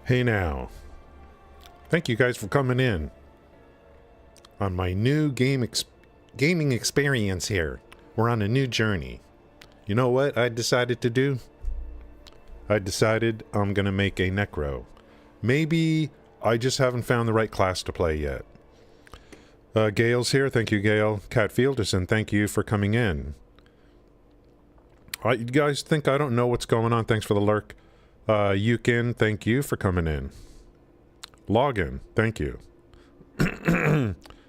Hey now. Thank you guys for coming in on my new gaming experience here. We're on a new journey. You know what I decided to do? I decided I'm gonna make a Necro. Maybe I just haven't found the right class to play yet. Gail's here. Thank you, Gail. Cat Fielderson, thank you for coming in. You guys think I don't know what's going on? Thanks for the lurk. Yukin, thank you for coming in. Login, thank you.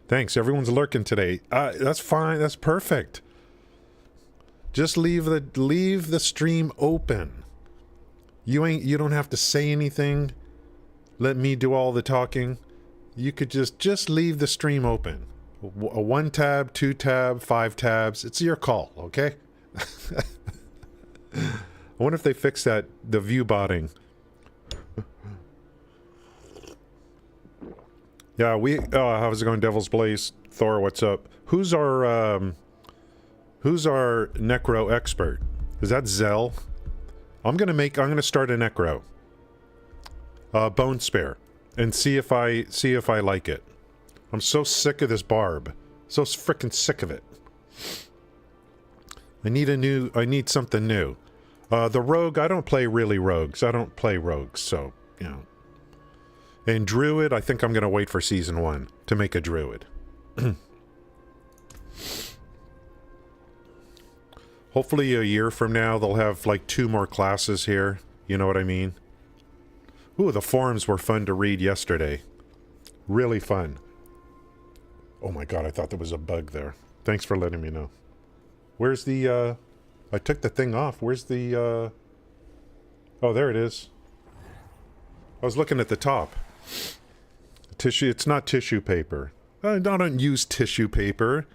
Thanks, everyone's lurking today. That's fine, that's perfect. Just leave the stream open. You don't have to say anything. Let me do all the talking. You could just leave the stream open. 1 tab, 2 tab, 5 tabs. It's your call, okay? I wonder if they fix the view botting. Yeah, how's it going, Devil's Blaze? Thor, what's up? Who's our Necro expert? Is that Zell? I'm gonna start a Necro. Bone Spare. And see if I like it. I'm so sick of this barb. So frickin' sick of it. I need something new. The rogue, I don't play really rogues. I don't play rogues, so, you know. And druid, I think I'm gonna wait for season 1 to make a druid. Hopefully a year from now they'll have like 2 more classes here. You know what I mean? Ooh, the forums were fun to read yesterday. Really fun. Oh my god, I thought there was a bug there. Thanks for letting me know. Where's the, I took the thing off. Where's the, oh, there it is. I was looking at the top. Tissue, it's not tissue paper. I don't use tissue paper.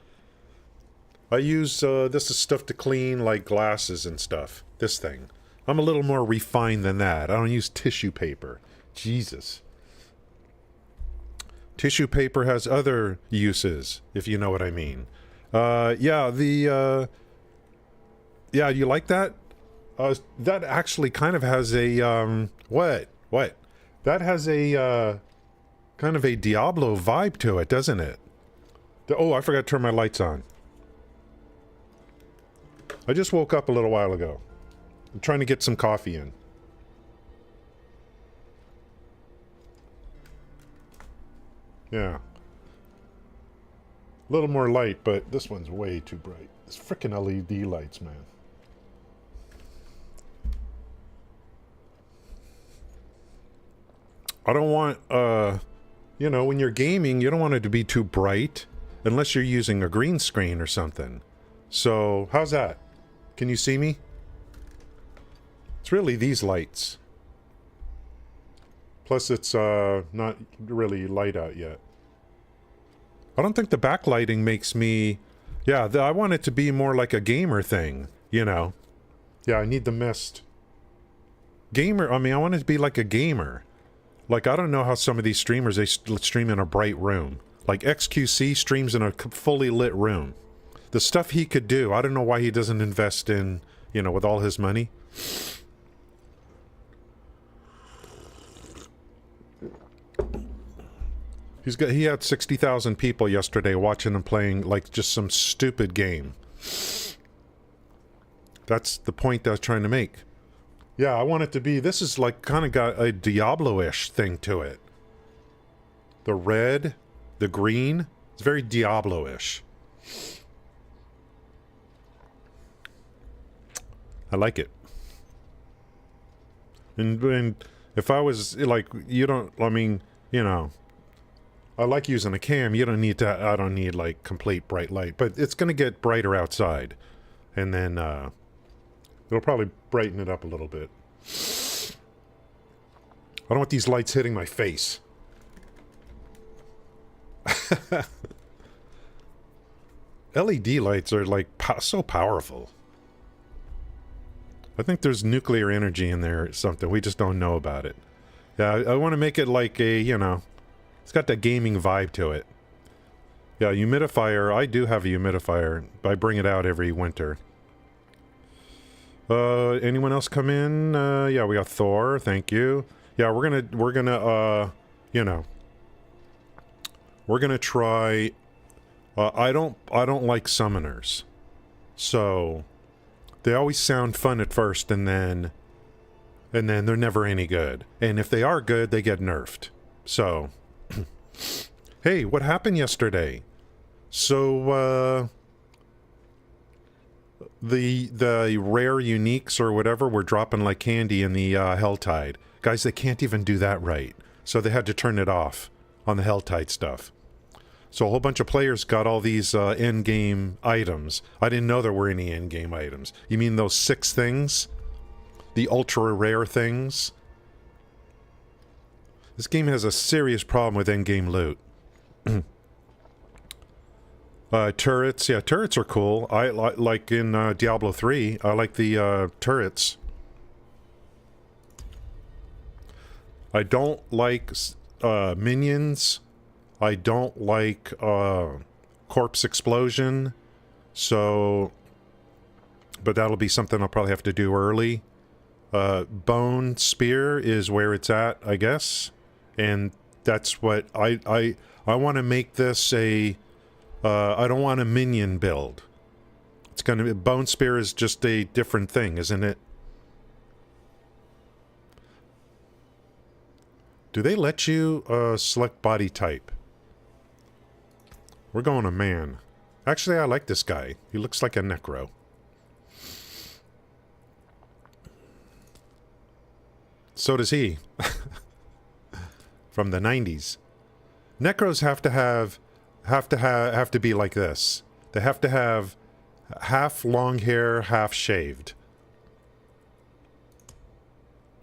I use, this is stuff to clean, like glasses and stuff. This thing. I'm a little more refined than that. I don't use tissue paper. Jesus. Tissue paper has other uses, if you know what I mean. Yeah, yeah, you like that? That actually kind of has a, what? That has a, kind of a Diablo vibe to it, doesn't it? Oh, I forgot to turn my lights on. I just woke up a little while ago. I'm trying to get some coffee in. Yeah. A little more light, but this one's way too bright. It's frickin' LED lights, man. I don't want, you know, when you're gaming, you don't want it to be too bright, unless you're using a green screen or something. So, how's that? Can you see me? It's really these lights. Plus it's not really light out yet. I don't think the backlighting makes me... Yeah, I want it to be more like a gamer thing, you know. Yeah, I need the mist. Gamer, I mean, I want it to be like a gamer. Like, I don't know how some of these streamers, they stream in a bright room. Like, XQC streams in a fully lit room. The stuff he could do, I don't know why he doesn't invest in, you know, with all his money. He had 60,000 people yesterday watching him playing like just some stupid game. That's the point I was trying to make. Yeah, I want it to be, this is like kind of got a Diablo-ish thing to it. The red, the green, it's very Diablo-ish. I like it. And if I was like, you don't, I mean, you know, I like using a cam. You don't need to, I don't need like complete bright light, but it's going to get brighter outside. And then, it'll probably brighten it up a little bit. I don't want these lights hitting my face. LED lights are like so powerful. I think there's nuclear energy in there or something. We just don't know about it. Yeah, I want to make it like a, you know, it's got that gaming vibe to it. Yeah, humidifier. I do have a humidifier. I bring it out every winter. Anyone else come in? Yeah, we got Thor. Thank you. Yeah, we're gonna you know, we're gonna try. I don't like summoners, so they always sound fun at first, and then they're never any good. And if they are good, they get nerfed. So, hey, what happened yesterday? So, the rare uniques or whatever were dropping like candy in the Helltide. Guys, they can't even do that right. So they had to turn it off on the Helltide stuff. So a whole bunch of players got all these in-game items. I didn't know there were any in-game items. You mean those 6 things? The ultra rare things? This game has a serious problem with in-game loot. Turrets. Yeah, turrets are cool. I like in Diablo 3. I like the turrets. I don't like minions. I don't like corpse explosion. So, but that'll be something I'll probably have to do early. Bone spear is where it's at, I guess. And that's what I want to make this a I don't want a minion build. It's going to be bone spear is just a different thing, isn't it? Do they let you select body type? We're going a man. Actually, I like this guy. He looks like a Necro. So does he. From the 90s. Necros have to be like this. They have to have half long hair, half shaved.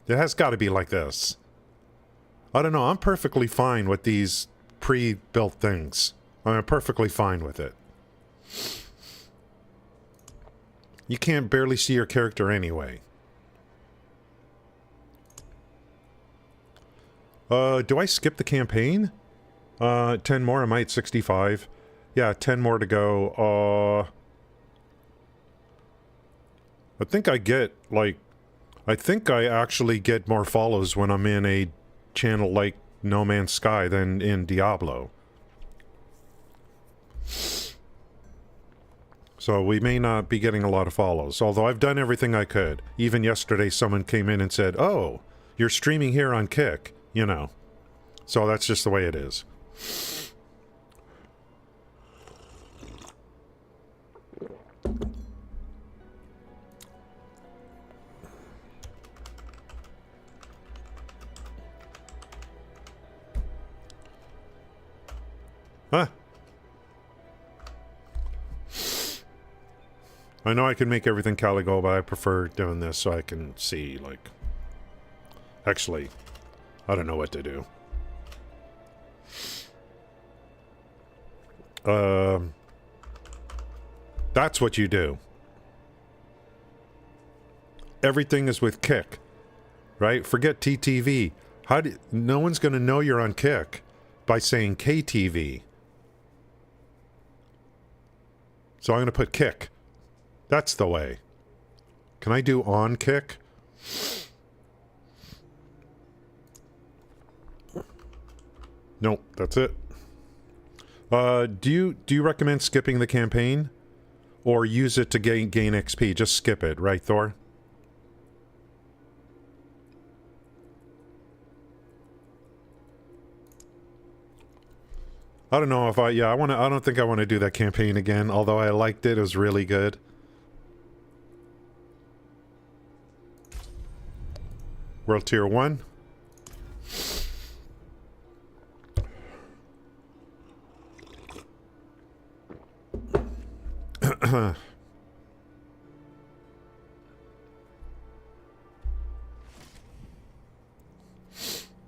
It has got to be like this. I don't know. I'm perfectly fine with these pre-built things. I'm perfectly fine with it. You can't barely see your character anyway. Do I skip the campaign? 10 more, am I at 65? Yeah, 10 more to go. I think I get, like... I think I actually get more follows when I'm in a channel like No Man's Sky than in Diablo. So we may not be getting a lot of follows, although I've done everything I could. Even yesterday someone came in and said, "Oh, you're streaming here on Kick," you know. So that's just the way it is. Huh. I know I can make everything Caligo, but I prefer doing this so I can see, like... Actually, I don't know what to do. That's what you do. Everything is with Kick, right? Forget TTV. No one's going to know you're on Kick by saying KTV. So I'm going to put Kick. That's the way. Can I do on Kick? Nope, that's it. Do you recommend skipping the campaign? Or use it to gain XP? Just skip it, right, Thor? I don't know if I don't think I want to do that campaign again, although I liked it. It was really good. World Tier 1.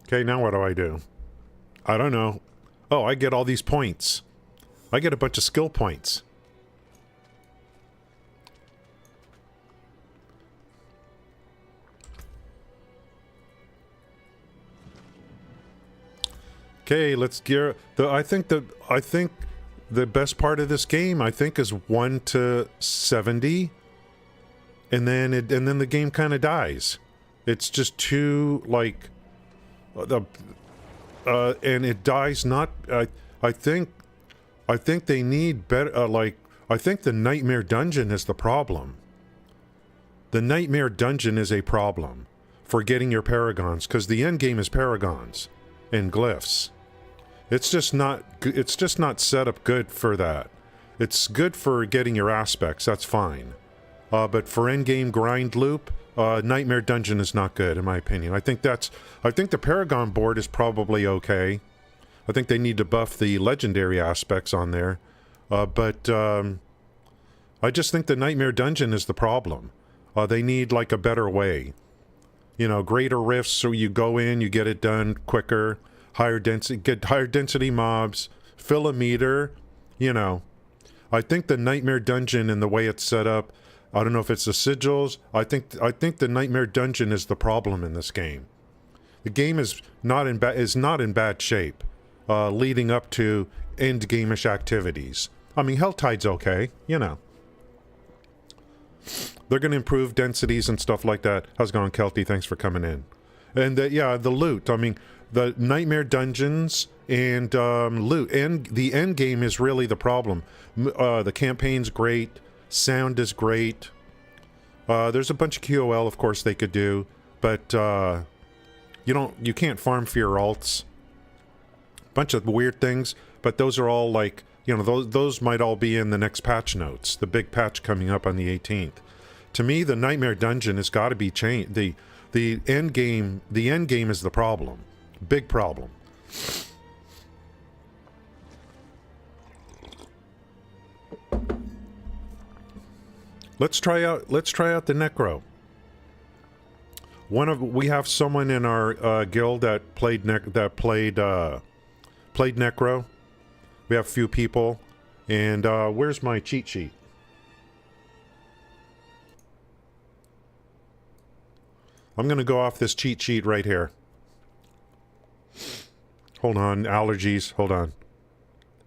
Okay, now what do I do? I don't know. Oh, I get all these points. I get a bunch of skill points. Okay, let's gear. I think the best part of this game, I think, is 1 to 70, and then the game kind of dies. It's just too, like, the and it dies not. I think they need better. I think the Nightmare Dungeon is the problem. The Nightmare Dungeon is a problem for getting your paragons, because the end game is paragons and glyphs. It's just not set up good for that. It's good for getting your aspects, that's fine. But for end game grind loop, Nightmare Dungeon is not good in my opinion. I think the Paragon board is probably okay. I think they need to buff the legendary aspects on there. But I just think the Nightmare Dungeon is the problem. They need like a better way. You know, greater rifts, so you go in, you get it done quicker, get higher density mobs, fill a meter, you know. I think the Nightmare Dungeon and the way it's set up, I don't know if it's the sigils. I think the Nightmare Dungeon is the problem in this game. The game is not in bad shape, leading up to end game-ish activities. I mean, Helltide's okay, you know. They're going to improve densities and stuff like that. How's it going, Kelty? Thanks for coming in. And yeah, the loot. I mean, the Nightmare Dungeons and loot. And the end game is really the problem. The campaign's great. Sound is great. There's a bunch of QOL, of course, they could do. But you can't farm for your alts. Bunch of weird things. But those are all like, you know, those might all be in the next patch notes. The big patch coming up on the 18th. To me, the Nightmare Dungeon has got to be changed. The end game is the problem. Big problem. Let's try out the Necro. We have someone in our guild that played Necro. We have a few people, and where's my cheat sheet? I'm gonna go off this cheat sheet right here. Hold on, allergies. Hold on.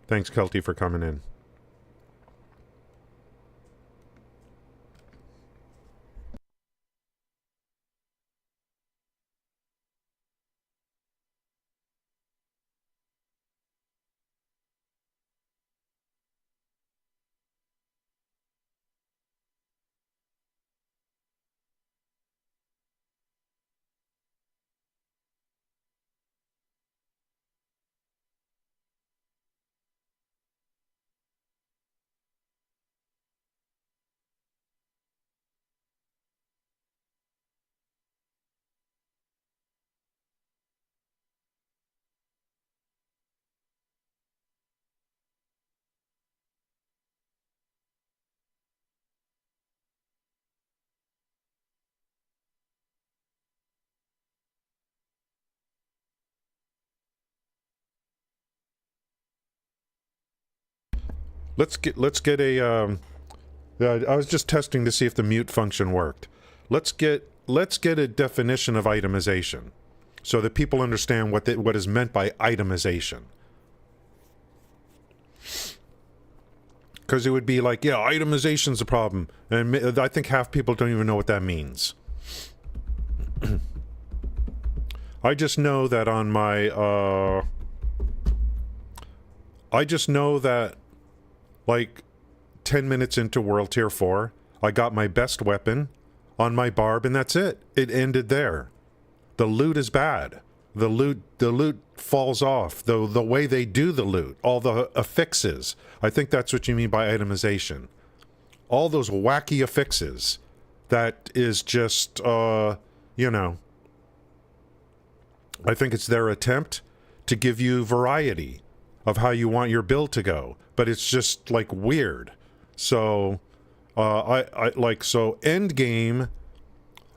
Thanks, Kelty, for coming in. Let's get a I was just testing to see if the mute function worked. Let's get a definition of itemization so that people understand what is meant by itemization. Because it would be like, yeah, itemization's a problem, and I think half people don't even know what that means. I just know that on my like 10 minutes into World Tier 4, I got my best weapon on my barb, and that's it. It ended there. The loot is bad. The loot falls off. The way they do the loot, all the affixes. I think that's what you mean by itemization. All those wacky affixes. That is just, you know. I think it's their attempt to give you variety of how you want your build to go. But it's just, like, weird. So, so end game,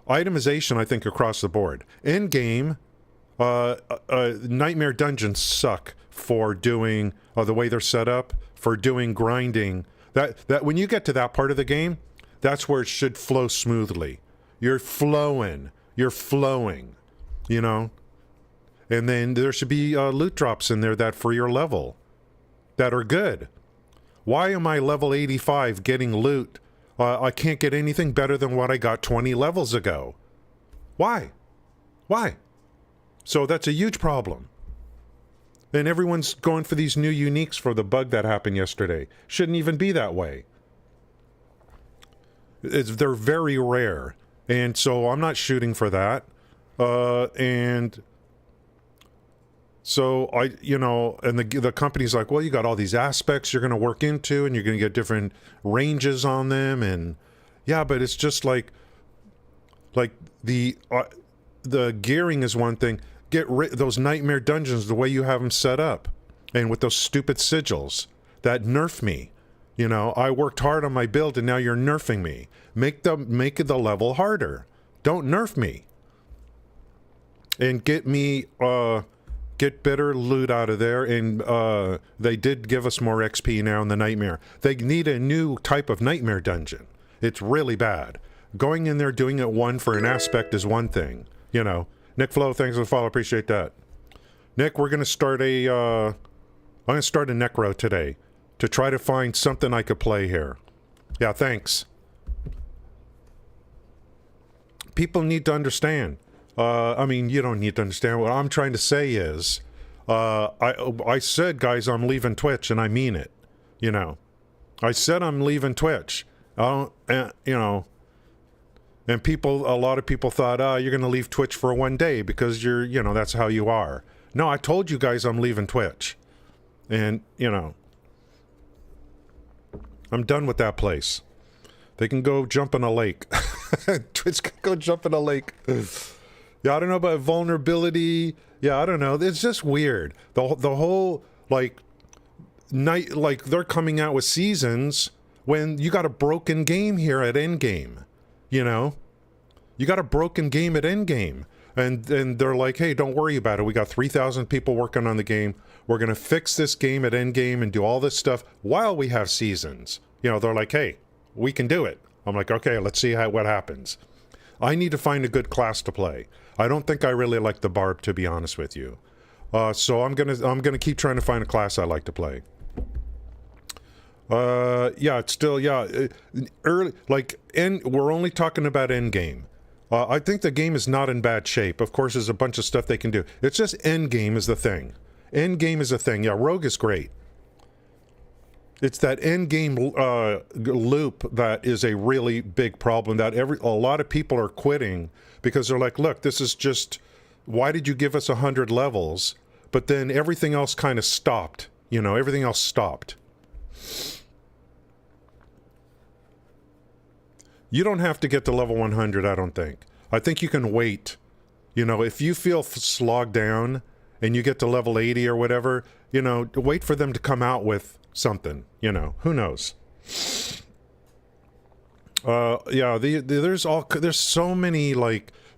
itemization, I think, across the board. End game, Nightmare Dungeons suck for doing, the way they're set up, for doing grinding. That when you get to that part of the game, that's where it should flow smoothly. You're flowing, you know? And then there should be loot drops in there that for your level, that are good. Why am I level 85 getting loot? I can't get anything better than what I got 20 levels ago. Why? So that's a huge problem. And everyone's going for these new uniques for the bug that happened yesterday. Shouldn't even be that way. They're very rare. And so I'm not shooting for that. And so and the company's like, well, you got all these aspects you're going to work into and you're going to get different ranges on them. And yeah, but it's just like the gearing is one thing. Get rid those nightmare dungeons the way you have them set up, and with those stupid sigils that nerf me. I worked hard on my build, and now you're nerfing me. Make the level harder. Don't nerf me. And get me get better loot out of there. And they did give us more XP now in the nightmare. They need a new type of nightmare dungeon. It's really bad. Going in there doing it one for an aspect is one thing. Nick Flo, thanks for the follow. Appreciate that. Nick, we're going to start I'm going to start a Necro today to try to find something I could play here. Yeah, thanks. People need to understand. I mean, you don't need to understand. What I'm trying to say is, I said, guys, I'm leaving Twitch, and I mean it. I said I'm leaving Twitch. And a lot of people thought, you're going to leave Twitch for one day because that's how you are. No, I told you guys I'm leaving Twitch. And, I'm done with that place. They can go jump in a lake. Twitch can go jump in a lake. Yeah, I don't know about vulnerability. Yeah, I don't know. It's just weird. The whole, they're coming out with seasons when you got a broken game here at Endgame. You got a broken game at Endgame. And they're like, hey, don't worry about it. We got 3,000 people working on the game. We're going to fix this game at Endgame and do all this stuff while we have seasons. They're like, hey, we can do it. I'm like, okay, let's see what happens. I need to find a good class to play. I don't think I really like the Barb, to be honest with you. So I'm gonna keep trying to find a class I like to play. Yeah, it's still, early, we're only talking about Endgame. I think the game is not in bad shape. Of course, there's a bunch of stuff they can do. It's just Endgame is the thing. Endgame is a thing. Yeah, Rogue is great. It's that Endgame loop that is a really big problem that a lot of people are quitting because they're like, look, this is just, why did you give us 100 levels? But then everything else kind of stopped. Everything else stopped. You don't have to get to level 100, I don't think. I think you can wait. If you feel slogged down and you get to level 80 or whatever, wait for them to come out with something. Who knows? Yeah, there's so many,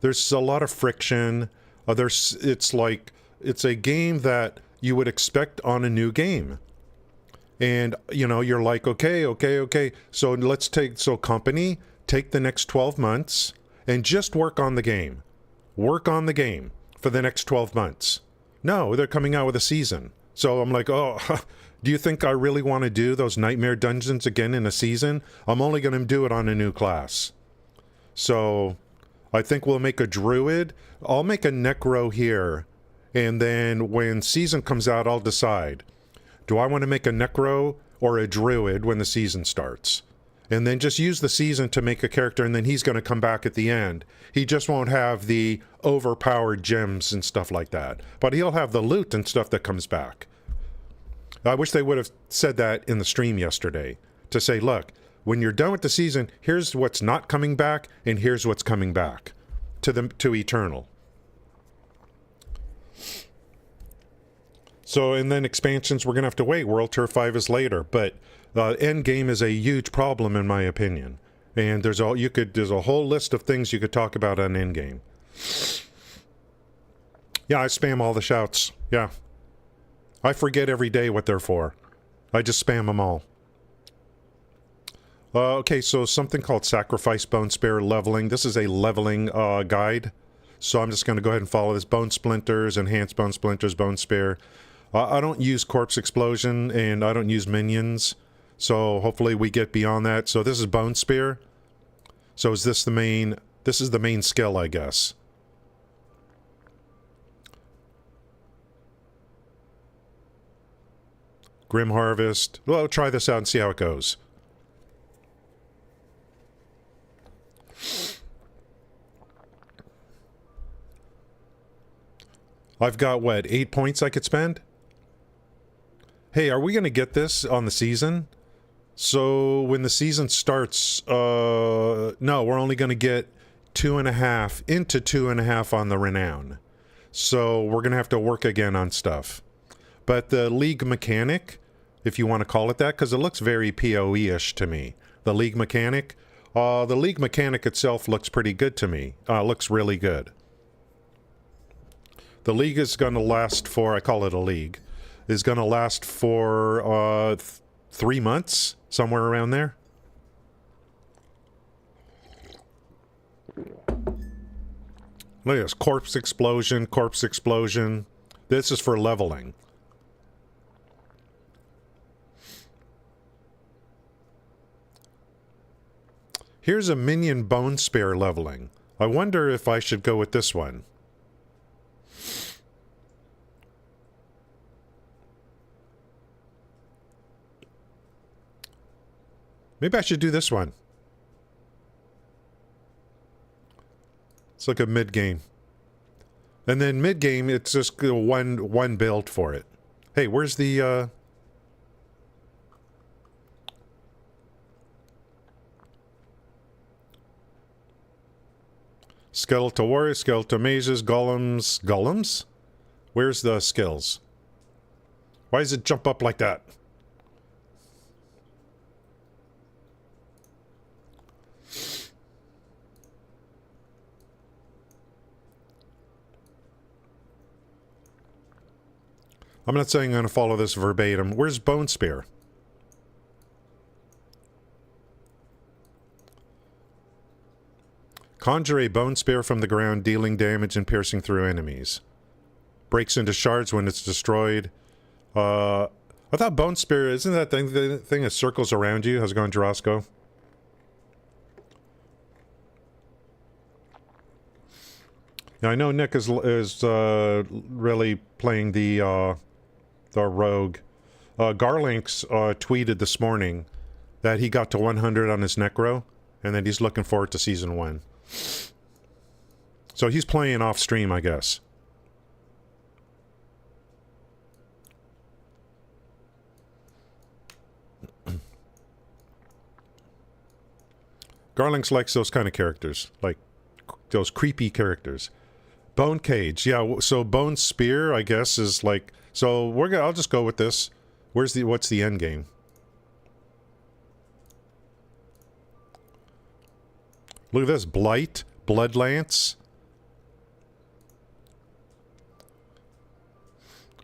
there's a lot of friction. It's a game that you would expect on a new game. And, you're like, okay. So company, take the next 12 months and just work on the game. Work on the game for the next 12 months. No, they're coming out with a season. So I'm like, oh, do you think I really want to do those nightmare dungeons again in a season? I'm only going to do it on a new class. So I think we'll make a druid. I'll make a necro here. And then when season comes out, I'll decide. Do I want to make a necro or a druid when the season starts? And then just use the season to make a character, and then he's going to come back at the end. He just won't have the overpowered gems and stuff like that. But he'll have the loot and stuff that comes back. I wish they would have said that in the stream yesterday. To say, look, when you're done with the season, here's what's not coming back, and here's what's coming back to Eternal. So, and then expansions, we're going to have to wait. World Tour 5 is later, but Endgame is a huge problem in my opinion. And there's a whole list of things you could talk about on Endgame. Yeah, I spam all the shouts. Yeah. I forget every day what they're for. I just spam them all. Okay, so something called Sacrifice Bone Spear Leveling. This is a leveling guide. So I'm just going to go ahead and follow this. Bone Splinters, Enhanced Bone Splinters, Bone Spear. I don't use Corpse Explosion, and I don't use Minions. So hopefully we get beyond that. So this is Bone Spear. So is this the main... This is the main skill, I guess. Grim Harvest. Well, try this out and see how it goes. I've got, what, 8 points I could spend? Hey, are we going to get this on the season? So, when the season starts, no, we're only going to get 2.5 into 2.5 on the Renown. So, we're going to have to work again on stuff. But the League mechanic, if you want to call it that, because it looks very PoE-ish to me. The League mechanic itself looks pretty good to me. Looks really good. The League is going to last for, I call it a League, is going to last for 3 months, somewhere around there. Look at this, corpse explosion, corpse explosion. This is for leveling. Here's a minion bone spear leveling. I wonder if I should go with this one. Maybe I should do this one. Let's look at mid-game. And then mid-game, it's just one build for it. Hey, where's the, Skeletal warriors, skeletal mazes, golems. Golems? Where's the skills? Why does it jump up like that? I'm not saying I'm going to follow this verbatim. Where's Bone Spear? Conjure a bone spear from the ground, dealing damage and piercing through enemies. Breaks into shards when it's destroyed. I thought bone spear, isn't that the thing that circles around you? How's it going, Jarosco? Now, I know Nick is really playing the rogue. Garlinks tweeted this morning that he got to 100 on his Necro, and that he's looking forward to Season 1. So he's playing off stream, I guess. Garlinks likes those kind of characters, like those creepy characters. Bone Cage, yeah. So Bone Spear, I guess, is like. So I'll just go with this. What's the end game? Look at this, Blight, Bloodlance.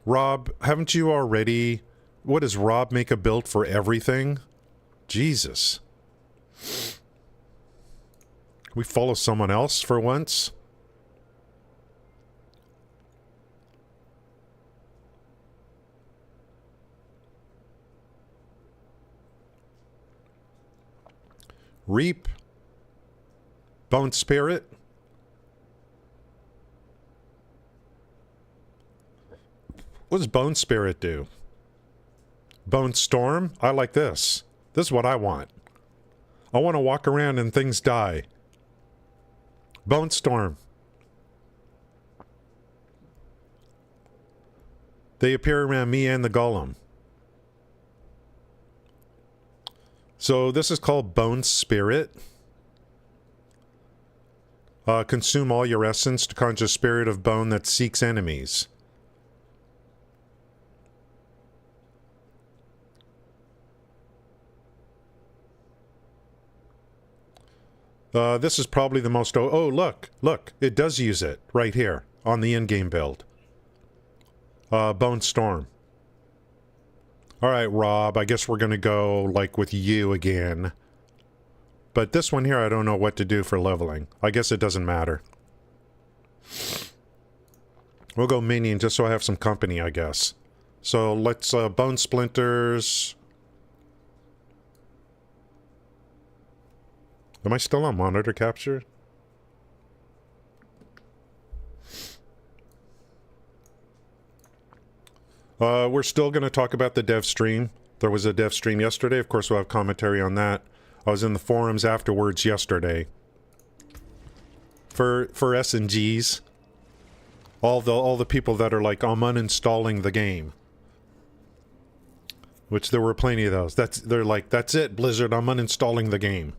Rob, haven't you already... What, does Rob make a build for everything? Jesus. We follow someone else for once? Reap. Bone Spirit. What does Bone Spirit do? Bone Storm? I like this. This is what I want. I want to walk around and things die. Bone Storm. They appear around me and the Golem. So this is called Bone Spirit. Consume all your essence to conjure spirit of bone that seeks enemies. This is probably the most... Oh, look. Look. It does use it right here on the in-game build. Bone Storm. Alright, Rob. I guess we're going to go, like, with you again. But this one here, I don't know what to do for leveling. I guess it doesn't matter. We'll go minion just so I have some company, I guess. So let's, Bone Splinters... Am I still on monitor capture? We're still going to talk about the dev stream. There was a dev stream yesterday. Of course, we'll have commentary on that. I was in the forums afterwards yesterday. For S&Gs. All the people that are like, I'm uninstalling the game. Which there were plenty of those. They're like, that's it, Blizzard, I'm uninstalling the game.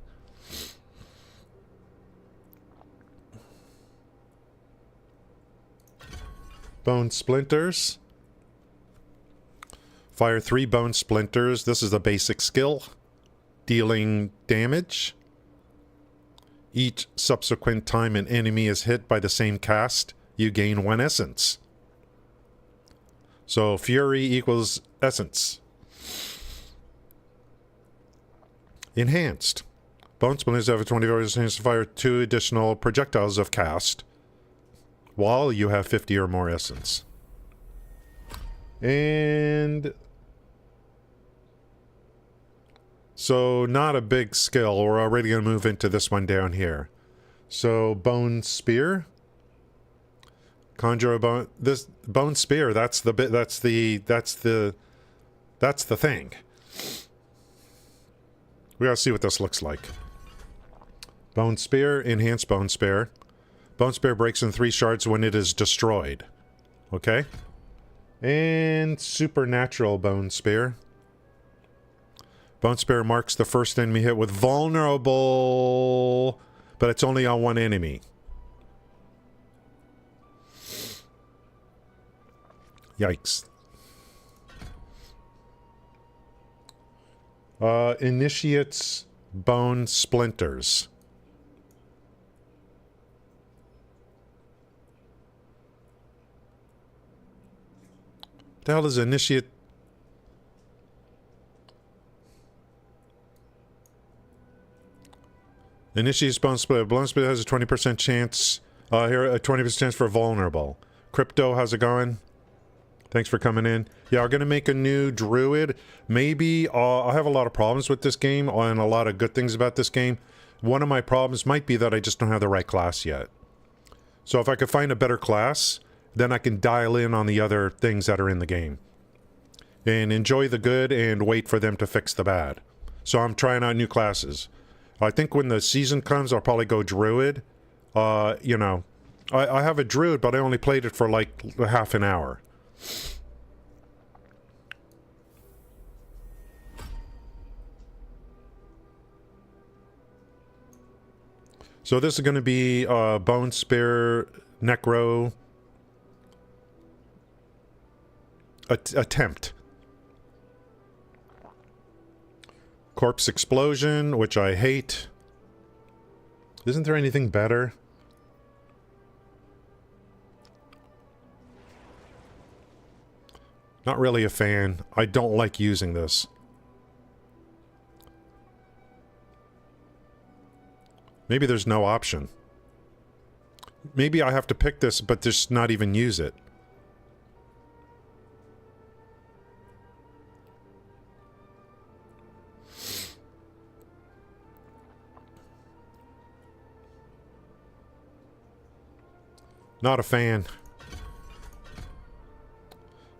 Bone splinters. Fire 3 bone splinters. This is a basic skill. Dealing damage. Each subsequent time an enemy is hit by the same cast, you gain 1 essence. So fury equals essence. Enhanced. Bone splinters have a 24 chance to fire 2 additional projectiles of cast while you have 50 or more essence. And so not a big skill. We're already going to move into this one down here. So bone spear. Conjure a bone. This bone spear. That's the bit. That's the thing. We gotta see what this looks like. Bone spear. Enhanced bone spear. Bone spear breaks in 3 shards when it is destroyed. Okay. And supernatural bone spear. Bone spear marks the first enemy hit with vulnerable, but it's only on 1 enemy. Yikes. Initiates bone splinters. What the hell is initiate? Initiates bone splitter. Bone splitter has a 20% chance. Here, a 20% chance for vulnerable. Crypto, how's it going? Thanks for coming in. Yeah, we're going to make a new druid. Maybe I have a lot of problems with this game and a lot of good things about this game. One of my problems might be that I just don't have the right class yet. So if I could find a better class, then I can dial in on the other things that are in the game. And enjoy the good and wait for them to fix the bad. So I'm trying out new classes. I think when the season comes, I'll probably go druid. You know, I have a druid, but I only played it for like half an hour. So this is going to be Bone Spear Necro attempt. Corpse Explosion, which I hate. Isn't there anything better? Not really a fan. I don't like using this. Maybe there's no option. Maybe I have to pick this, but just not even use it. Not a fan.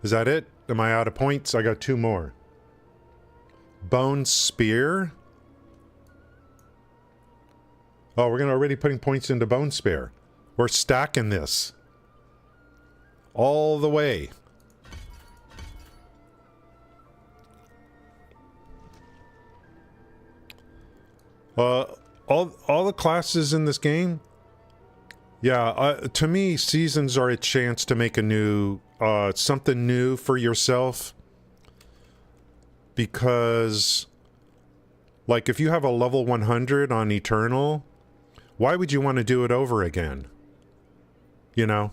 Is that it? Am I out of points? I got 2 more. Bone Spear. Oh, we're already putting points into Bone Spear. We're stacking this. All the way. All the classes in this game. Yeah, to me, seasons are a chance to make a new, something new for yourself. Because, like, if you have a level 100 on Eternal, why would you want to do it over again? You know?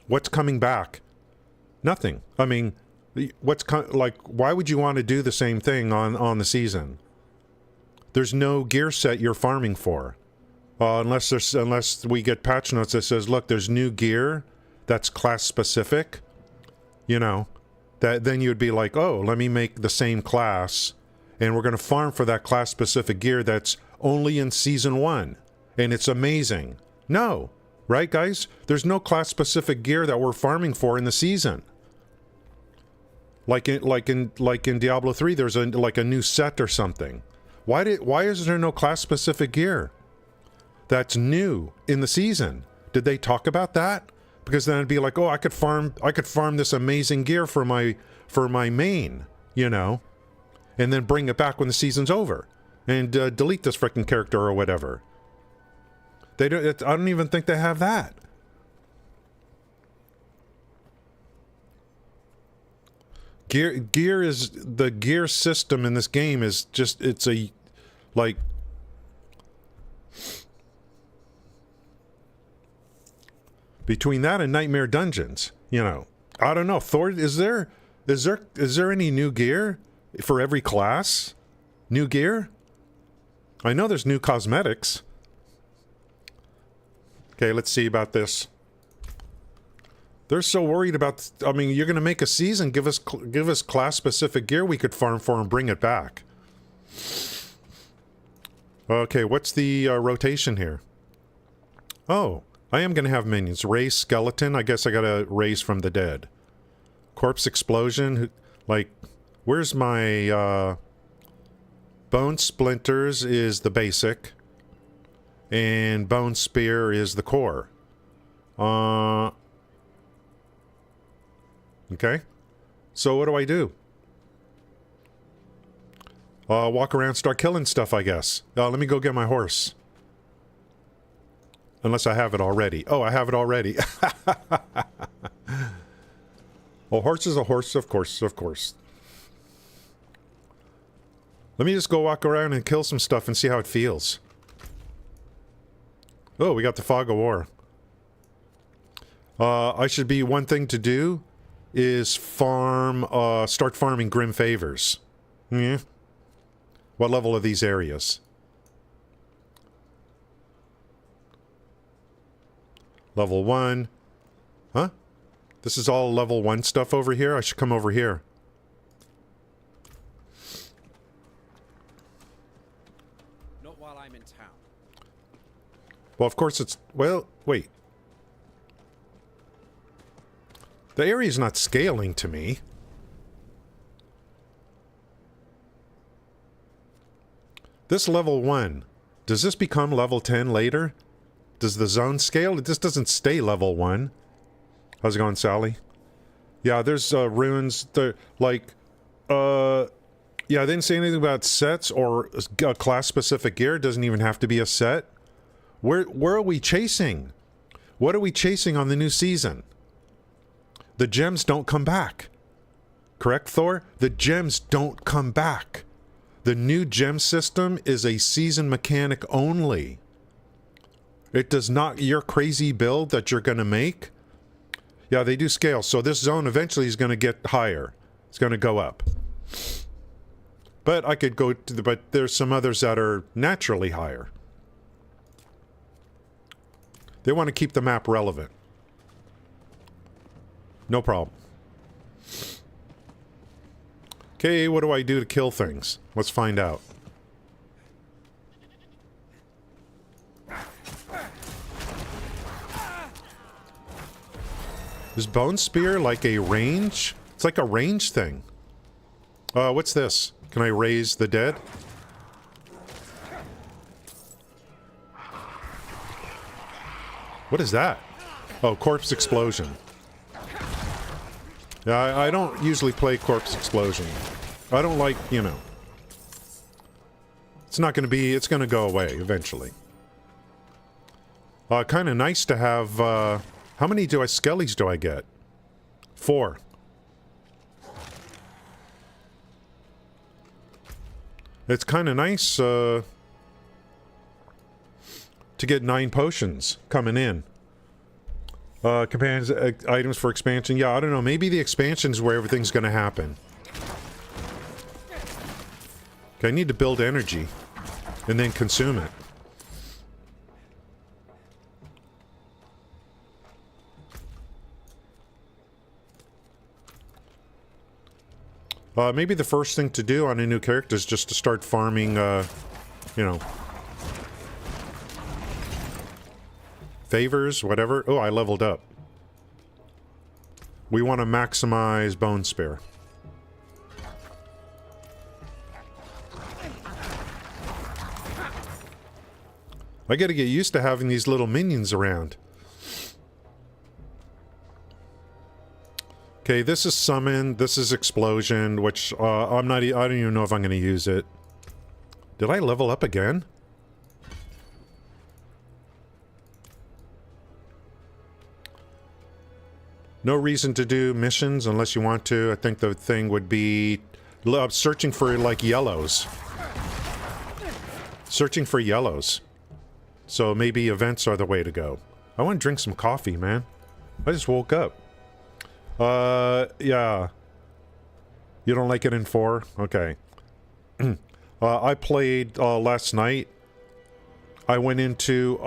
What's coming back? Nothing. I mean, like, why would you want to do the same thing on the season? There's no gear set you're farming for. Unless we get patch notes that says, look, there's new gear that's class specific, you know, that then you'd be like, oh, let me make the same class and we're going to farm for that class specific gear that's only in season 1 and it's amazing. No, right guys? There's no class specific gear that we're farming for in the season. Like in Diablo 3, there's a new set or something. Why is there no class specific gear that's new in the season? Did they talk about that? Because then it'd be like, oh, I could farm this amazing gear for my main, you know, and then bring it back when the season's over, and delete this freaking character or whatever. I don't even think they have that. The gear system in this game is just, it's a, like, between that and Nightmare Dungeons, you know, I don't know. Thor, is there any new gear for every class? New gear? I know there's new cosmetics. Okay, let's see about this. They're so worried about, I mean, you're going to make a season, give us class-specific gear we could farm for and bring it back. Okay, what's the rotation here? Oh, I am going to have minions. Raise skeleton, I guess I got to raise from the dead. Corpse explosion, like, where's my, bone splinters is the basic, and bone spear is the core. Okay, so what do I do? Walk around, start killing stuff, I guess. Let me go get my horse. Unless I have it already. Oh, I have it already. Well, horse is a horse, of course, of course. Let me just go walk around and kill some stuff and see how it feels. Oh, we got the Fog of War. One thing to do is start farming Grim Favors. Yeah. What level are these areas? Level 1. Huh? This is all level 1 stuff over here? I should come over here. Not while I'm in town. Well, of course it's... Well, wait. The area's not scaling to me. This level 1. Does this become level 10 later? Does the zone scale? This doesn't stay level 1. How's it going, Sally? Yeah, there's ruins. Yeah, I didn't say anything about sets or class-specific gear. It doesn't even have to be a set. Where are we chasing? What are we chasing on the new season? The gems don't come back. Correct, Thor? The gems don't come back. The new gem system is a season mechanic only. It does not, your crazy build that you're going to make. Yeah, they do scale. So this zone eventually is going to get higher. It's going to go up. But I could go to but there's some others that are naturally higher. They want to keep the map relevant. No problem. Okay, what do I do to kill things? Let's find out. Is Bone Spear like a range? It's like a range thing. What's this? Can I raise the dead? What is that? Oh, Corpse Explosion. Yeah, I don't usually play Corpse Explosion. I don't like, you know. It's not going to be, it's going to go away eventually. Kind of nice to have, how many skellies do I get? 4. It's kind of nice, to get 9 potions coming in. Companions, items for expansion. Yeah, I don't know. Maybe the expansion's where everything's going to happen. Okay, I need to build energy. And then consume it. Maybe the first thing to do on a new character is just to start farming, you know... favors, whatever. Oh, I leveled up. We want to maximize Bone Spear. I gotta get used to having these little minions around. Okay, this is summon, this is explosion, which I don't even know if I'm gonna use it. Did I level up again? No reason to do missions unless you want to. I think the thing would be searching for, like, yellows. Searching for yellows. So maybe events are the way to go. I want to drink some coffee, man. I just woke up. Yeah. You don't like it in 4? Okay. I played last night. I went into,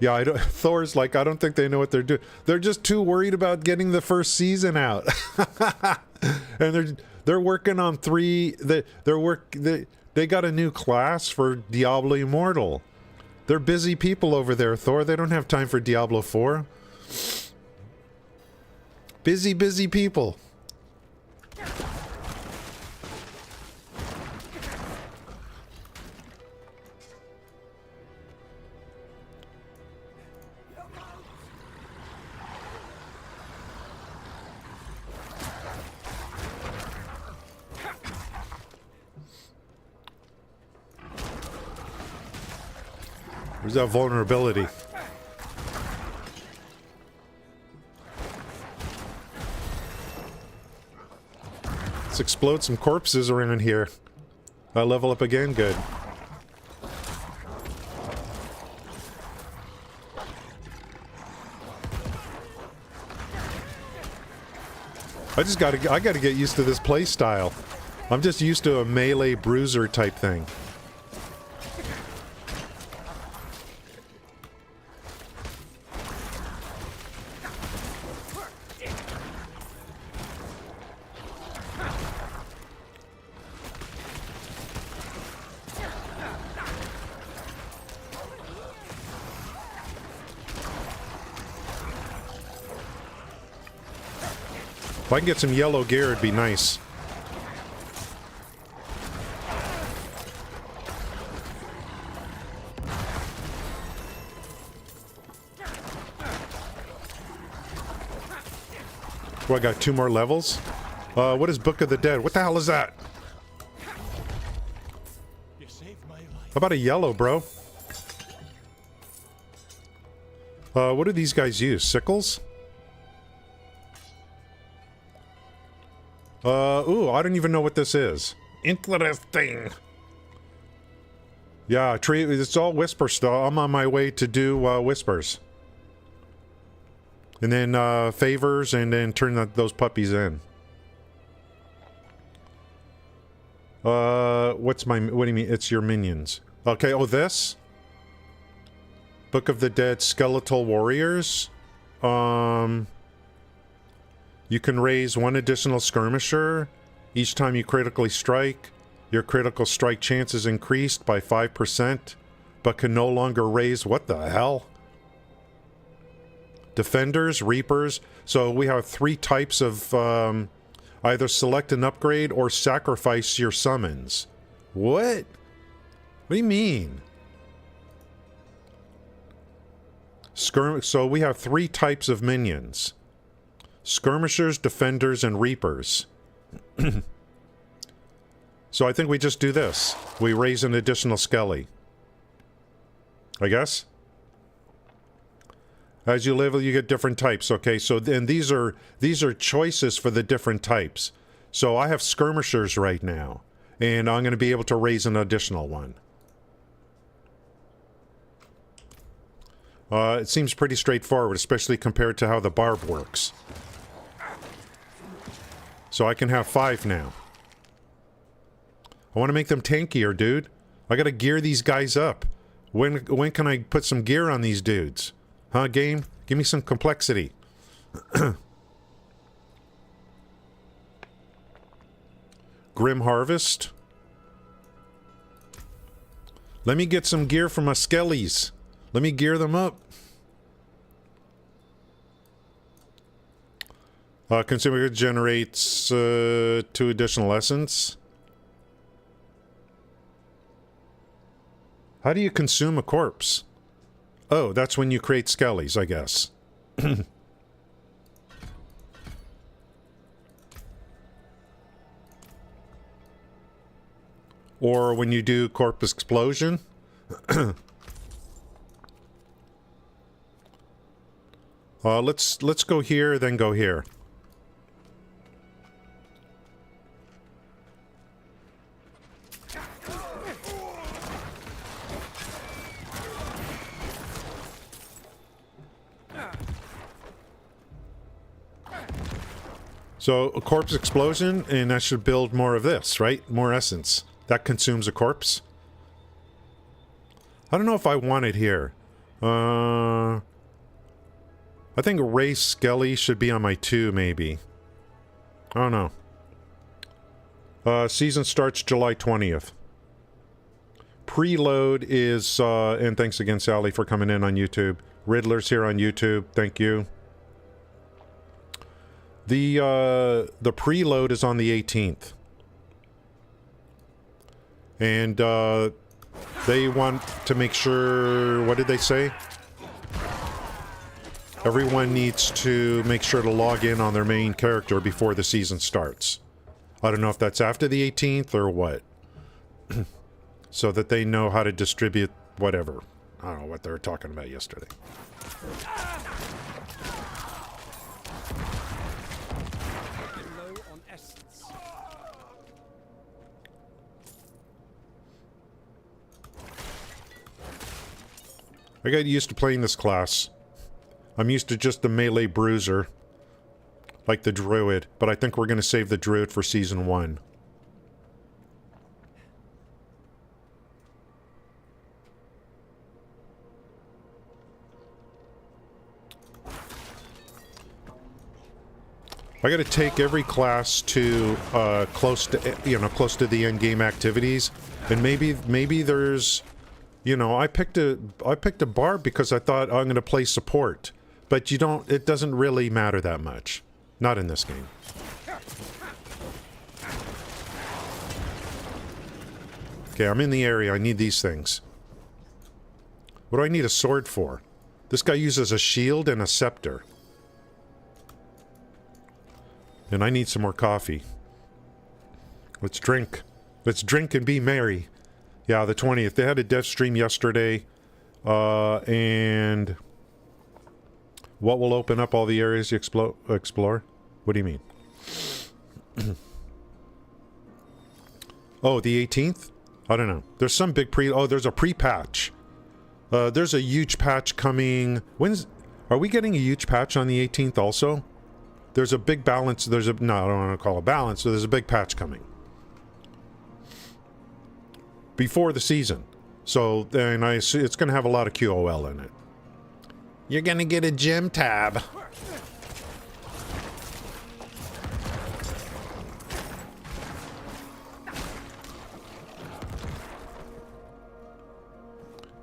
yeah, Thor's like, I don't think they know what they're doing. They're just too worried about getting the first season out. And they're working on 3, they got a new class for Diablo Immortal. They're busy people over there, Thor. They don't have time for Diablo 4. Busy, busy people. Where's that vulnerability? Let's explode some corpses around here. I level up again, good. I gotta get used to this play style. I'm just used to a melee bruiser type thing. If I can get some yellow gear, it'd be nice. Oh, I got 2 more levels? What is Book of the Dead? What the hell is that? You saved my life. How about a yellow, bro? What do these guys use? Sickles? Ooh, I don't even know what this is. Interesting. Yeah, it's all whisper stuff. I'm on my way to do whispers. And then favors, and then turn those puppies in. What do you mean? It's your minions. Okay, oh, this? Book of the Dead Skeletal Warriors. You can raise 1 additional skirmisher. Each time you critically strike, your critical strike chance is increased by 5%, but can no longer raise... What the hell? Defenders, Reapers. So we have 3 types of... either select an upgrade or sacrifice your summons. What? What do you mean? So we have 3 types of minions. Skirmishers, Defenders, and Reapers. So I think we just do this. We raise an additional skelly. I guess? As you level, you get different types. Okay, so then these are choices for the different types. So I have Skirmishers right now. And I'm going to be able to raise an additional one. It seems pretty straightforward, especially compared to how the barb works. So I can have 5 now. I want to make them tankier, dude. I gotta gear these guys up. When can I put some gear on these dudes? Huh, game? Give me some complexity. Grim Harvest. Let me get some gear for my skellies. Let me gear them up. Consumer goods generates 2 additional essence. How do you consume a corpse? Oh, that's when you create skellies, I guess. Or when you do corpse explosion. Let's go here, then go here. So, a corpse explosion, and that should build more of this, right? More essence. That consumes a corpse. I don't know if I want it here. I think Ray Skelly should be on my 2, maybe. I don't know. Season starts July 20th. Preload is, and thanks again, Sally, for coming in on YouTube. Riddler's here on YouTube. Thank you. The preload is on the 18th. And, they want to make sure... What did they say? Everyone needs to make sure to log in on their main character before the season starts. I don't know if that's after the 18th or what. So that they know how to distribute whatever. I don't know what they were talking about yesterday. I got used to playing this class. I'm used to just the melee bruiser. Like the druid. But I think we're going to save the druid for Season 1. I got to take every class to close to the end game activities, and maybe there's, you know, I picked a barb because I thought I'm going to play support, but it doesn't really matter that much, not in this game. Okay, I'm in the area. I need these things. What do I need a sword for? This guy uses a shield and a scepter. And I need some more coffee. Let's drink. Let's drink and be merry. Yeah, the 20th. They had a dev stream yesterday. And... What will open up all the areas you explore? What do you mean? Oh, the 18th? I don't know. There's some big there's a pre-patch. There's a huge patch coming... Are we getting a huge patch on the 18th also? There's a big balance. No, I don't want to call it balance. So there's a big patch coming. Before the season. So then it's going to have a lot of QOL in it. You're going to get a gem tab.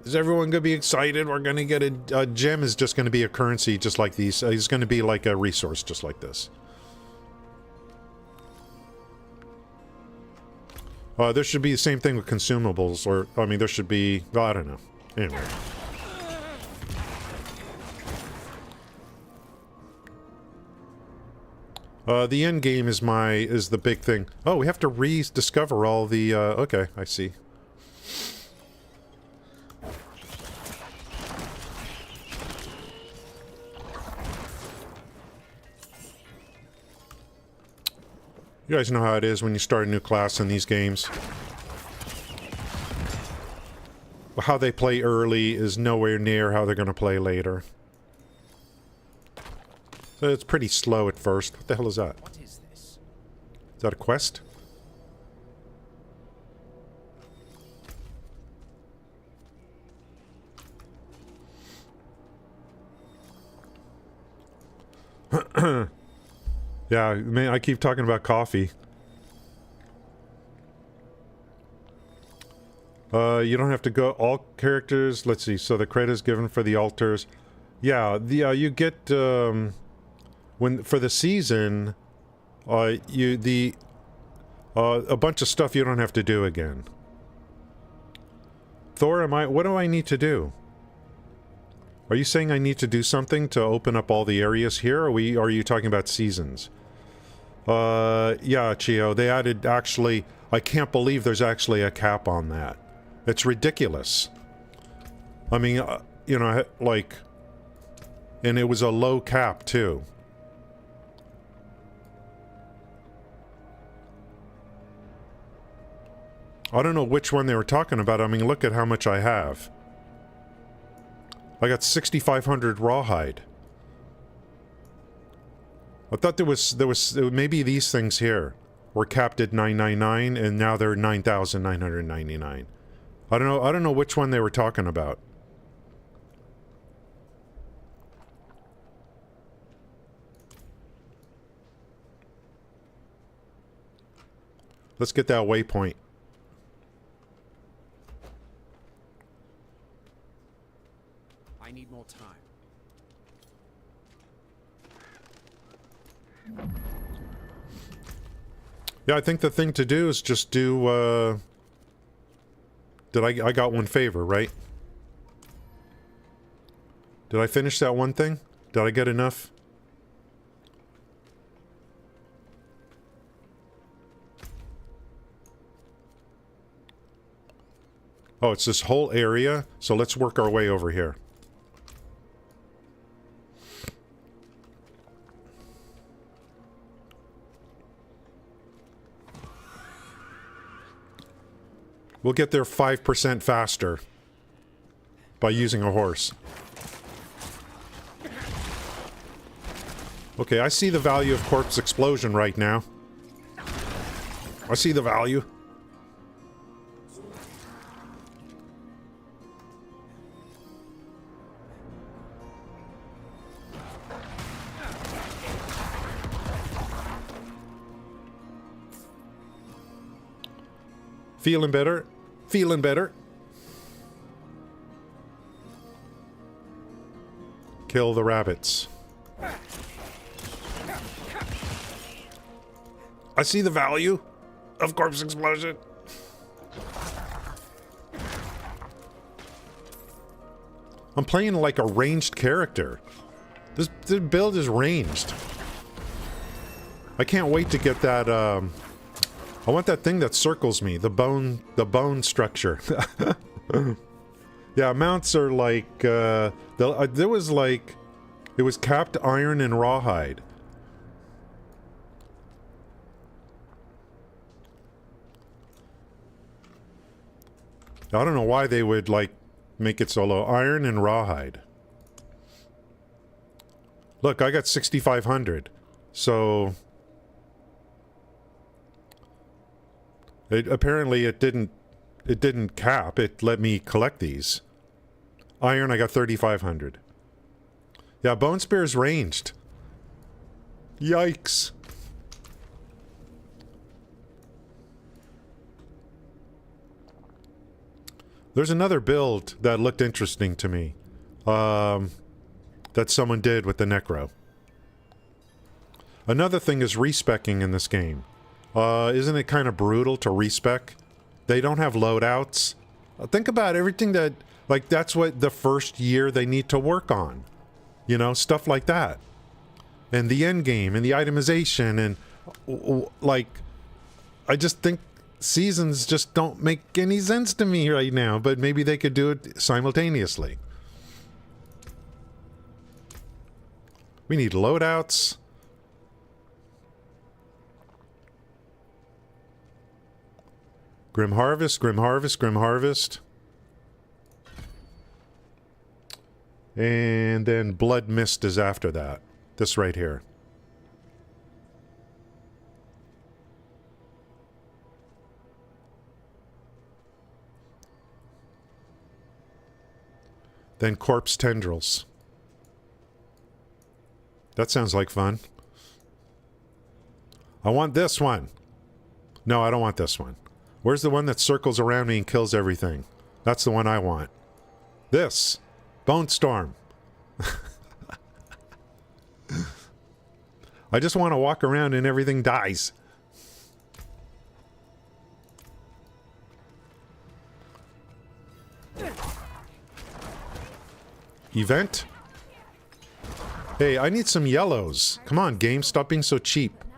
Is everyone going to be excited? We're going to get a gem is just going to be a currency just like these. It's going to be like a resource just like this. There should be the same thing with consumables, or, I mean, there should be, well, I don't know. Anyway. The end game is the big thing. Oh, we have to rediscover all the, okay, I see. You guys know how it is when you start a new class in these games. How they play early is nowhere near how they're going to play later. So it's pretty slow at first. What the hell is that? What is this? Is that a quest? Yeah, man, I keep talking about coffee. You don't have to go all characters. Let's see. So the credit is given for the altars. Yeah, you get when for the season, a bunch of stuff you don't have to do again. Thor, what do I need to do? Are you saying I need to do something to open up all the areas here, or are you talking about seasons? Yeah, Chio, they added, actually, I can't believe there's actually a cap on that. It's ridiculous. I mean, you know, like, and it was a low cap, too. I don't know which one they were talking about. I mean, look at how much I have. I got 6,500 rawhide. I thought there was maybe these things here were capped at 999 and now they're 9,999. I don't know which one they were talking about. Let's get that waypoint. I need more time. Yeah, I think the thing to do is just do, I got one favor, right? Did I finish that one thing? Did I get enough? Oh, it's this whole area, so let's work our way over here. We'll get there 5% faster by using a horse. Okay, I see the value of corpse explosion right now. I see the value. Feeling better. Feeling better. Kill the rabbits. I see the value of corpse explosion. I'm playing like a ranged character. This build is ranged. I can't wait to get that, I want that thing that circles me, the bone structure. Yeah, mounts are like, there was like, it was capped iron and rawhide. I don't know why they would, like, make it so low. Iron and rawhide. Look, I got 6,500. So... apparently it didn't cap. It let me collect these. Iron, I got 3,500. Yeah, Bone Spear's ranged. Yikes. There's another build that looked interesting to me. That someone did with the Necro. Another thing is respecking in this game. Isn't it kind of brutal to respec? They don't have loadouts. Think about everything that... like, that's what the first year they need to work on. You know, stuff like that. And the end game, and the itemization, and... like... I just think seasons just don't make any sense to me right now, but maybe they could do it simultaneously. We need loadouts. Grim Harvest, Grim Harvest, Grim Harvest. And then Blood Mist is after that. This right here. Then Corpse Tendrils. That sounds like fun. I want this one. No, I don't want this one. Where's the one that circles around me and kills everything? That's the one I want. This. Bone Storm. I just want to walk around and everything dies. Event? Hey, I need some yellows. Come on, game, stop being so cheap. Now,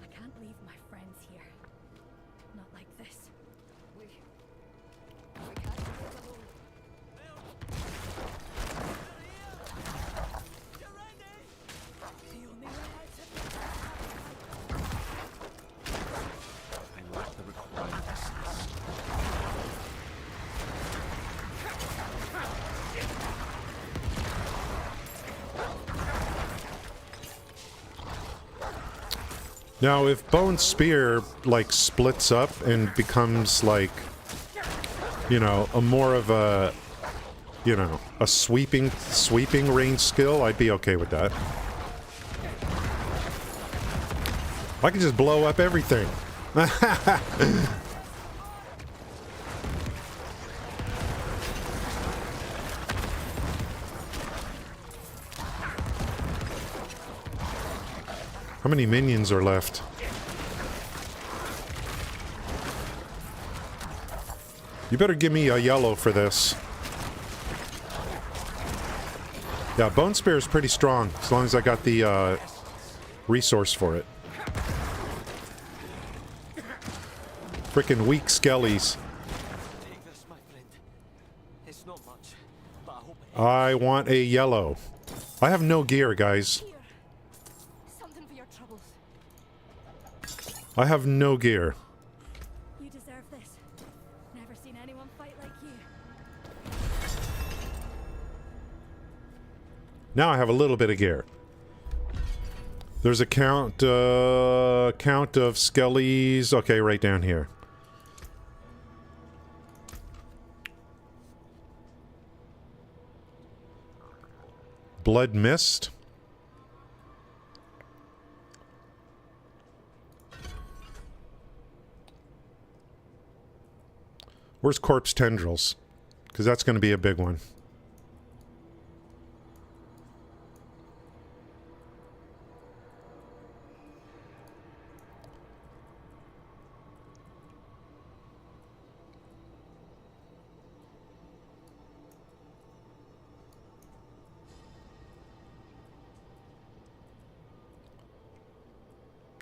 I can't leave my friends here. Not like this. We can't do it alone. The only way I lack the required essence. Now, if Bone Spear, like, splits up and becomes, like, you know, a more of a, you know, a sweeping range skill, I'd be okay with that. I can just blow up everything. How many minions are left? You better give me a yellow for this. Yeah, Bone Spear is pretty strong, as long as I got the resource for it. Frickin' weak skellies. Take this, my friend. It's not much, but I hope it I want a yellow. I have no gear, guys. here. Something for your troubles. I have no gear. You deserve this. Never seen anyone fight like you. Now I have a little bit of gear. There's a count of skellies. Okay, right down here. Blood Mist. Where's Corpse Tendrils? Because that's going to be a big one.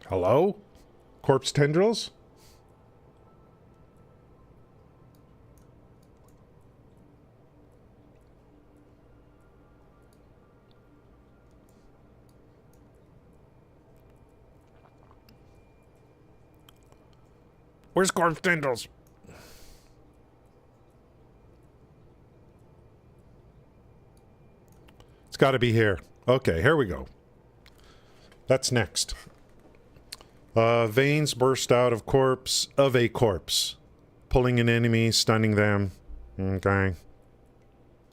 Hello? Corpse Tendrils? Where's Corpse Tendrils? It's got to be here. Okay, here we go. That's next. Veins burst out of a corpse. Pulling an enemy, stunning them. Okay.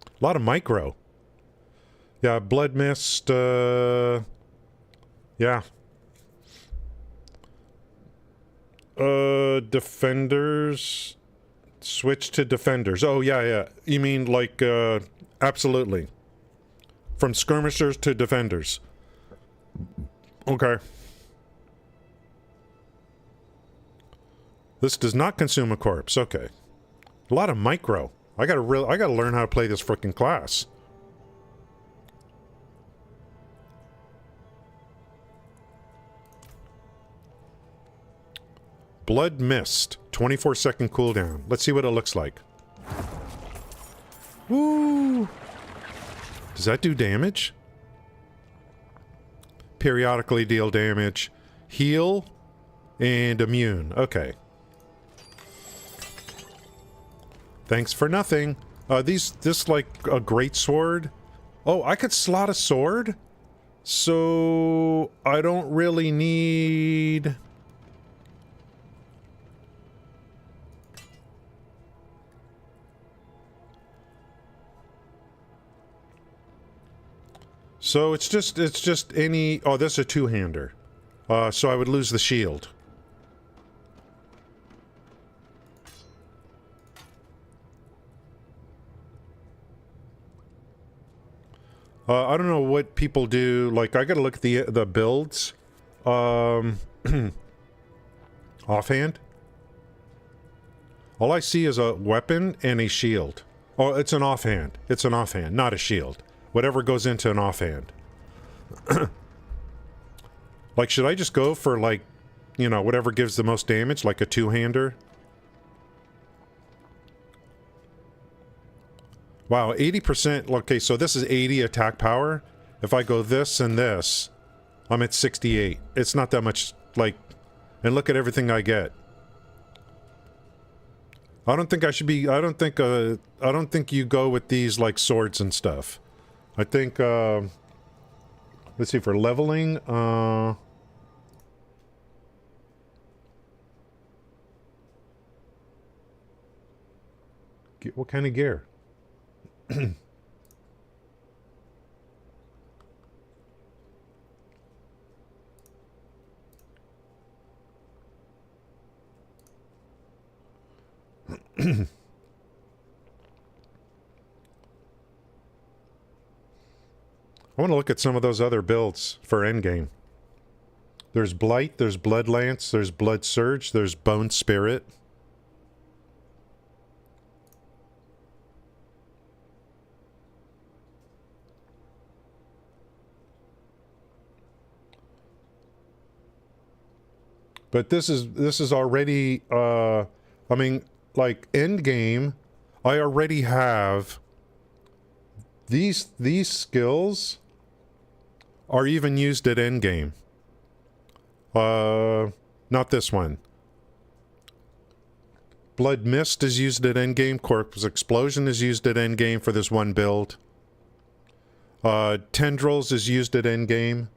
A lot of micro. Yeah, Blood Mist, yeah. Defenders. Switch to defenders. Oh, yeah. You mean like, absolutely. From skirmishers to defenders. Okay. This does not consume a corpse. Okay. A lot of micro. I gotta learn how to play this frickin' class. Blood Mist. 24-second cooldown. Let's see what it looks like. Woo! Does that do damage? Periodically deal damage. Heal. And immune. Okay. Thanks for nothing. This like a great sword. Oh, I could slot a sword? So I don't really need... So it's just any... Oh, this is a two-hander. So I would lose the shield. I don't know what people do. Like, I gotta look at the builds. Offhand. All I see is a weapon and a shield. Oh, it's an offhand. It's an offhand, not a shield. Whatever goes into an offhand. Like, should I just go for, like, you know, whatever gives the most damage, like a two-hander? Wow, 80%. Okay, so this is 80 attack power. If I go this and this, I'm at 68. It's not that much, like, and look at everything I get. I don't think I should be, I don't think you go with these, like, swords and stuff. I think, let's see, for leveling, what kind of gear? I want to look at some of those other builds for endgame. There's Blight, there's Blood Lance, there's Blood Surge, there's Bone Spirit. But this is already, I mean, like, endgame, I already have these skills are even used at endgame. Not this one. Blood Mist is used at endgame. Corpse Explosion is used at endgame for this one build. Tendrils is used at endgame.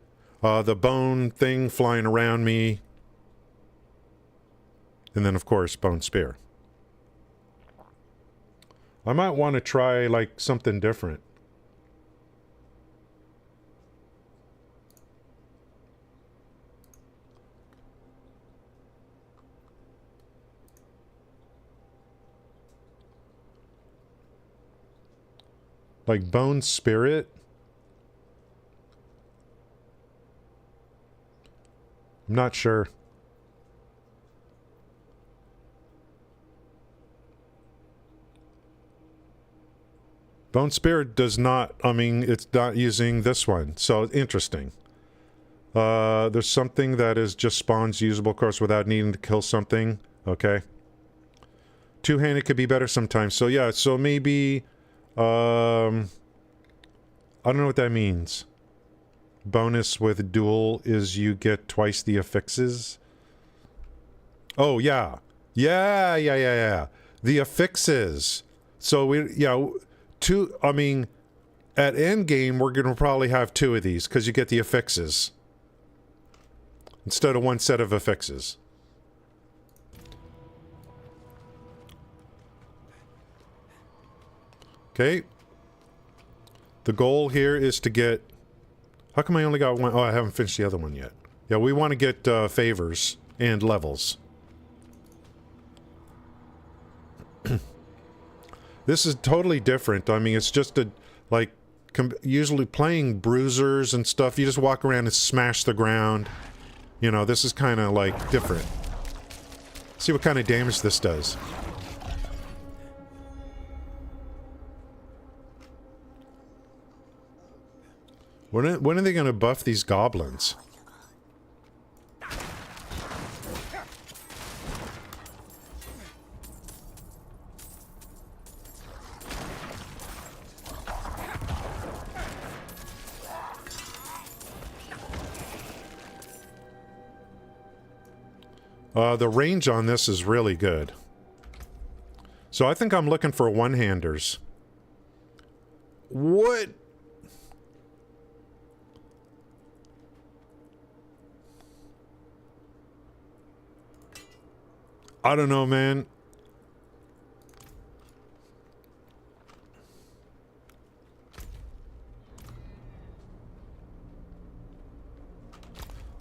The bone thing flying around me. And then, of course, Bone Spear. I might want to try, like, something different. Like Bone Spirit. I'm not sure. Bone Spirit does not, I mean, it's not using this one, so interesting. There's something that is just spawns usable, of course, without needing to kill something. Okay. Two-handed could be better sometimes. So yeah, so maybe, I don't know what that means. Bonus with dual is you get twice the affixes. Oh, yeah. Yeah. The affixes. So I mean, at endgame, we're going to probably have two of these, because you get the affixes. Instead of one set of affixes. Okay. The goal here is to get... How come I only got one? Oh, I haven't finished the other one yet. Yeah, we want to get favors and levels. This is totally different. I mean, it's just a, like, usually playing bruisers and stuff, you just walk around and smash the ground. You know, this is kind of, like, different. See what kind of damage this does. When are they going to buff these goblins? The range on this is really good. So I think I'm looking for one-handers. What? I don't know, man.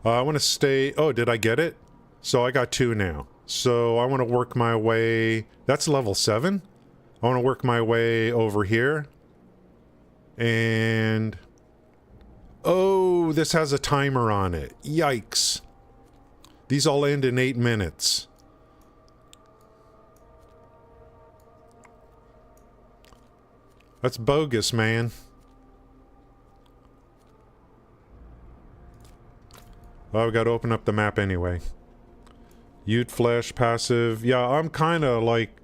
I want to stay... Oh, did I get it? So I got 2 now. So I want to work my way... That's level 7. I want to work my way over here. And... Oh, this has a timer on it. Yikes. These all end in 8 minutes. That's bogus, man. Well, we gotta open up the map anyway. Ute flesh, passive. Yeah, I'm kind of like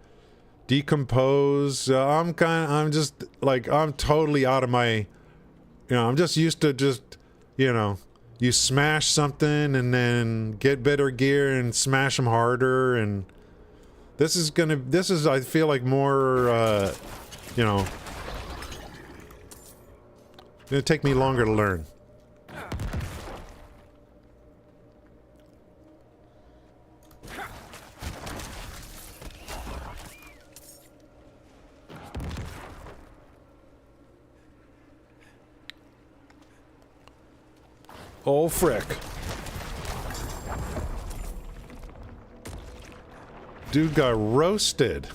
decompose. I'm just like, I'm totally out of my, I'm just used to just, you smash something and then get better gear and smash them harder. And this is, I feel like more, gonna take me longer to learn. Oh, frick. Dude got roasted.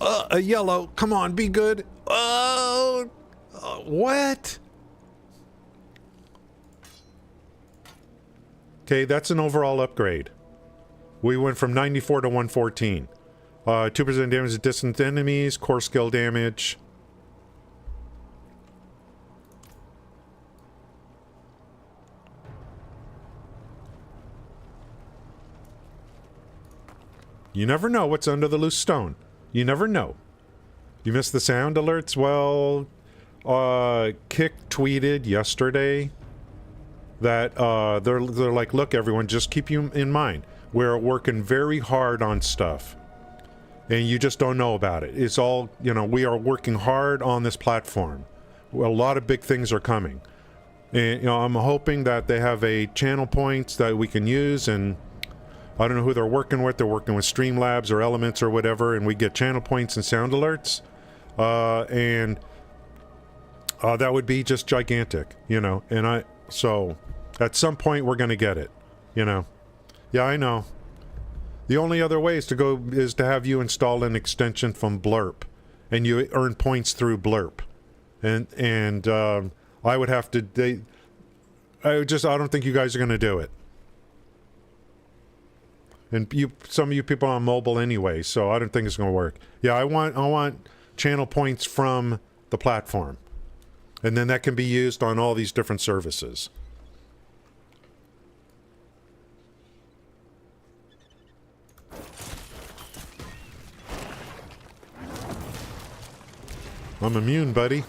A yellow. Come on, be good. Oh, what? Okay, that's an overall upgrade. We went from 94 to 114. 2% damage to distant enemies, core skill damage. You never know what's under the loose stone. You never know. You missed the sound alerts? Well, Kick tweeted yesterday that they're like, look, everyone, just keep you in mind. We're working very hard on stuff. And you just don't know about it. It's all, we are working hard on this platform. A lot of big things are coming. And, I'm hoping that they have a channel points that we can use, and I don't know who they're working with. They're working with Streamlabs or Elements or whatever, and we get channel points and sound alerts. And that would be just gigantic, And so at some point we're going to get it, Yeah, I know. The only other way is to have you install an extension from Blurp, and you earn points through Blurp. And I would have to. I don't think you guys are going to do it. And some of you people are on mobile anyway, so I don't think it's going to work. Yeah, I want channel points from the platform, and then that can be used on all these different services. I'm immune, buddy.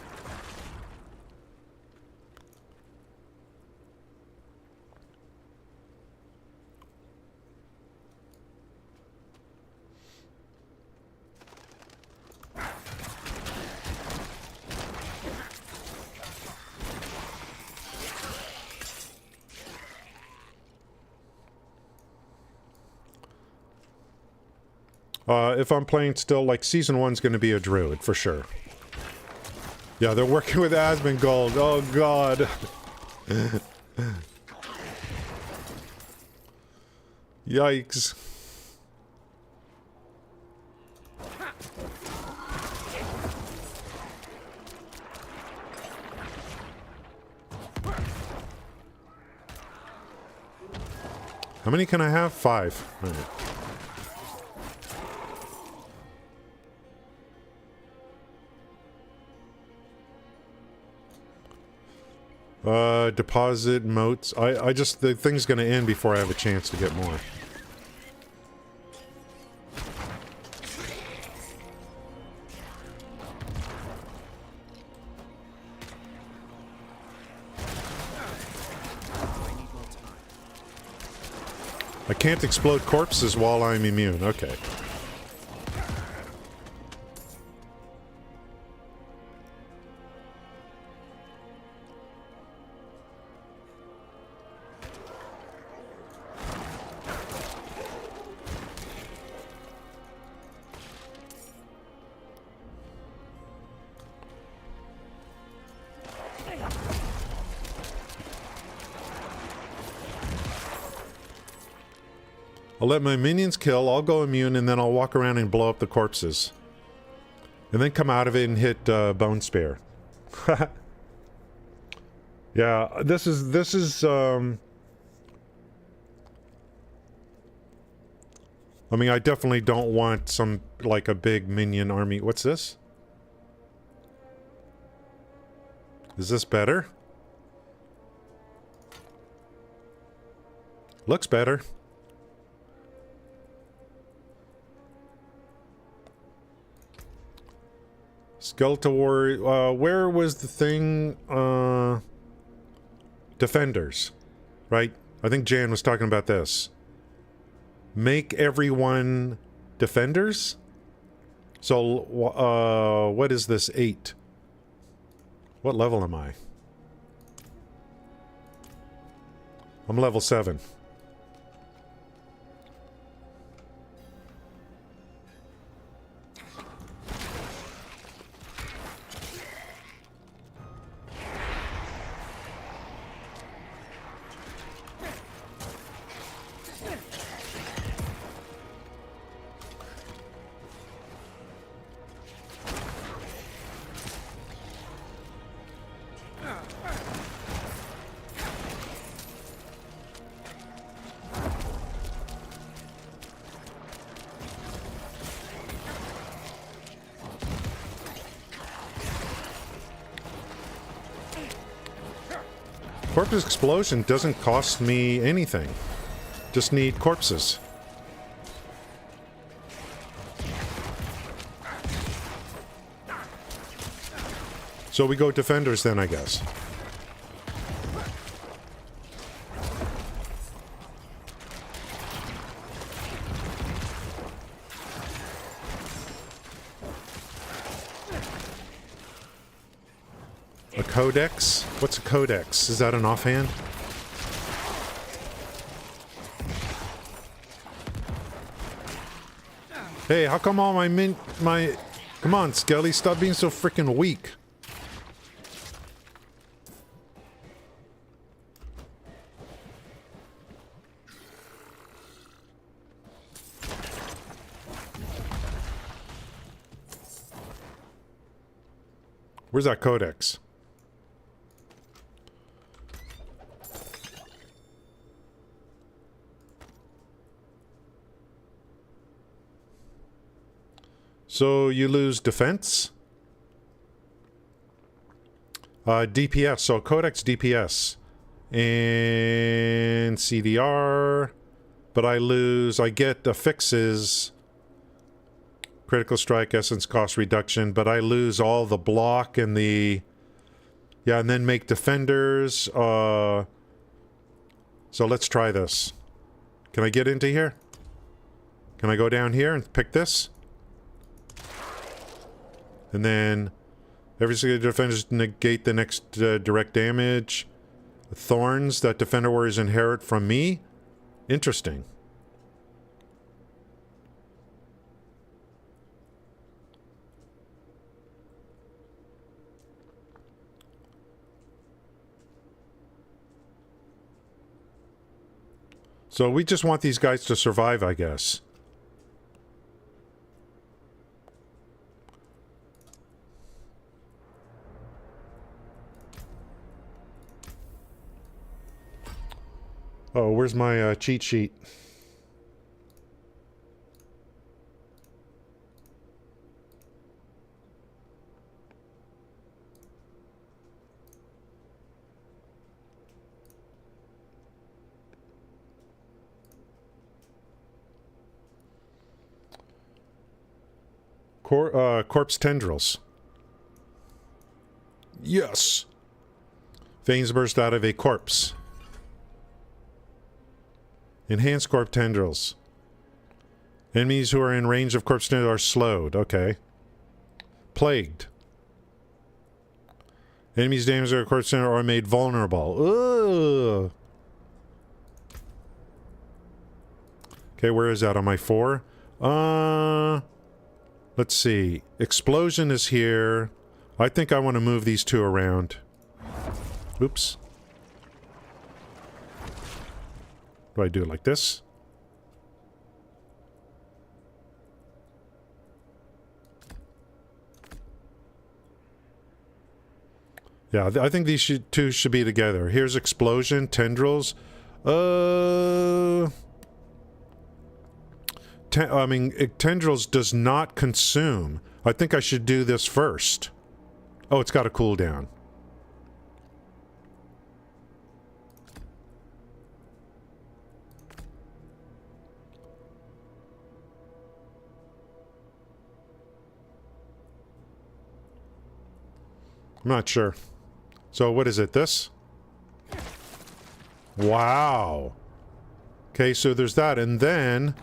If I'm playing still, like, Season 1's going to be a druid, for sure. Yeah, they're working with Asmongold. Oh, God. Yikes. How many can I have? 5. All right. Deposit moats. The thing's gonna end before I have a chance to get more. I can't explode corpses while I'm immune. Okay. I'll let my minions kill, I'll go immune, and then I'll walk around and blow up the corpses. And then come out of it and hit Bone Spear. Yeah, this is I mean, I definitely don't want some, like, a big minion army. What's this? Is this better? Looks better. Skeletal Warrior, where was the thing? Defenders, right? I think Jan was talking about this. Make everyone defenders? So, what is this? 8. What level am I? I'm level 7. Corpse explosion doesn't cost me anything. Just need corpses. So we go defenders then, I guess. A codex? What's a codex? Is that an offhand? Hey, how come all my... Come on, Skelly, stop being so freaking weak. Where's that codex? So you lose defense? DPS, so codex DPS. And CDR. But I get affixes. Critical strike, essence cost reduction, but I lose all the block and the... Yeah, and then make defenders. So let's try this. Can I get into here? Can I go down here and pick this? And then every single defenders negate the next direct damage. Thorns that defender warriors inherit from me. Interesting. So we just want these guys to survive, I guess. Oh, where's my cheat sheet? Corpse tendrils. Yes! Veins burst out of a corpse. Enhanced corpse tendrils. Enemies who are in range of corpse tendrils are slowed. Okay. Plagued. Enemies damaged by a corpse tendril are made vulnerable. Ugh. Okay, where is that? On my 4? Let's see. Explosion is here. I think I want to move these two around. Oops. Do I do it like this? Yeah, I think these two should be together. Here's explosion, tendrils. tendrils does not consume. I think I should do this first. Oh, it's got a cooldown. I'm not sure. So what is it, this? Wow. Okay, so there's that, and then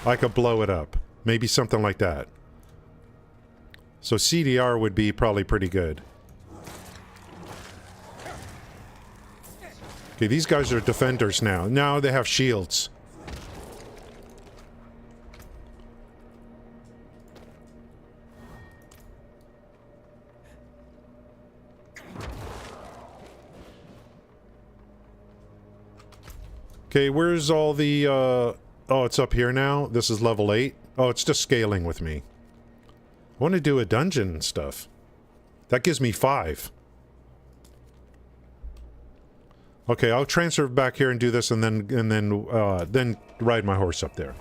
I could blow it up. Maybe something like that. So CDR would be probably pretty good. Okay, these guys are defenders now. Now they have shields. Okay, where's all the, oh, it's up here now? This is level 8? Oh, it's just scaling with me. I want to do a dungeon and stuff. That gives me 5. Okay, I'll transfer back here and do this and then ride my horse up there.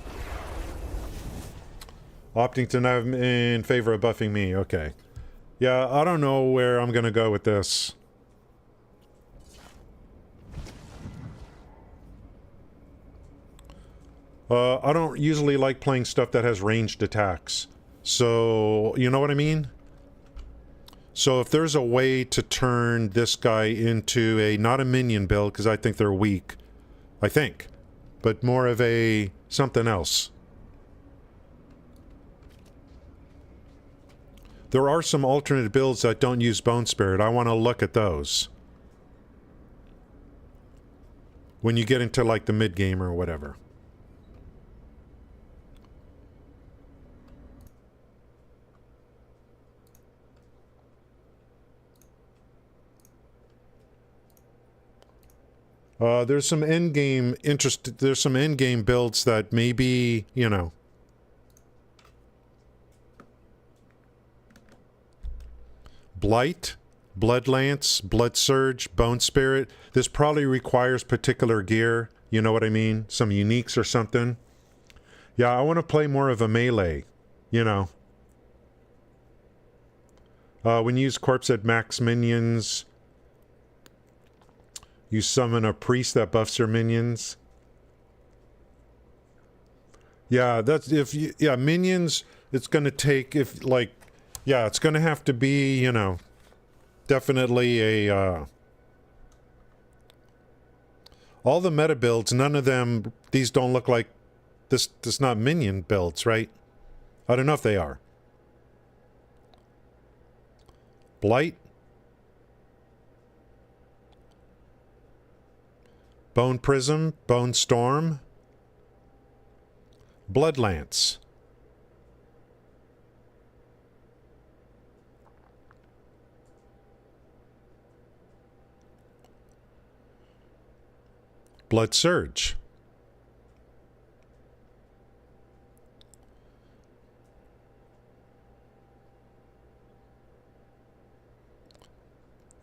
Opting to now in favor of buffing me, okay. Yeah, I don't know where I'm gonna go with this. I don't usually like playing stuff that has ranged attacks. So, you know what I mean? So if there's a way to turn this guy into a, not a minion build, because I think they're weak. I think. But more of a something else. There are some alternate builds that don't use Bone Spirit. I want to look at those. When you get into like the mid-game or whatever. There's some endgame there's some endgame builds that maybe, you know. Blight, Blood Lance, Blood Surge, Bone Spirit. This probably requires particular gear. You know what I mean? Some uniques or something. Yeah, I want to play more of a melee. You know. When you use Corpse at max minions, you summon a priest that buffs your minions. Yeah, that's if you, yeah, minions, it's going to take, if like, yeah, it's going to have to be, you know, definitely a, all the meta builds, none of them, these don't look like, this not minion builds, right? I don't know if they are. Blight. Bone Prism, Bone Storm, Blood Lance. Blood Surge.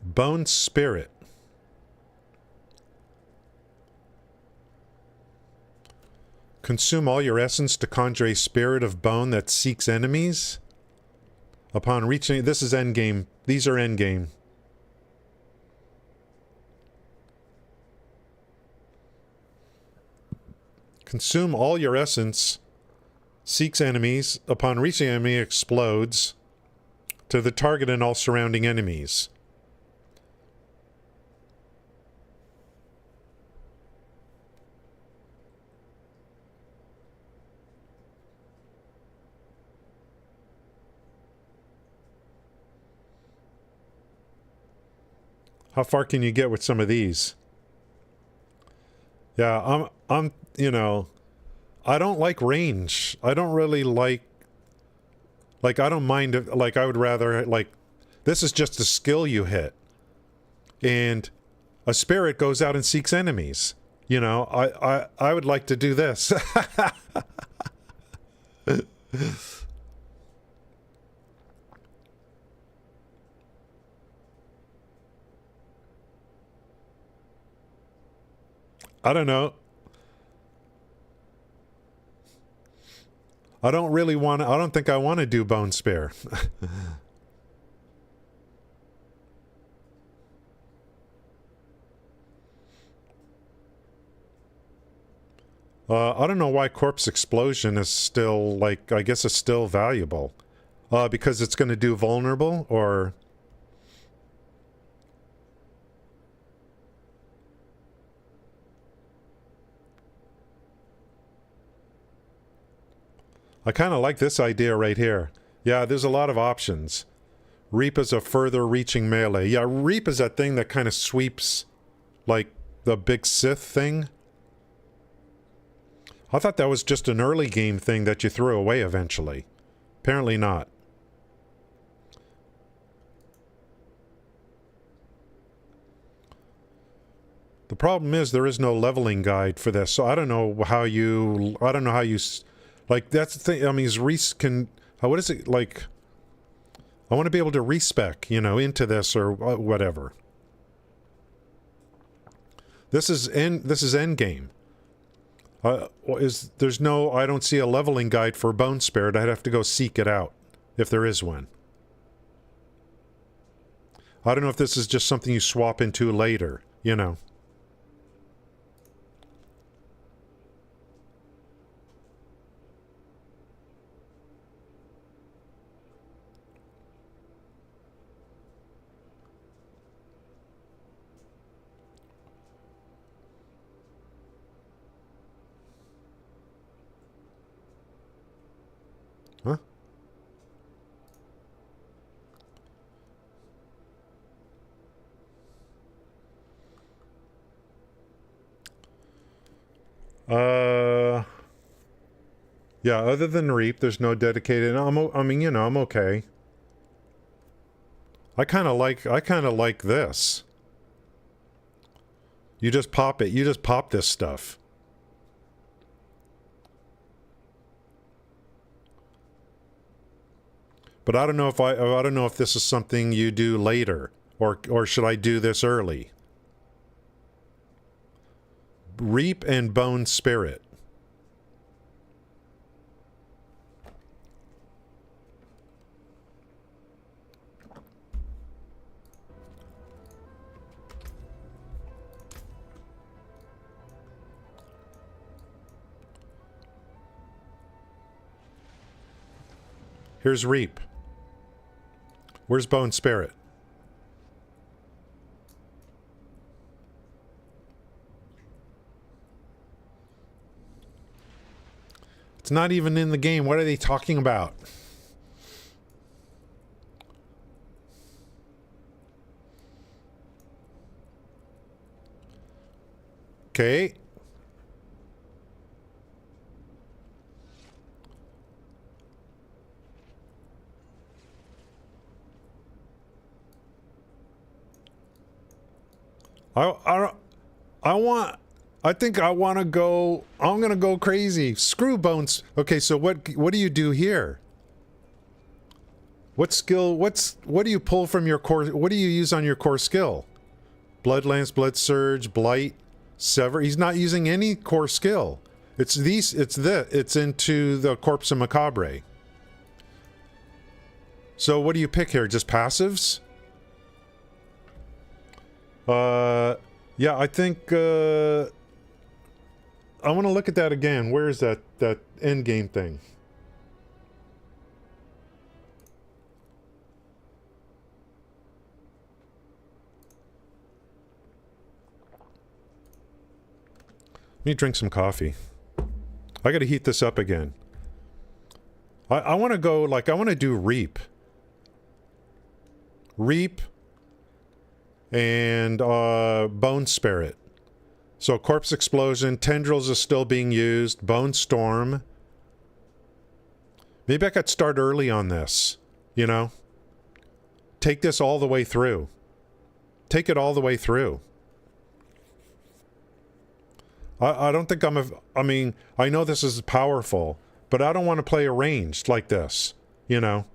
Bone Spirit. Consume all your essence to conjure a spirit of bone that seeks enemies. Upon reaching... This is endgame. These are endgame. Consume all your essence. Seeks enemies. Upon reaching enemy, explodes to the target and all surrounding enemies. How far can you get with some of these? Yeah, I'm, you know, I don't like range. I don't really like, I don't mind, like, I would rather, like, this is just a skill you hit. And a spirit goes out and seeks enemies. You know, I would like to do this. I don't know. I don't really want to, I don't think I want to do Bone Spear. I don't know why Corpse Explosion is still, like, I guess it's still valuable. Because it's going to do vulnerable, or... I kind of like this idea right here. Yeah, there's a lot of options. Reap is a further reaching melee. Yeah, Reap is that thing that kind of sweeps, like, the big Sith thing. I thought that was just an early game thing that you threw away eventually. Apparently not. The problem is there is no leveling guide for this, so I don't know how you... Like, that's the thing, I mean, what is it, like... I want to be able to respec, you know, into this or whatever. This is end game. There's no... I don't see a leveling guide for Bone Spirit. I'd have to go seek it out, if there is one. I don't know if this is just something you swap into later, you know. Huh? Yeah, other than Reap, there's no dedicated... I mean, you know, I'm okay. I kind of like this. You just pop it. You just pop this stuff. But I don't know if this is something you do later, or should I do this early? Reap and Bone Spirit. Here's Reap. Where's Bone Spirit? It's not even in the game. What are they talking about? Okay. I think I want to go, I'm going to go crazy. Screw Bones. Okay, so what do you do here? What skill, what do you pull from your core, what do you use on your core skill? Blood Lance, Blood Surge, Blight, Sever. He's not using any core skill. It's into the Corpse of Macabre. So what do you pick here? Just passives? Yeah, I think, I want to look at that again. Where is that end game thing? Let me drink some coffee. I gotta heat this up again. I want to go, like, I want to do Reap. Reap and Bone Spirit. So Corpse Explosion, Tendrils is still being used, Bone Storm. Maybe I could start early on this, you know? Take this all the way through. Take it all the way through. I don't think I mean, I know this is powerful, but I don't want to play a ranged like this, you know?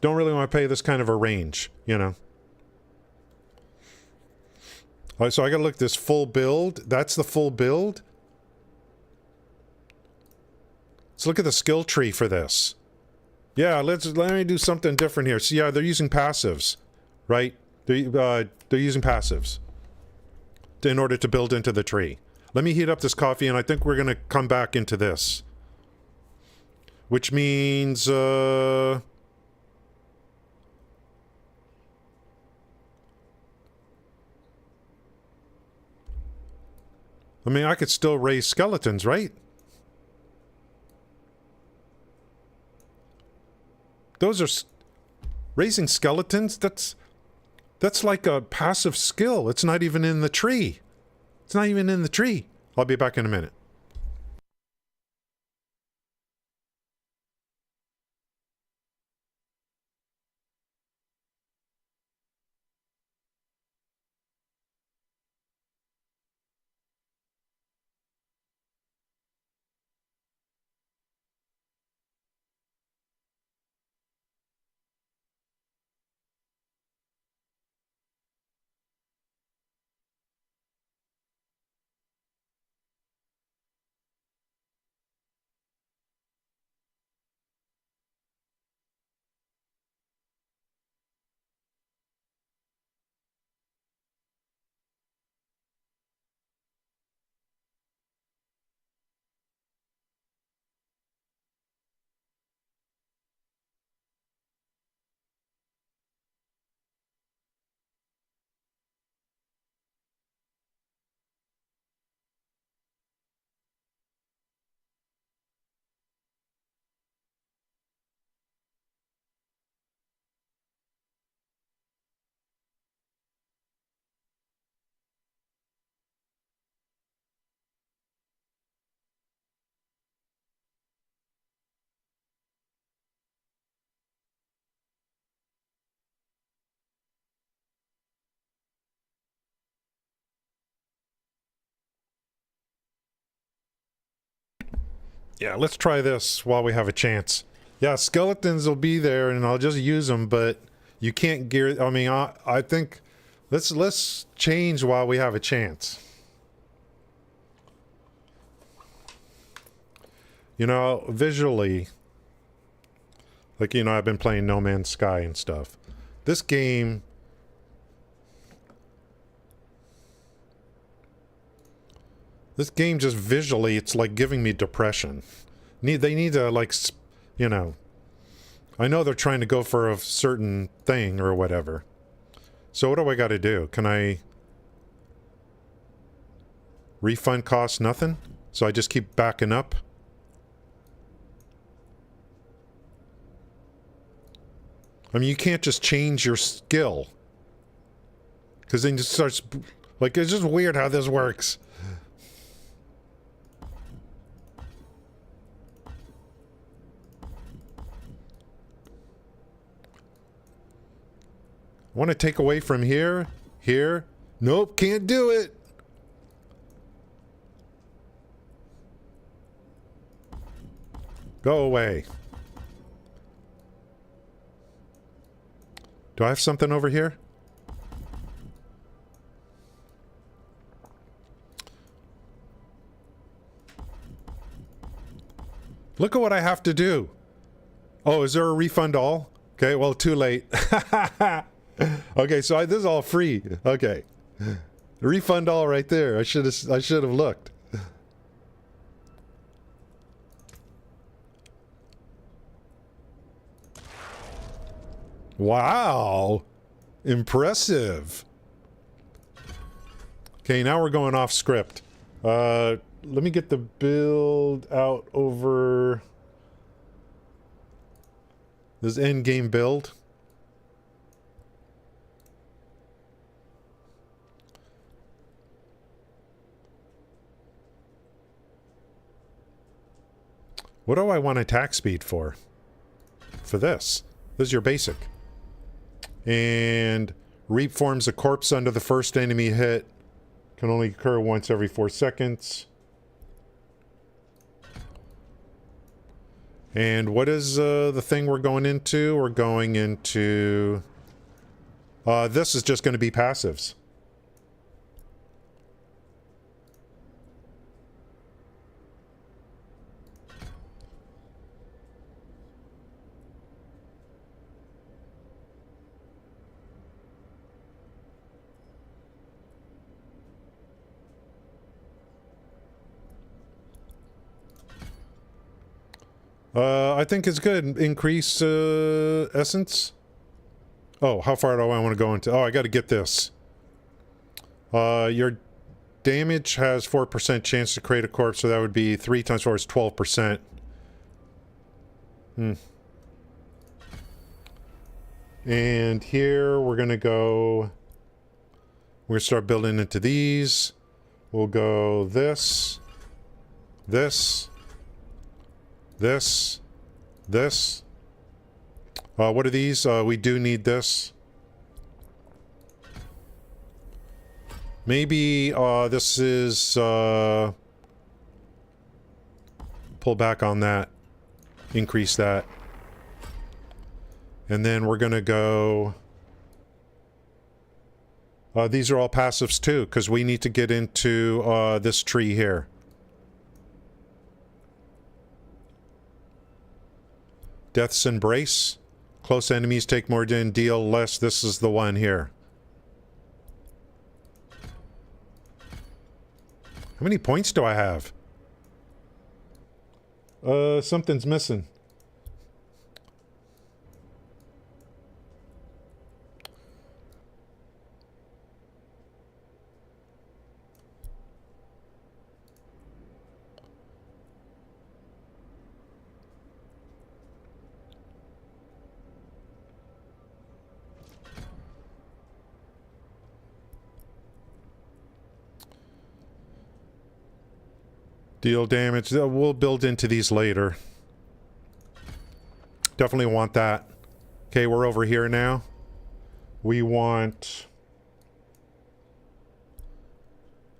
Don't really want to play this kind of a range, you know? All right, so I gotta look at this full build. That's the full build. Let's look at the skill tree for this. Yeah, let me do something different here. So yeah, they're using passives, right? They're using passives in order to build into the tree. Let me heat up this coffee, and I think we're gonna come back into this, which means I mean, I could still raise skeletons, right? Those are raising skeletons. That's like a passive skill. It's not even in the tree. It's not even in the tree. I'll be back in a minute. Yeah, let's try this while we have a chance. Yeah, skeletons will be there, and I'll just use them, but you can't gear... I mean, I think... Let's change while we have a chance. You know, visually... Like, you know, I've been playing No Man's Sky and stuff. This game... This game just visually, it's like giving me depression. They need to, like, you know... I know they're trying to go for a certain thing or whatever. So what do I got to do? Can I... Refund costs nothing? So I just keep backing up? I mean, you can't just change your skill. Because then it starts... Like, it's just weird how this works. I want to take away from here. Here. Nope, can't do it. Go away. Do I have something over here? Look at what I have to do. Oh, is there a refund all? Okay, well, too late. Okay, so this is all free. Okay. Refund all right there. I should have looked. Wow. Impressive. Okay, now we're going off script. Let me get the build out over this end game build. What do I want attack speed for? For this. This is your basic. And Reap forms a corpse under the first enemy hit. Can only occur once every 4 seconds. And what is the thing we're going into? We're going into... this is just going to be passives. I think it's good. Increase essence. Oh, how far do I want to go into? Oh, I got to get this. Your damage has 4% chance to create a corpse, so that would be 3 times 4 is 12%. And here we're going to go... We're going to start building into these. We'll go this, this, this, this. What are these? We do need this. Maybe this is... pull back on that. Increase that. And then we're going to go... these are all passives too, because we need to get into this tree here. Death's Embrace. Close enemies take more than deal less. This is the one here. How many points do I have? Something's missing. Deal damage. We'll build into these later. Definitely want that. Okay, we're over here now. We want...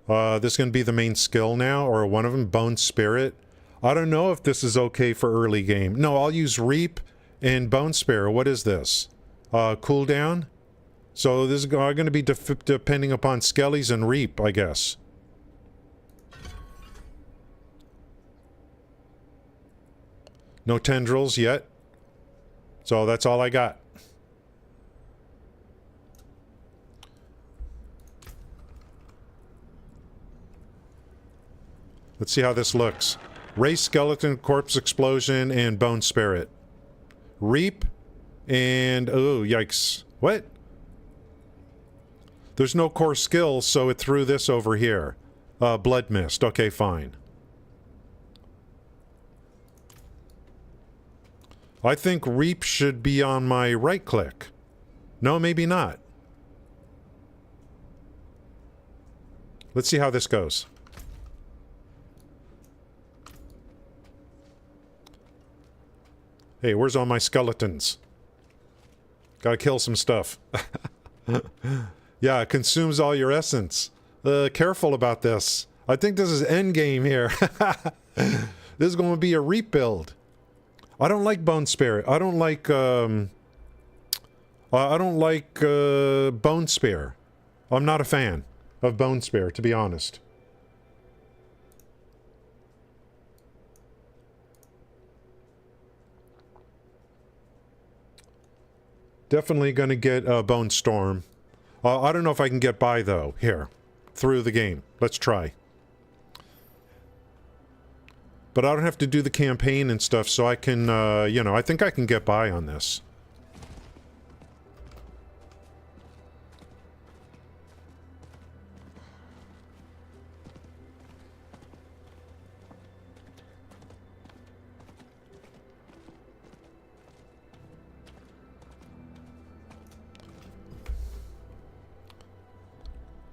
this is going to be the main skill now, or one of them, Bone Spirit. I don't know if this is okay for early game. No, I'll use Reap and Bone Spirit. What is this? Cooldown? So this is going to be depending upon Skellies and Reap, I guess. No tendrils yet. So that's all I got. Let's see how this looks. Race, Skeleton, Corpse Explosion, and Bone Spirit. Reap, and... oh, yikes. What? There's no core skills, so it threw this over here. Blood Mist. Okay, fine. I think Reap should be on my right click. No, maybe not. Let's see how this goes. Hey, where's all my skeletons? Gotta kill some stuff. Yeah, it consumes all your essence. Careful about this. I think this is endgame here. This is going to be a Reap build. I don't like Bone Spirit. I don't like Bone Spear. I'm not a fan of Bone Spear, to be honest. Definitely going to get Bone Storm. I don't know if I can get by, though, here, through the game. Let's try. But I don't have to do the campaign and stuff, so I can, you know, I think I can get by on this.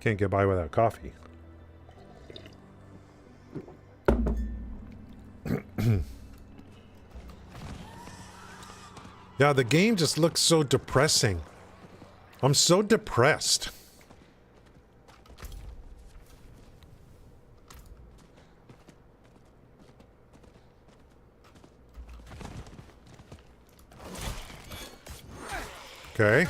Can't get by without coffee. Yeah, the game just looks so depressing. I'm so depressed. Okay.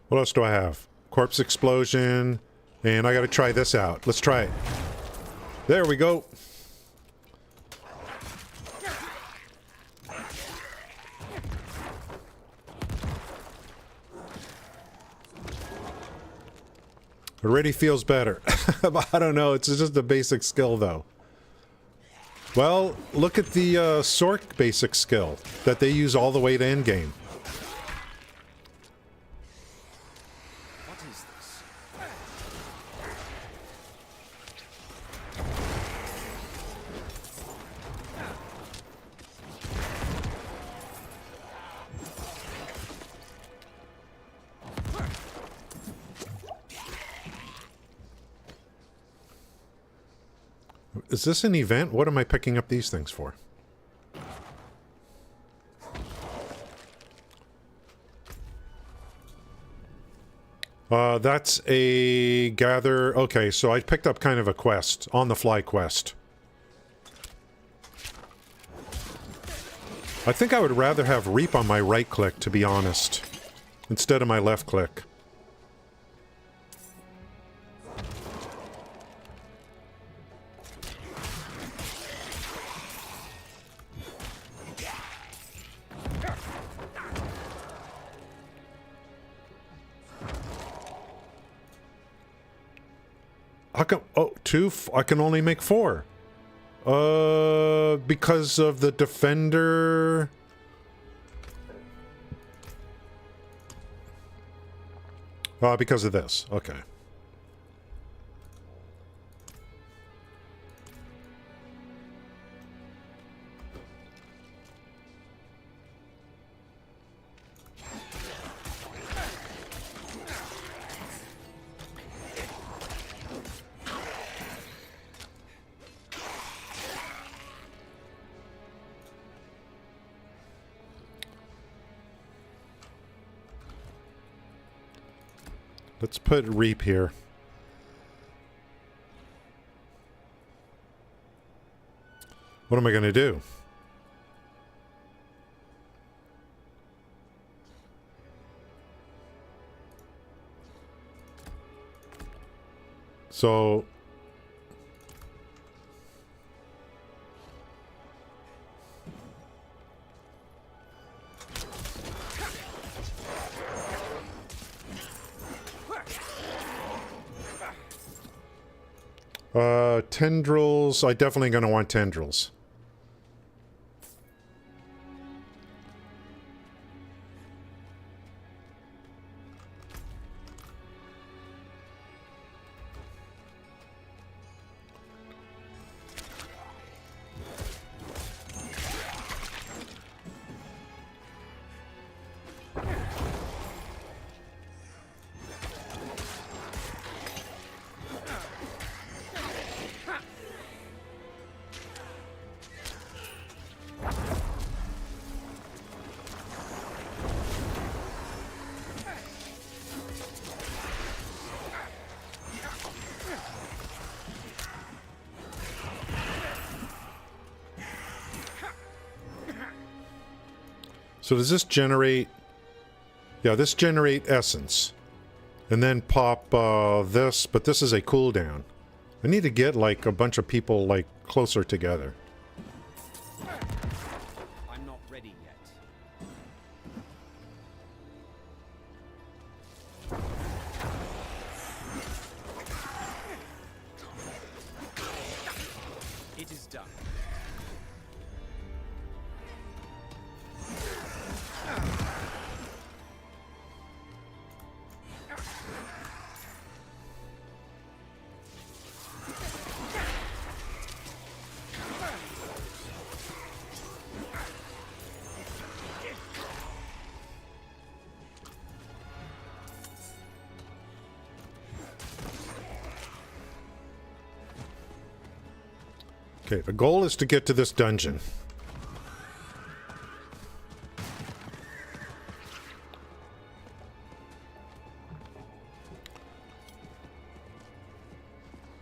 What else do I have? Corpse Explosion. And I gotta try this out. Let's try it. There we go. Already feels better. I don't know, it's just a basic skill though. Well, look at the SORC basic skill that they use all the way to endgame. What is this? Is this an event? What am I picking up these things for? That's a gather... Okay, so I picked up kind of a quest. On-the-fly quest. I think I would rather have Reap on my right click, to be honest. Instead of my left click. How come... Oh, two? I can only make 4. Because of the defender... because of this. Okay. Let's put Reap here. What am I going to do? So... tendrils. I definitely gonna want tendrils. So does this generate... Yeah, this generate essence. And then pop this, but this is a cooldown. I need to get, like, a bunch of people, like, closer together. I'm not ready yet. It is done. Okay, the goal is to get to this dungeon.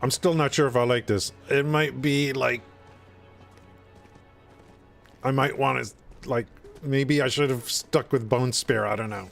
I'm still not sure if I like this. It might be like... I might want to, like... Maybe I should have stuck with Bone Spear, I don't know.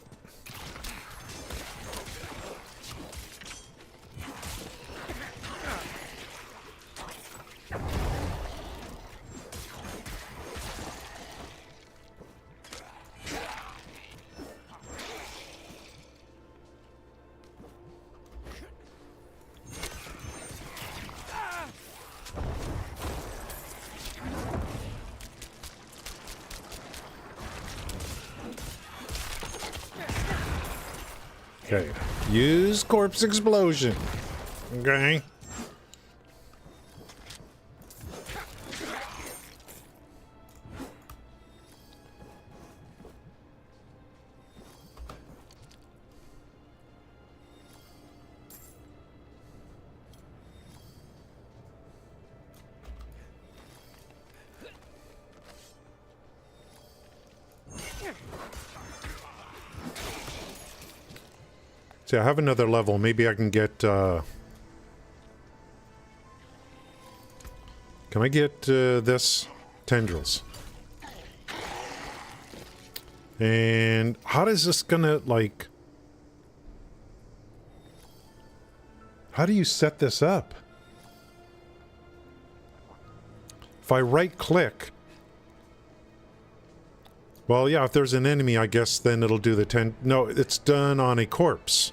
Okay. Use corpse explosion. Okay. See, I have another level. Maybe I can get, Can I get, this? Tendrils. And how does this gonna, like... How do you set this up? If I right-click... Well, yeah, if there's an enemy, I guess then it'll do the No, it's done on a corpse.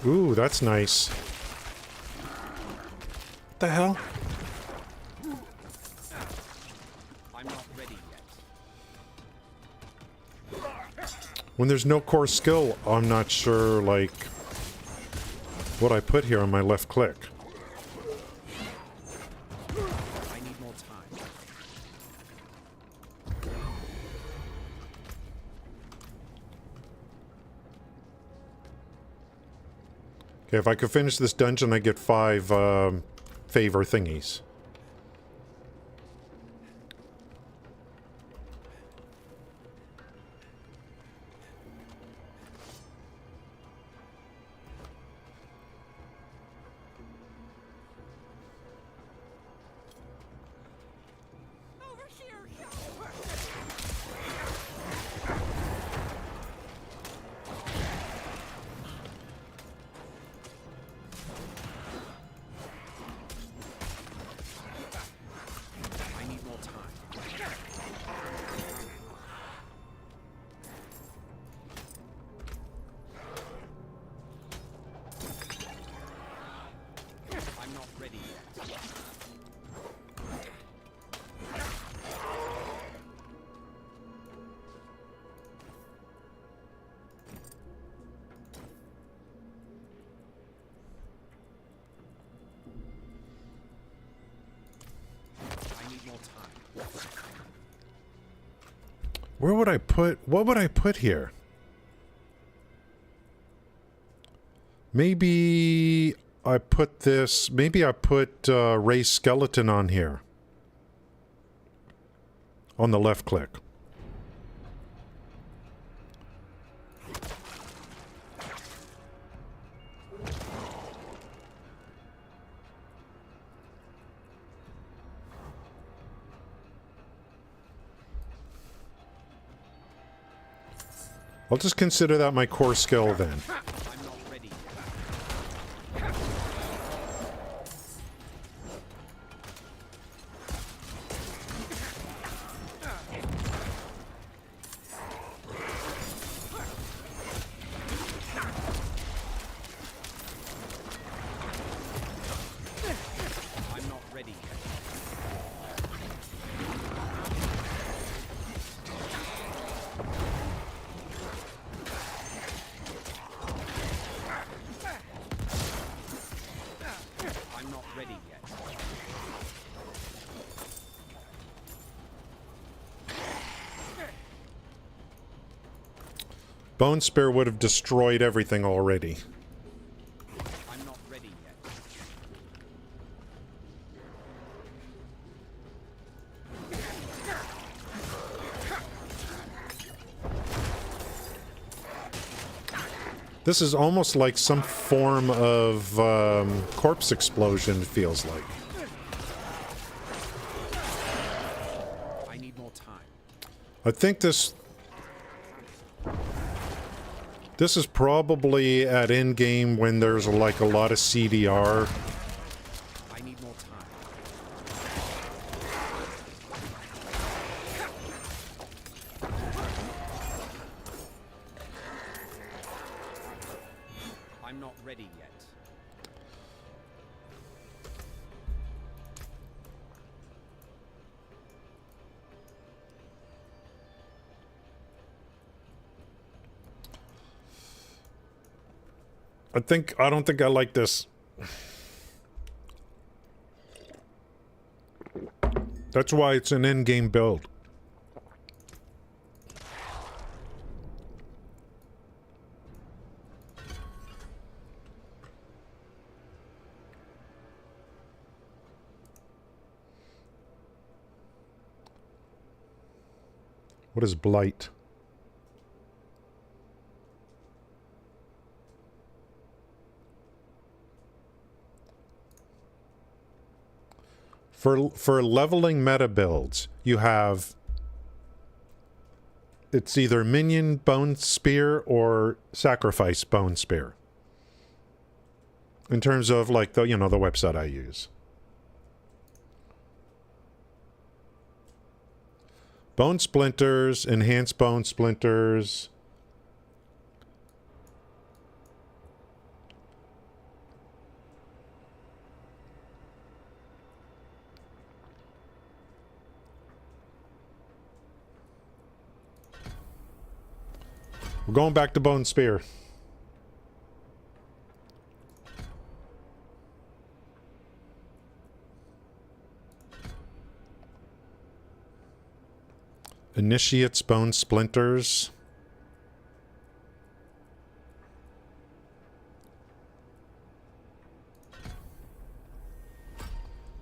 Ooh, that's nice. What the hell? I'm not ready yet. When there's no core skill, I'm not sure, like, what I put here on my left click. I need more time. Okay, if I could finish this dungeon, I get 5 favor thingies. Over here! I need more time. I'm not ready yet. I need more time. Where would I put... What would I put here? Maybe I put this... Maybe I put Ray's skeleton on here. On the left click. I'll just consider that my core skill then. I'm not ready yet. I'm not ready yet. I'm not ready yet. Bone Spear would have destroyed everything already. I'm not ready yet. This is almost like some form of corpse explosion, it feels like. I need more time. I think this is probably at endgame when there's like a lot of CDR. I need more time. I'm not ready yet. I don't think I like this. That's why it's an in-game build. What is blight? For leveling meta builds, you have... It's either minion bone spear or sacrifice bone spear. In terms of like the, you know, the website I use. Bone splinters, enhanced bone splinters. We're going back to bone spear. Initiates bone splinters.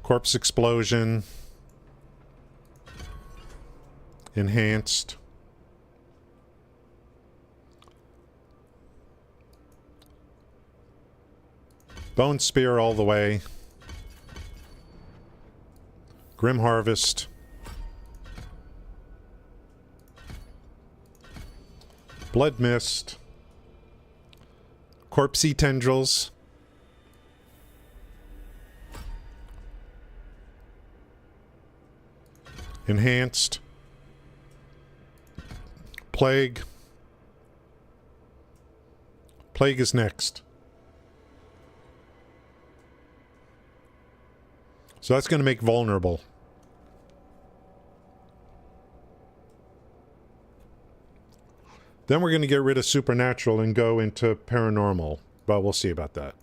Corpse explosion. Enhanced. Bone spear all the way. Grim harvest. Blood mist. Corpsey tendrils. Enhanced. Plague. Plague is next. So that's going to make vulnerable. Then we're going to get rid of supernatural and go into paranormal. But we'll see about that.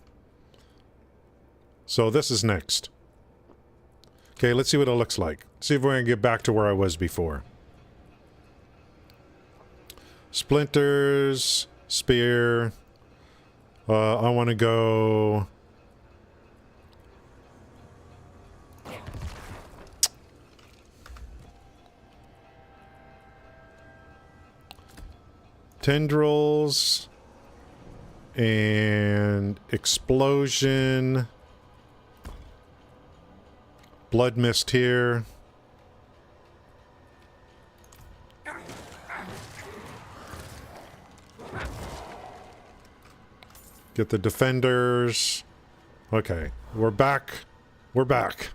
So this is next. Okay, let's see what it looks like. See if we're going to get back to where I was before. Splinters, spear. I want to go... Tendrils and explosion. Blood mist here. Get the defenders. Okay, we're back. We're back.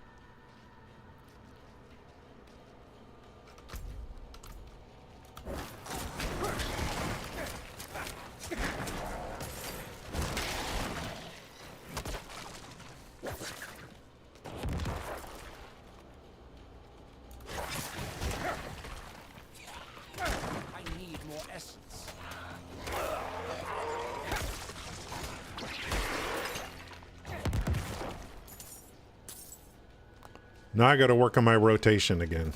Now I got to work on my rotation again.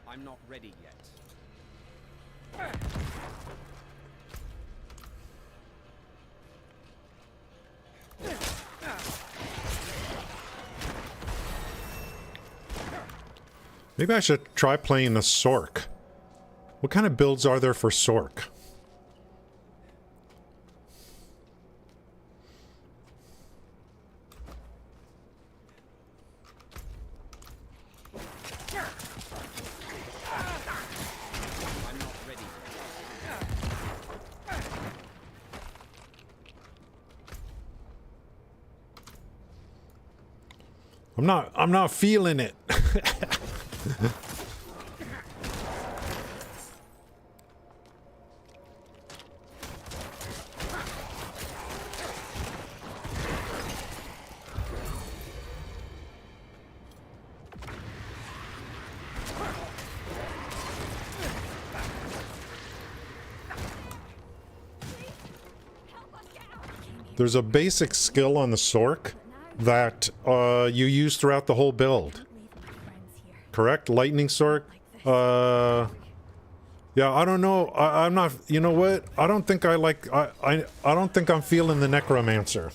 I'm not ready yet. Maybe I should try playing the SORC. What kind of builds are there for SORC? I'm not ready yet. I'm not feeling it. There's a basic skill on the SORC that you use throughout the whole build. Correct? Lightning SORC? Yeah, I don't know. I'm not, you know what? I don't think I like, I don't think I'm feeling the Necromancer.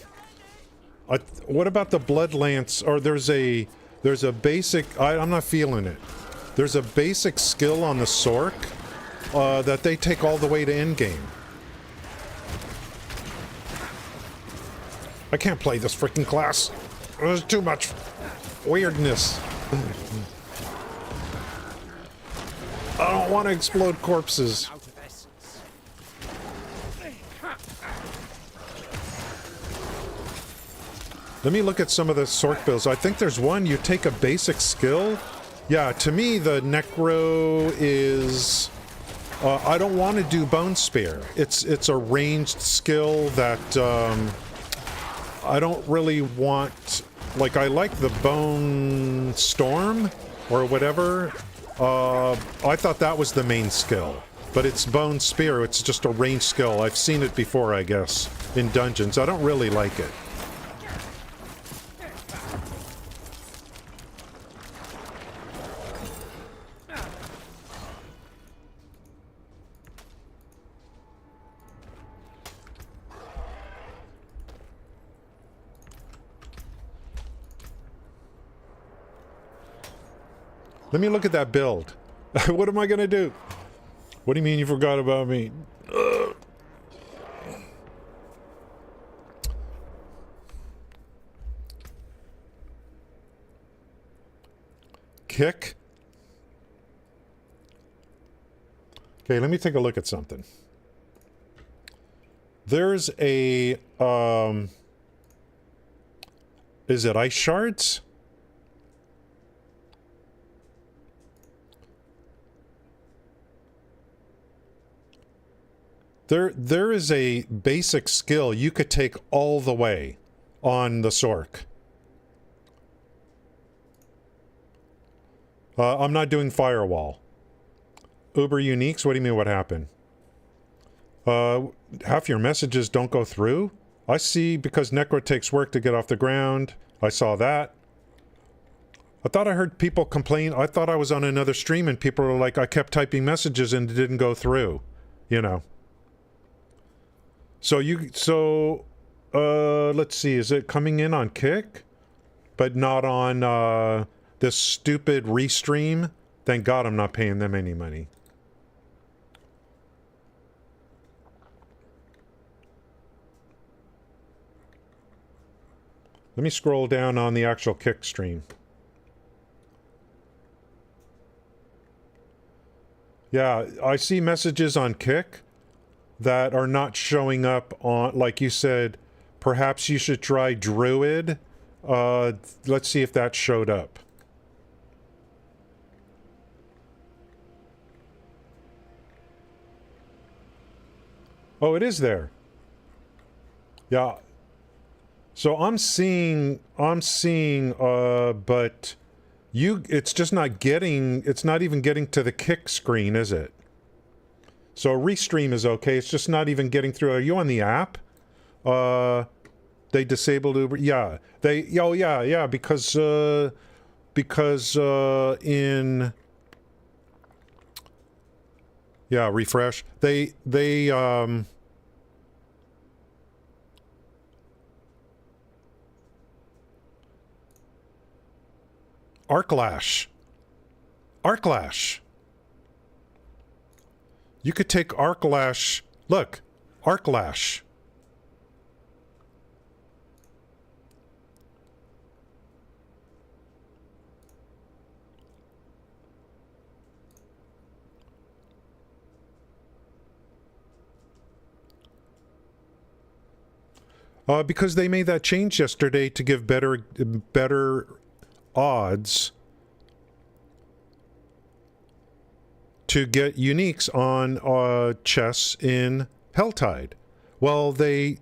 What about the Blood Lance? Or there's a basic, I'm not feeling it. There's a basic skill on the SORC that they take all the way to endgame. I can't play this freaking class. There's too much weirdness. I don't want to explode corpses. Out of essence. Let me look at some of the SORC builds. I think there's one, you take a basic skill. Yeah, to me, the Necro is... I don't want to do Bone Spear. It's a ranged skill that... I don't really want... Like, I like the Bone Storm, or whatever. I thought that was the main skill. But it's Bone Spear, it's just a ranged skill. I've seen it before, I guess, in dungeons. I don't really like it. Let me look at that build. What am I gonna do? What do you mean you forgot about me? Ugh. Kick? Okay, let me take a look at something. There's a, is it ice shards? There is a basic skill you could take all the way on the SORC. I'm not doing firewall. Uber Uniques, what do you mean what happened? Half your messages don't go through? I see, because Necro takes work to get off the ground. I saw that. I thought I heard people complain. I thought I was on another stream and people were like, I kept typing messages and it didn't go through. You know. So let's see, is it coming in on Kick? But not on, this stupid Restream? Thank God I'm not paying them any money. Let me scroll down on the actual Kick stream. Yeah, I see messages on Kick that are not showing up on, like you said, perhaps you should try DRUID. Let's see if that showed up. Oh, it is there. Yeah. So I'm seeing, but it's just not getting, it's not even getting to the Kick screen, is it? So Restream is okay. It's just not even getting through. Are you on the app? They disabled Uber. Yeah. Yeah. Because in refresh. They Arclash. You could take Arclash. Look, Arclash. Because they made that change yesterday to give better odds to get uniques on chests in Helltide. Well, they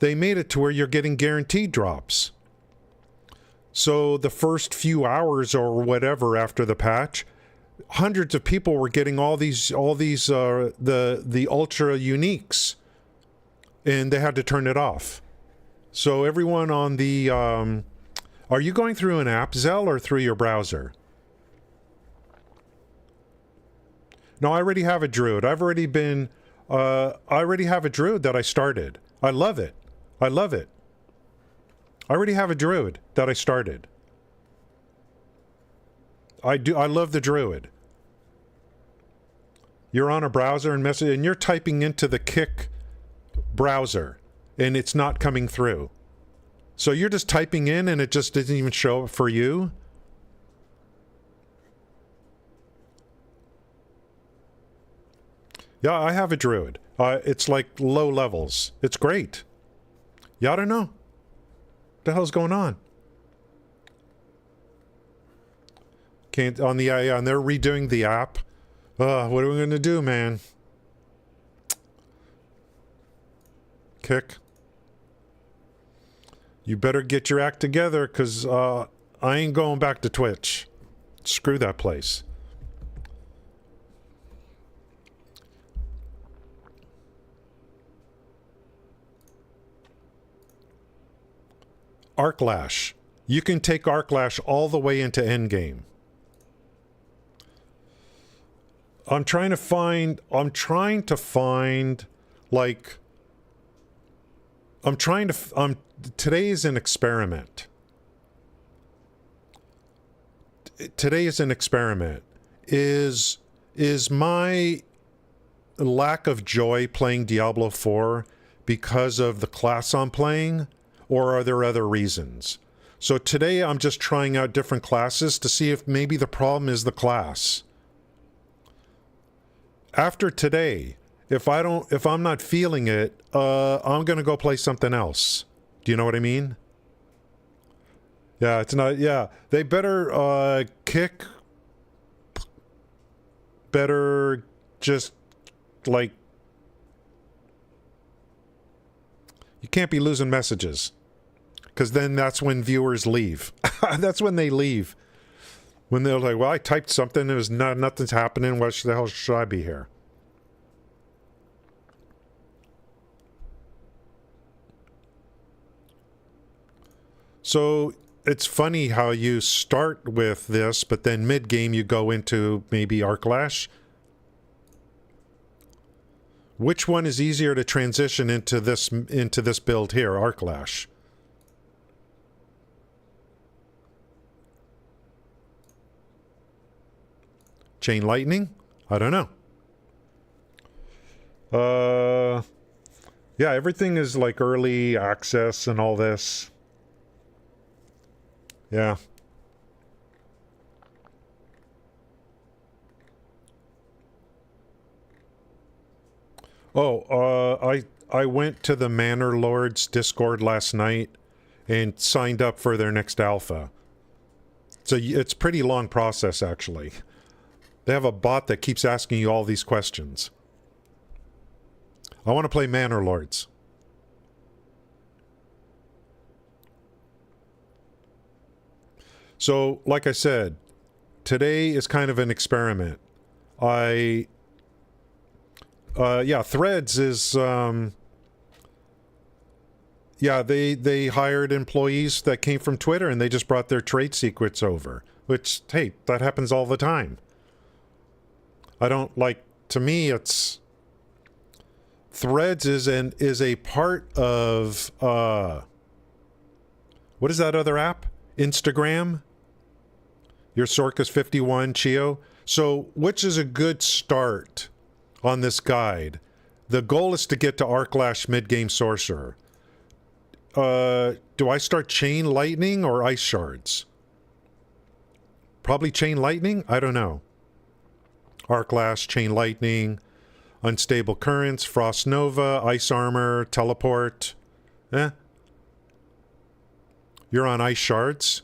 made it to where you're getting guaranteed drops. So the first few hours or whatever after the patch, hundreds of people were getting all these the ultra uniques, and they had to turn it off. So everyone on the are you going through an app, Zell, or through your browser? No, I already have a Druid. I already have a Druid that I started. I love it. I already have a Druid that I started. I love the Druid. You're on a browser and you're typing into the Kick browser and it's not coming through. So you're just typing in and it just doesn't even show up for you. Yeah, I have a Druid. It's like low levels. It's great. Yeah, I don't know. What the hell's going on? Can't on the and they're redoing the app. What are we gonna do, man? Kick. You better get your act together, because I ain't going back to Twitch. Screw that place. Arclash. You can take Arclash all the way into endgame. I'm trying to find like today is an experiment. Today is an experiment. Is my lack of joy playing Diablo 4 because of the class I'm playing, or are there other reasons? So today I'm just trying out different classes to see if maybe the problem is the class. After today, if I'm not feeling it, I'm gonna go play something else. Do you know what I mean? Yeah, it's not. Yeah, they better Kick. Better just like you can't be losing messages, because then that's when viewers leave. That's when they leave. When they're like, well, I typed something, it was nothing's happening, what the hell should I be here? So it's funny how you start with this, but then mid-game you go into maybe Arclash. Which one is easier to transition into this build here, Arclash? Chain Lightning? I don't know. Yeah, everything is like early access and all this. Yeah. Oh, I went to the Manor Lords Discord last night and signed up for their next alpha. So it's a pretty long process, actually. They have a bot that keeps asking you all these questions. I want to play Manor Lords. So, like I said, today is kind of an experiment. yeah, Threads is, yeah, they hired employees that came from Twitter and they just brought their trade secrets over, which, hey, that happens all the time. I don't like, to me, it's, Threads is a part of, what is that other app? Instagram? Your SORC is 51, Chio. So, which is a good start on this guide? The goal is to get to Arclash mid-game sorcerer. Do I start Chain Lightning or Ice Shards? Probably Chain Lightning? I don't know. Arclash, Chain Lightning, Unstable Currents, Frost Nova, Ice Armor, Teleport. You're on Ice Shards?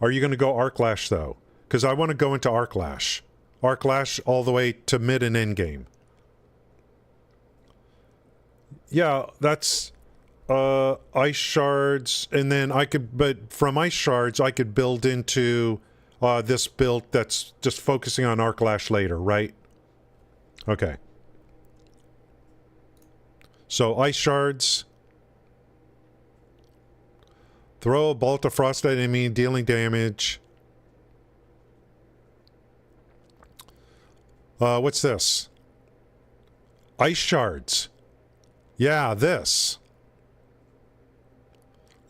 Are you going to go Arclash, though? Because I want to go into Arclash. Arclash all the way to mid and end game. Yeah, that's Ice Shards, and then I could, but from Ice Shards, I could build into this build that's just focusing on Arclash later, right? Okay. So Ice Shards. Throw a bolt of frost at enemy, dealing damage. What's this? Ice Shards. Yeah, this.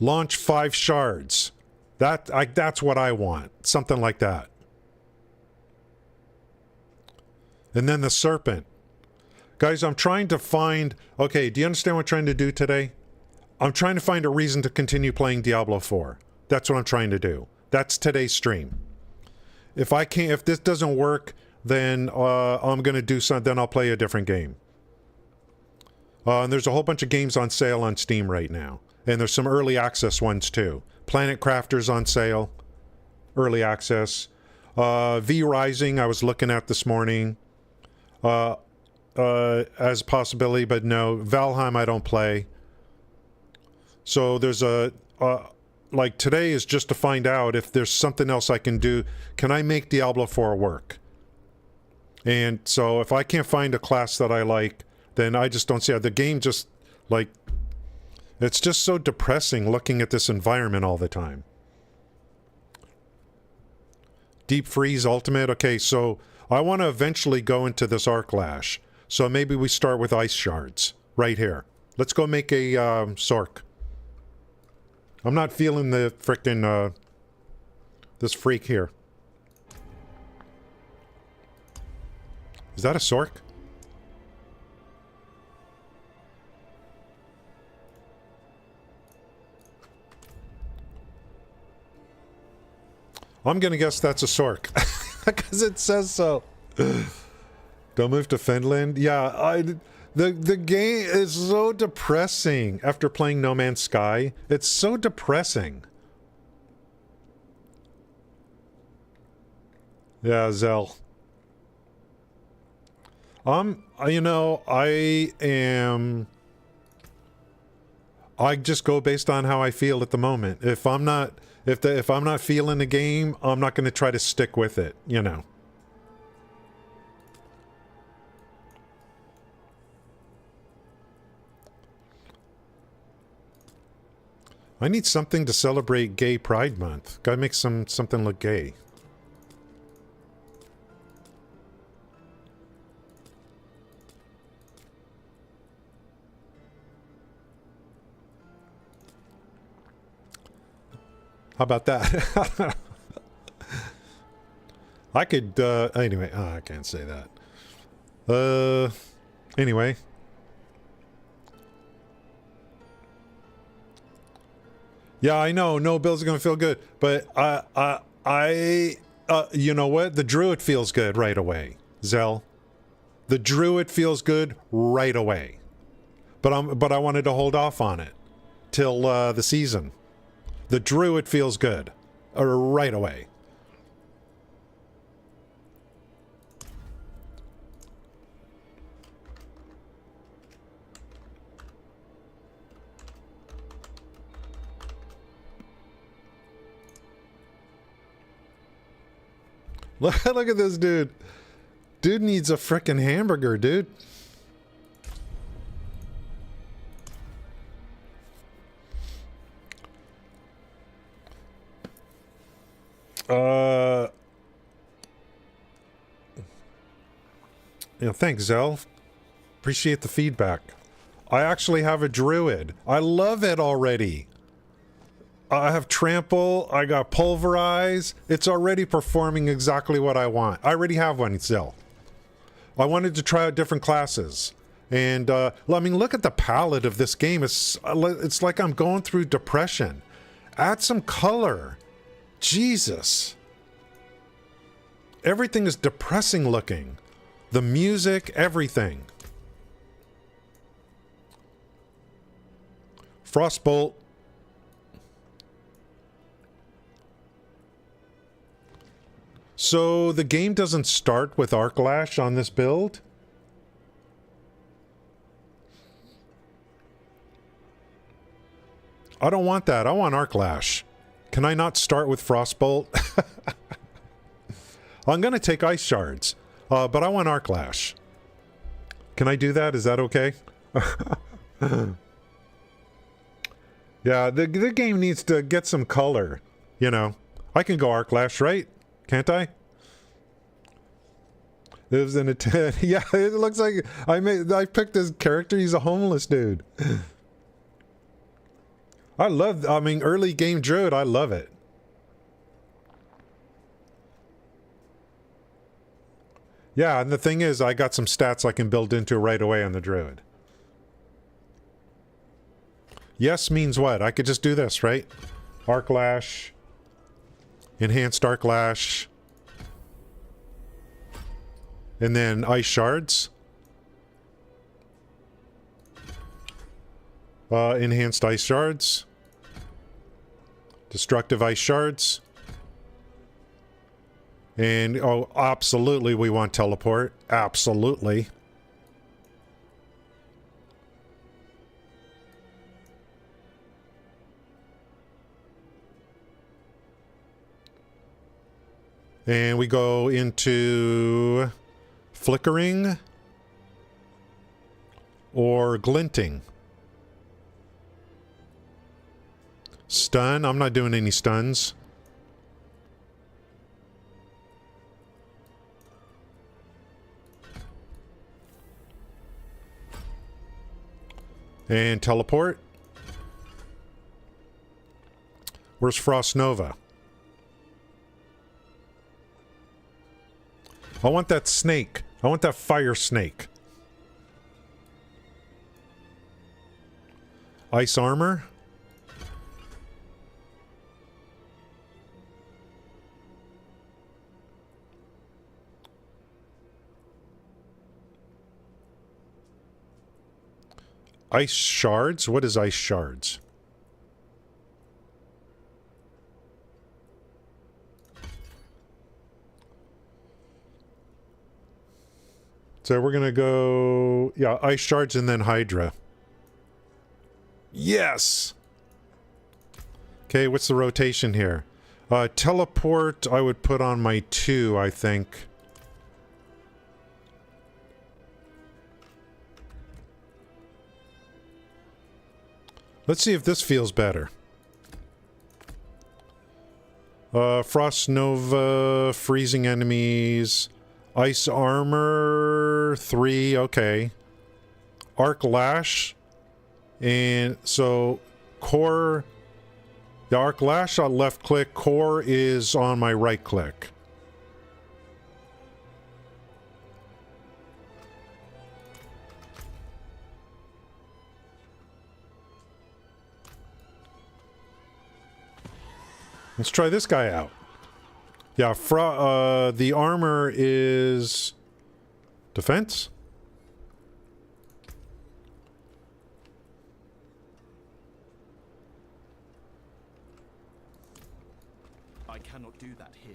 Launch 5 shards. That's what I want. Something like that. And then the serpent. Guys, I'm trying to find... Okay, do you understand what I'm trying to do today? I'm trying to find a reason to continue playing Diablo 4. That's what I'm trying to do. That's today's stream. If I can't... If this doesn't work, then I'm going to do something. Then I'll play a different game. And there's a whole bunch of games on sale on Steam right now. And there's some early access ones too. Planet Crafters on sale. Early access. V Rising I was looking at this morning. As a possibility, but no. Valheim I don't play. So there's a... like today is just to find out if there's something else I can do. Can I make Diablo 4 work? And so if I can't find a class that I like, then I just don't see it. The game just, like, it's just so depressing looking at this environment all the time. Deep Freeze Ultimate. Okay, so I want to eventually go into this Arclash. So maybe we start with Ice Shards right here. Let's go make a SORC. I'm not feeling the frickin' this freak here. Is that a SORC? I'm gonna guess that's a SORC. Because it says so. Don't move to Finland. Yeah, the game is so depressing after playing No Man's Sky. It's so depressing. Yeah, Zell. You know, I just go based on how I feel at the moment. If I'm not feeling the game, I'm not going to try to stick with it, you know. I need something to celebrate Gay Pride Month. Gotta make something look gay. How about that? I could, anyway, I can't say that. Anyway. Yeah, I know, no bills are gonna feel good, but you know what? The Druid feels good right away, Zell. The Druid feels good right away. But I wanted to hold off on it till the season. The Druid feels good right away. Look at this dude. Dude needs a frickin' hamburger, dude. Thanks, Zell. Appreciate the feedback. I actually have a druid. I love it already. I have trample. I got pulverize. It's already performing exactly what I want. I already have one, Zell. I wanted to try out different classes. And, I mean, look at the palette of this game. It's like I'm going through depression. Add some color. Jesus. Everything is depressing looking. The music, everything. Frostbolt. So the game doesn't start with Arc Lash on this build? I don't want that. I want Arc Lash. Can I not start with Frostbolt? I'm going to take Ice Shards, but I want Arc Lash. Can I do that? Is that okay? Yeah, the game needs to get some color, you know. I can go Arc Lash, right? Can't I? Lives in a tent. Yeah, it looks like I picked his character. He's a homeless dude. I mean, early game Druid, I love it. Yeah, and the thing is, I got some stats I can build into right away on the Druid. Yes means what? I could just do this, right? Arc Lash. Enhanced Arc Lash. And then Ice Shards. Enhanced Ice Shards. Destructive Ice Shards. And, oh, absolutely we want Teleport. Absolutely. And we go into Flickering or Glinting. Stun. I'm not doing any stuns. And Teleport. Where's Frost Nova? I want that snake. I want that fire snake. Ice armor. Ice shards? What is ice shards? So we're going to go, yeah, Ice Shards and then Hydra. Yes! Okay, what's the rotation here? Teleport, I would put on my 2, I think. Let's see if this feels better. Frost Nova, freezing enemies... Ice Armor, 3, okay. Arc Lash. And so, Core... The Arc Lash on left click, Core is on my right click. Let's try this guy out. Yeah, the armor is defense. I cannot do that here.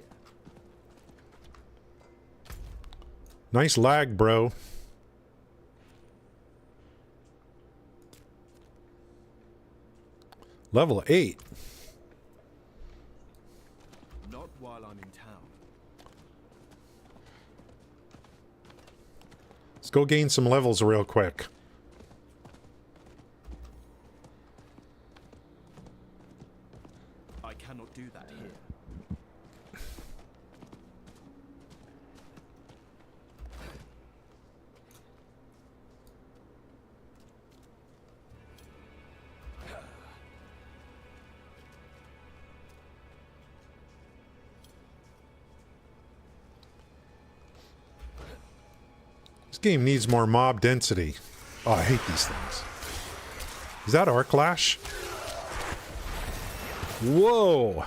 Nice lag, bro. Level 8. Not while I'm in town. Let's go gain some levels real quick. I cannot do that here. This game needs more mob density. Oh, I hate these things. Is that Arc Lash? Whoa!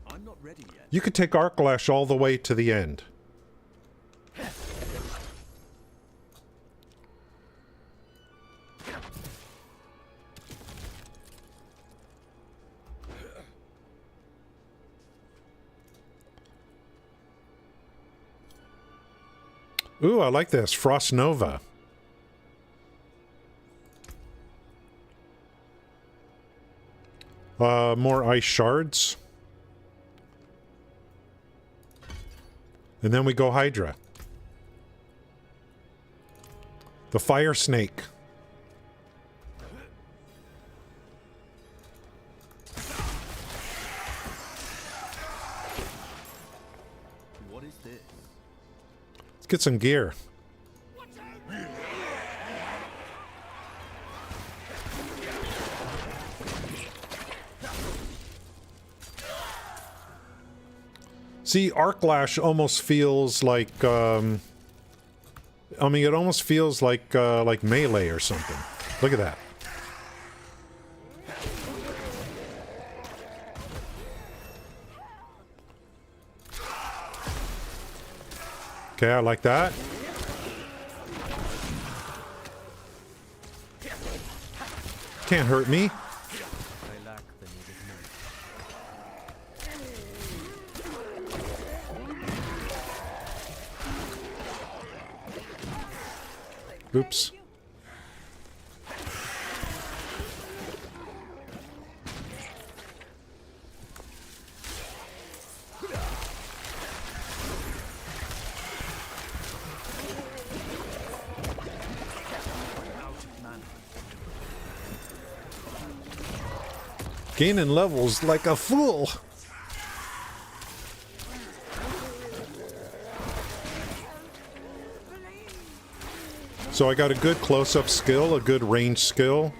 I'm not ready yet. You could take Arc Lash all the way to the end. Ooh, I like this. Frost Nova. More ice shards. And then we go Hydra. The Fire Snake. What is this? Let's get some gear. See, Arc Lash almost feels like, I mean, it almost feels like melee or something. Look at that. Okay, I like that. Can't hurt me. I lack the needed money. Oops. Gaining levels like a fool. So I got a good close-up skill, a good range skill,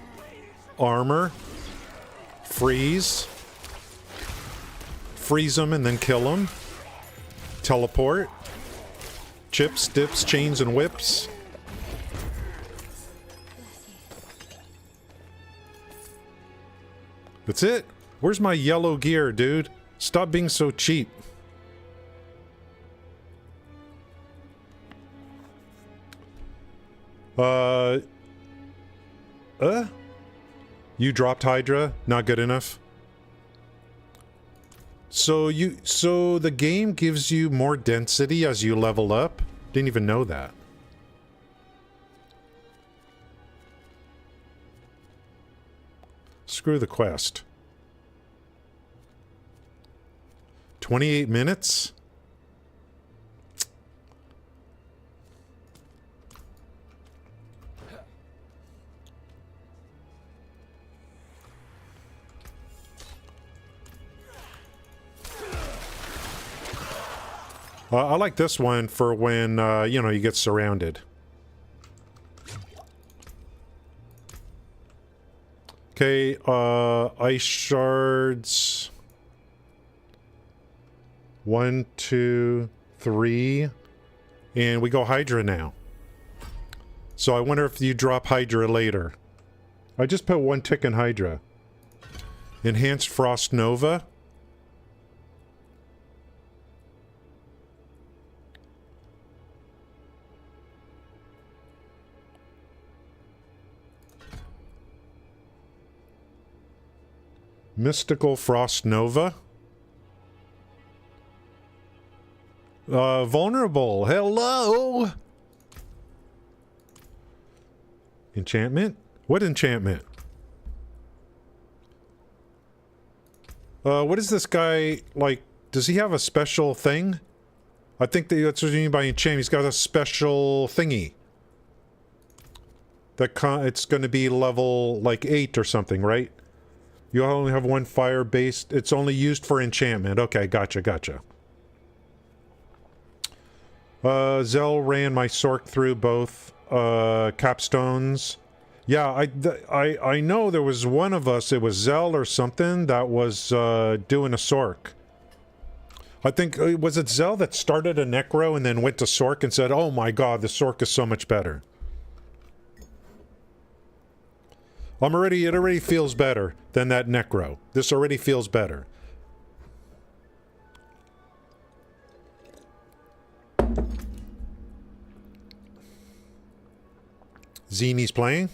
armor, freeze them and then kill them, teleport, chips, dips, chains, and whips. That's it. Where's my yellow gear, dude? Stop being so cheap. You dropped Hydra? Not good enough? So the game gives you more density as you level up? Didn't even know that. Screw the quest. 28 minutes? I like this one for when, you know, you get surrounded. Okay, ice shards. 1, 2, 3. And we go Hydra now. So I wonder if you drop Hydra later. I just put 1 tick in Hydra. Enhanced Frost Nova. Mystical Frost Nova. Vulnerable. Hello. Enchantment? What enchantment? What is this guy, like, does he have a special thing? I think that's what you mean by enchant. He's got a special thingy. It's going to be level, like, 8 or something, right? You only have one fire-based... It's only used for enchantment. Okay, gotcha, gotcha. Zell ran my SORC through both, capstones. Yeah, I know there was one of us, it was Zell or something, that was, doing a SORC. I think, was it Zell that started a Necro and then went to SORC and said, oh my god, the SORC is so much better. It already feels better than that Necro. This already feels better. Zini's playing?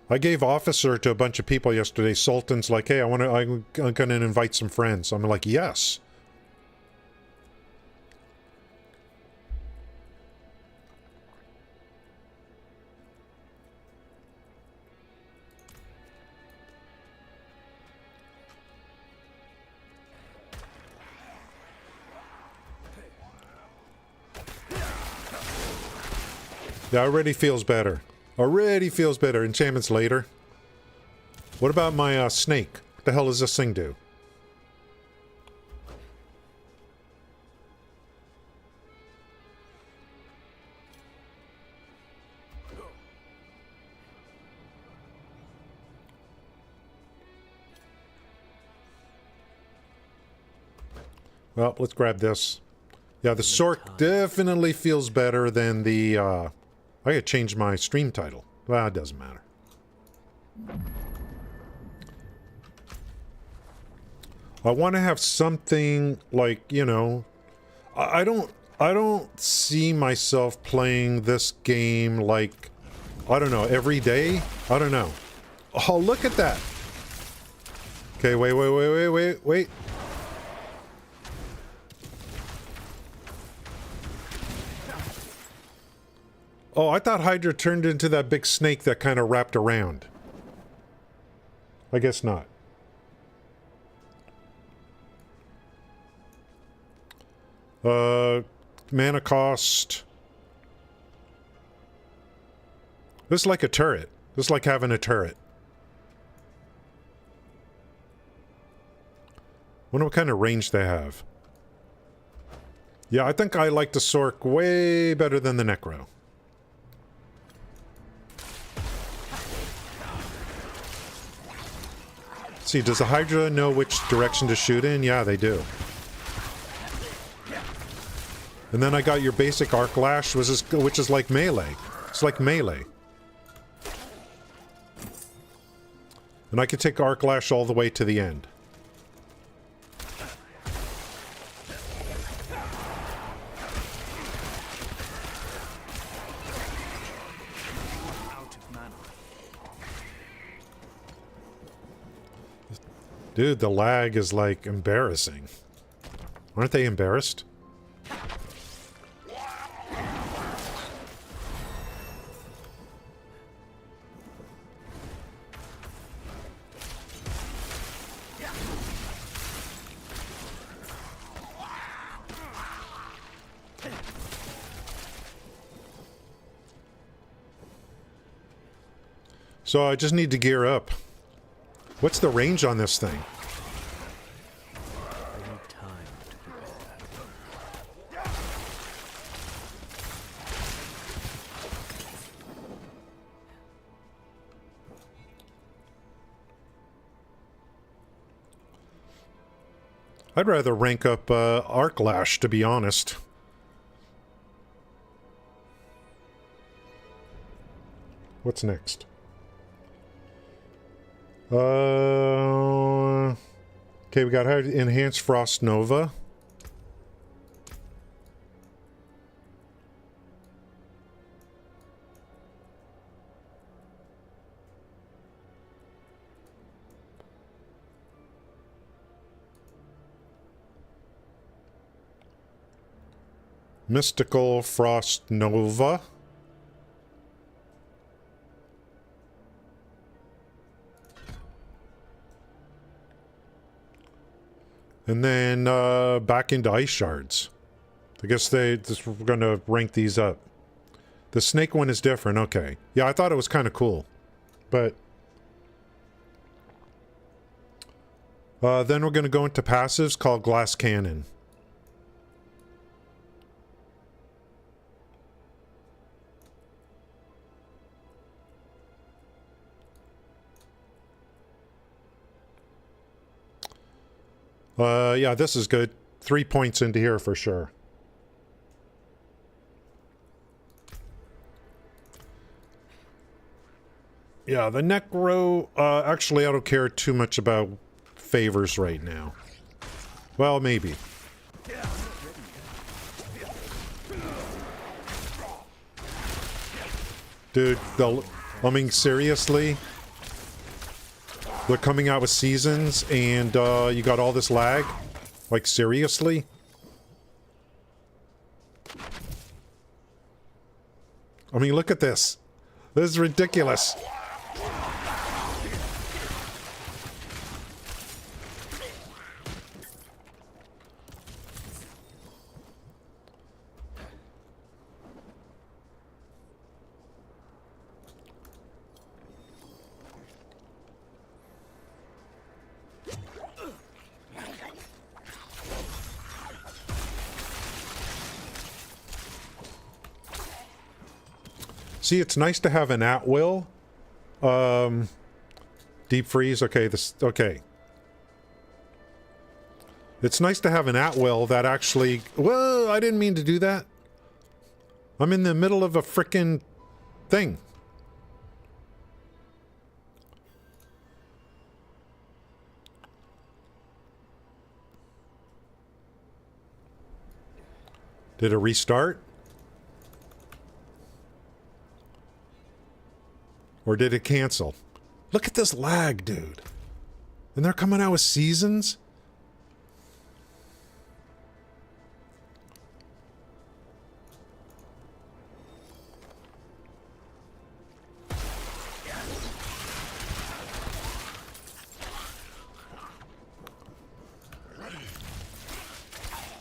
I gave officer to a bunch of people yesterday. Sultan's like, hey, I'm gonna invite some friends. I'm like, yes. Yeah, already feels better. Already feels better. Enchantments later. What about my snake? What the hell does this thing do? Well, let's grab this. Yeah, the SORC definitely feels better than the, I gotta change my stream title. Well, it doesn't matter. I want to have something like, you know, I don't see myself playing this game like, I don't know, every day? I don't know. Oh, look at that. Okay, wait. Oh, I thought Hydra turned into that big snake that kind of wrapped around. I guess not. Mana cost. This is like a turret. This is like having a turret. Wonder what kind of range they have. Yeah, I think I like the SORC way better than the Necro. See, does the Hydra know which direction to shoot in? Yeah, they do. And then I got your basic arc lash, which is like melee. It's like melee. And I can take arc lash all the way to the end. Dude, the lag is like embarrassing. Aren't they embarrassed? So I just need to gear up. What's the range on this thing? I'd rather rank up Arc Lash, to be honest. What's next? Okay, we got Enhanced Frost Nova. Mystical Frost Nova. And then back into ice shards. I guess we're going to rank these up. The snake one is different. Okay. Yeah, I thought it was kind of cool. But then we're going to go into passives called Glass Cannon. Yeah, this is good. 3 points into here for sure. Yeah, the Necro, actually I don't care too much about favors right now. Well, maybe. Dude, I mean, seriously? They're coming out with seasons and you got all this lag? Like, seriously? I mean, look at this. This is ridiculous. See, it's nice to have an at-will. Deep freeze. Okay, okay. It's nice to have an at-will that actually... Whoa, I didn't mean to do that. I'm in the middle of a frickin' thing. Did it restart? Or did it cancel? Look at this lag, dude. And they're coming out with seasons?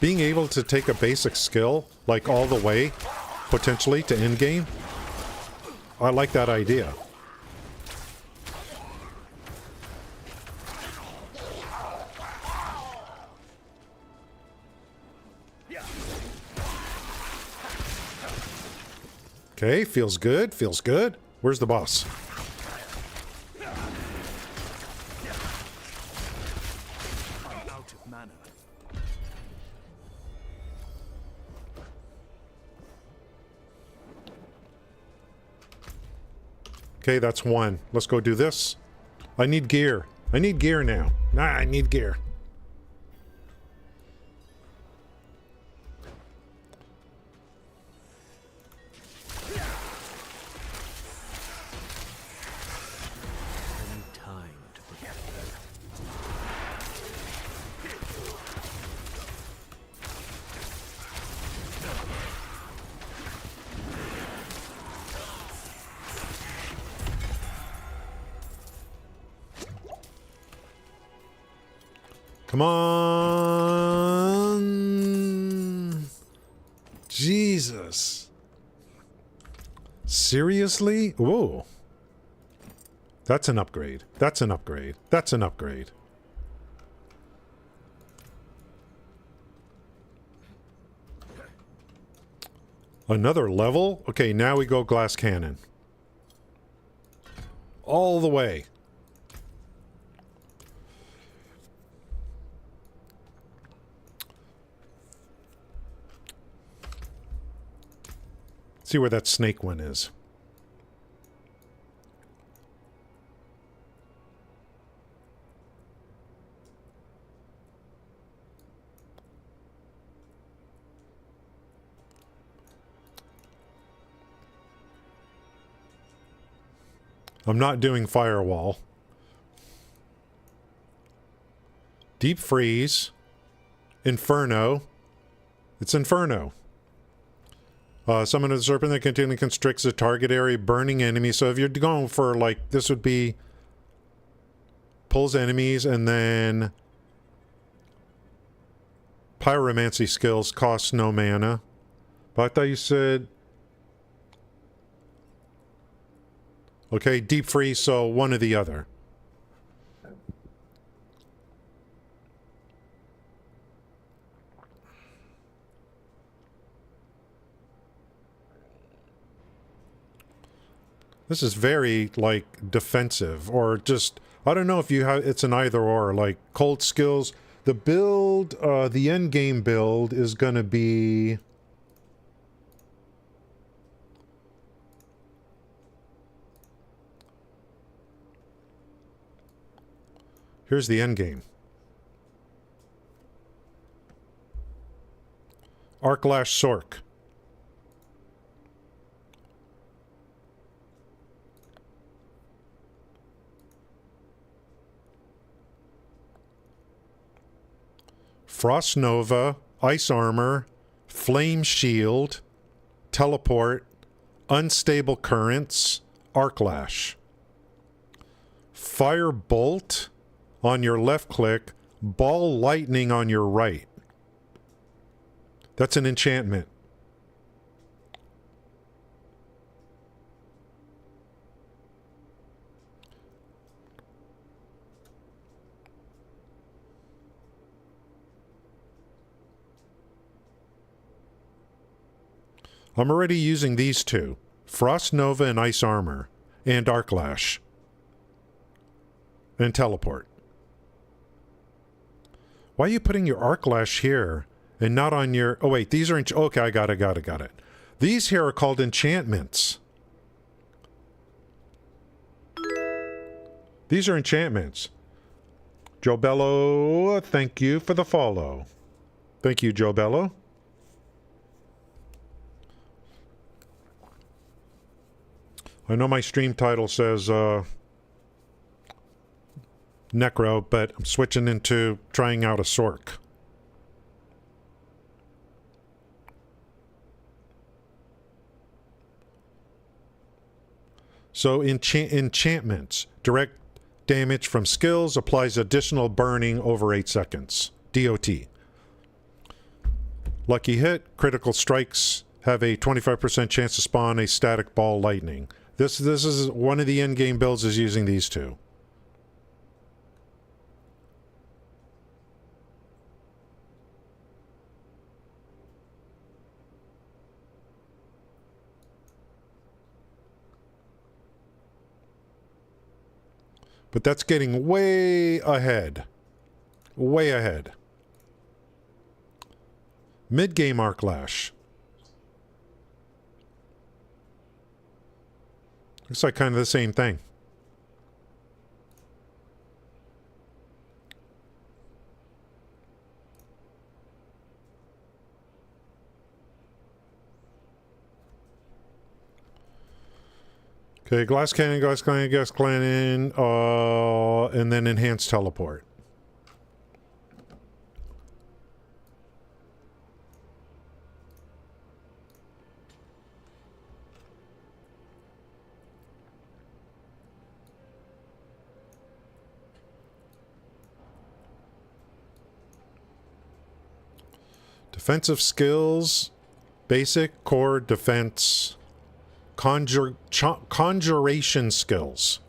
Being able to take a basic skill, like all the way, potentially, to endgame, I like that idea. Okay, feels good, feels good. Where's the boss? I'm out of mana. Okay, that's one. Let's go do this. I need gear. I need gear now. Nah, I need gear. Come on. Jesus. Seriously? Whoa. That's an upgrade. That's an upgrade. That's an upgrade. Another level? Okay, now we go glass cannon. All the way. See where that snake one is. I'm not doing firewall. Deep freeze. Inferno. It's Inferno. Summon a serpent that continually constricts the target area, burning enemies. So if you're going for, like, this would be pulls enemies and then pyromancy skills cost no mana. But I thought you said... Okay, deep freeze, so one or the other. This is very, like, defensive, or just... I don't know if you have... It's an either-or, like, cold skills. The build, the endgame build is gonna be... Here's the endgame. Arclash SORC. Frost Nova, Ice Armor, Flame Shield, Teleport, Unstable Currents, Arclash. Fire Bolt on your left click, Ball Lightning on your right. That's an enchantment. I'm already using these two. Frost Nova and Ice Armor. And Arclash. And Teleport. Why are you putting your Arclash here and not on your... Oh, wait. These are... Okay, I got it. These here are called enchantments. These are enchantments. Joe Bello, thank you for the follow. Thank you, Joe Bello. I know my stream title says Necro, but I'm switching into trying out a SORC. So enchantments. Direct damage from skills applies additional burning over 8 seconds. DOT. Lucky hit. Critical strikes have a 25% chance to spawn a static ball lightning. This is one of the endgame builds is using these two. But that's getting way ahead. Way ahead. Mid-game Arclash. Looks like kind of the same thing. Okay, glass cannon, gas cannon, and then enhanced teleport. Defensive skills, basic, core, defense, conjuration skills.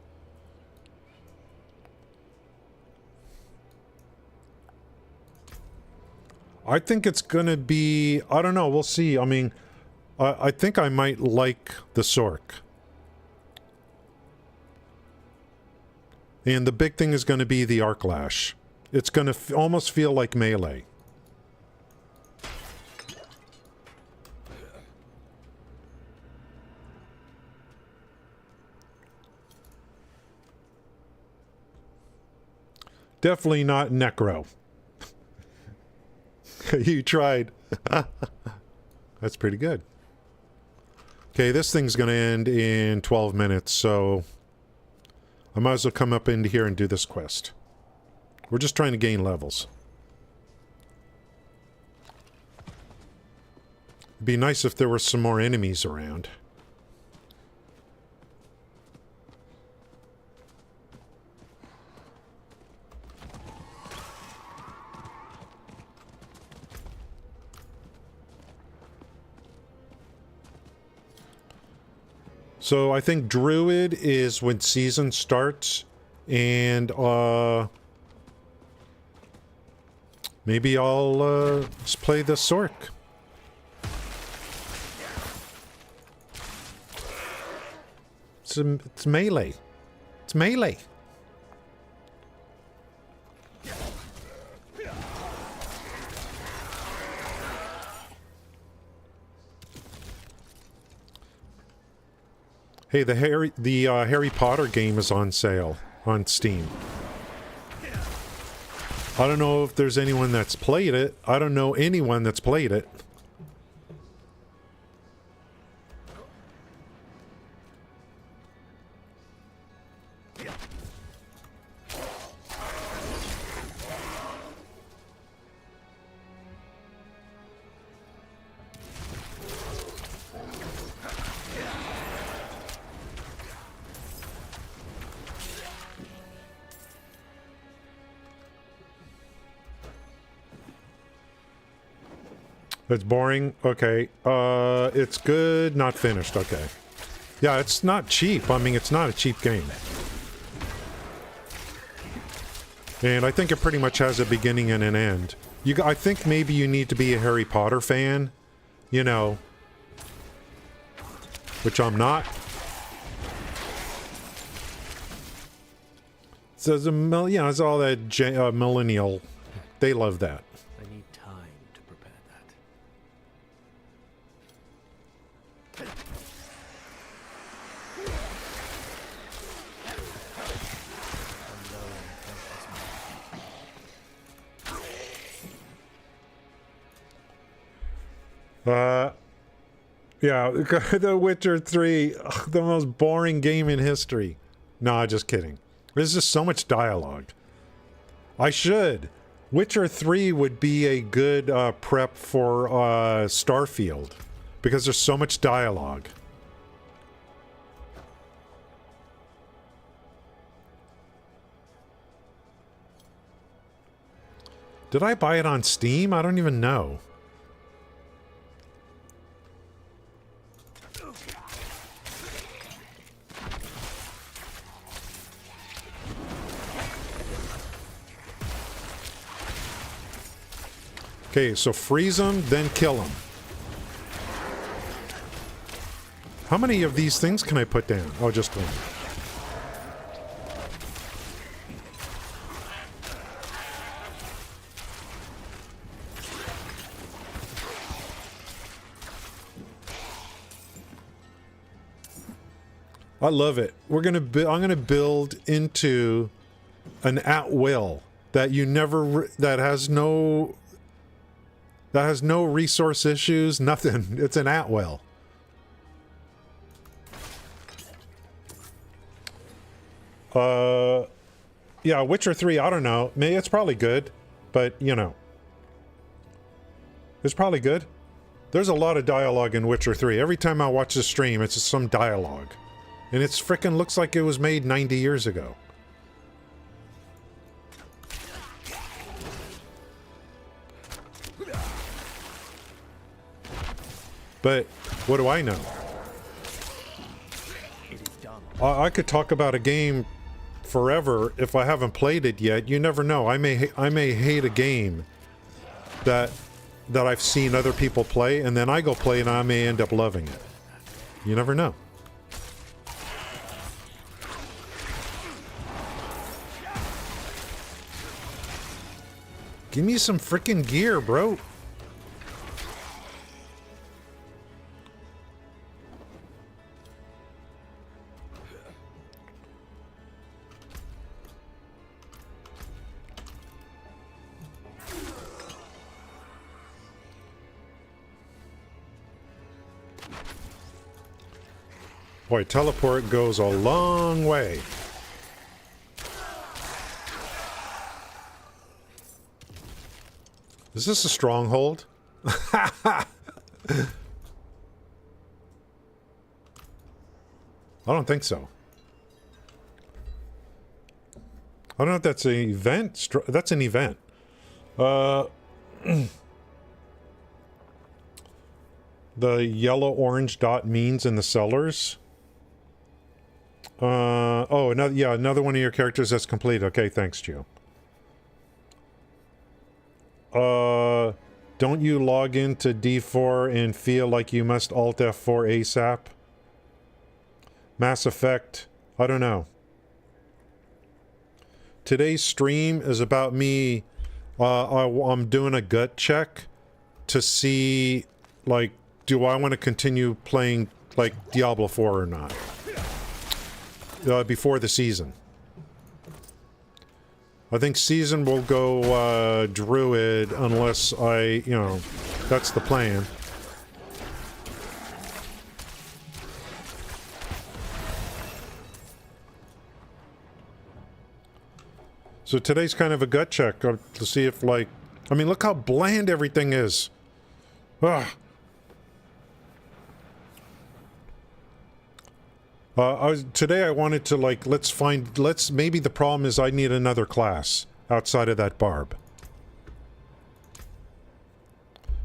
I think it's gonna be, I don't know, we'll see. I mean, I think I might like the SORC. And the big thing is gonna be the Arclash. It's gonna almost feel like melee. Definitely not Necro. You tried. That's pretty good. Okay, this thing's going to end in 12 minutes, so I might as well come up into here and do this quest. We're just trying to gain levels. It'd be nice if there were some more enemies around. So I think Druid is when season starts, and maybe I'll just play the SORC. It's melee. It's melee. Hey, the Harry Potter game is on sale on Steam. I don't know if there's anyone that's played it. I don't know anyone that's played it. It's boring. Okay. It's good, not finished. Okay. Yeah, it's not cheap. I mean, it's not a cheap game. And I think it pretty much has a beginning and an end. I think maybe you need to be a Harry Potter fan, you know, which I'm not. So it's all that millennial. They love that. I need time to prepare that. Yeah, The Witcher 3, the most boring game in history. Nah, just kidding. There's just so much dialogue. Witcher 3 would be a good prep for Starfield, because there's so much dialogue. Did I buy it on Steam? I don't even know. Okay, so freeze them, then kill them. How many of these things can I put down? Oh, just one. I love it. I'm gonna build into an at-will that has no resource issues, nothing. It's an at-will. Yeah, Witcher 3, I don't know. Maybe it's probably good, but, you know. It's probably good. There's a lot of dialogue in Witcher 3. Every time I watch the stream, it's just some dialogue. And it's frickin' looks like it was made 90 years ago. But what do I know? I could talk about a game forever if I haven't played it yet. You never know. I may hate a game that I've seen other people play, and then I go play and I may end up loving it. You never know. Give me some frickin' gear, bro. Boy, teleport goes a long way. Is this a stronghold? I don't think so. I don't know if that's an event. That's an event. The yellow-orange dot means in the cellars. Oh, another, yeah, another one of your characters that's complete. Okay, thanks, Gio. Don't you log into D4 and feel like you must Alt F4 ASAP? Mass Effect, I don't know. Today's stream is about me, I'm doing a gut check to see, like, do I want to continue playing, like, Diablo 4 or not? Before the season. I think season will go Druid unless I, you know, that's the plan. So today's kind of a gut check to see if, like, I mean, look how bland everything is. Ugh. Today I wanted to, like, maybe the problem is I need another class outside of that barb.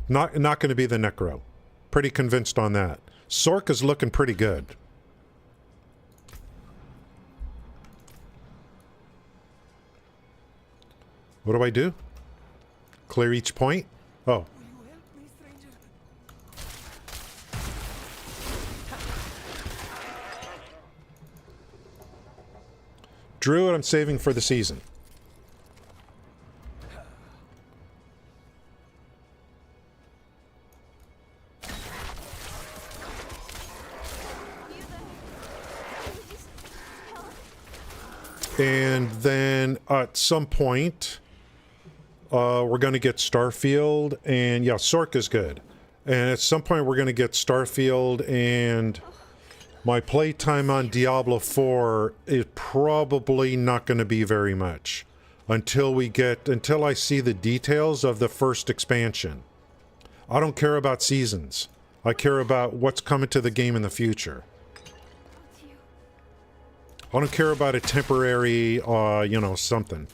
Not going to be the Necro. Pretty convinced on that. SORC is looking pretty good. What do I do? Clear each point? Oh. Druid, I'm saving for the season. And then at some point, we're going to get Starfield, and yeah, SORC is good. And at some point, we're going to get Starfield, and my playtime on Diablo 4 is probably not going to be very much until I see the details of the first expansion. I don't care about seasons. I care about what's coming to the game in the future. I don't care about a temporary, you know, something.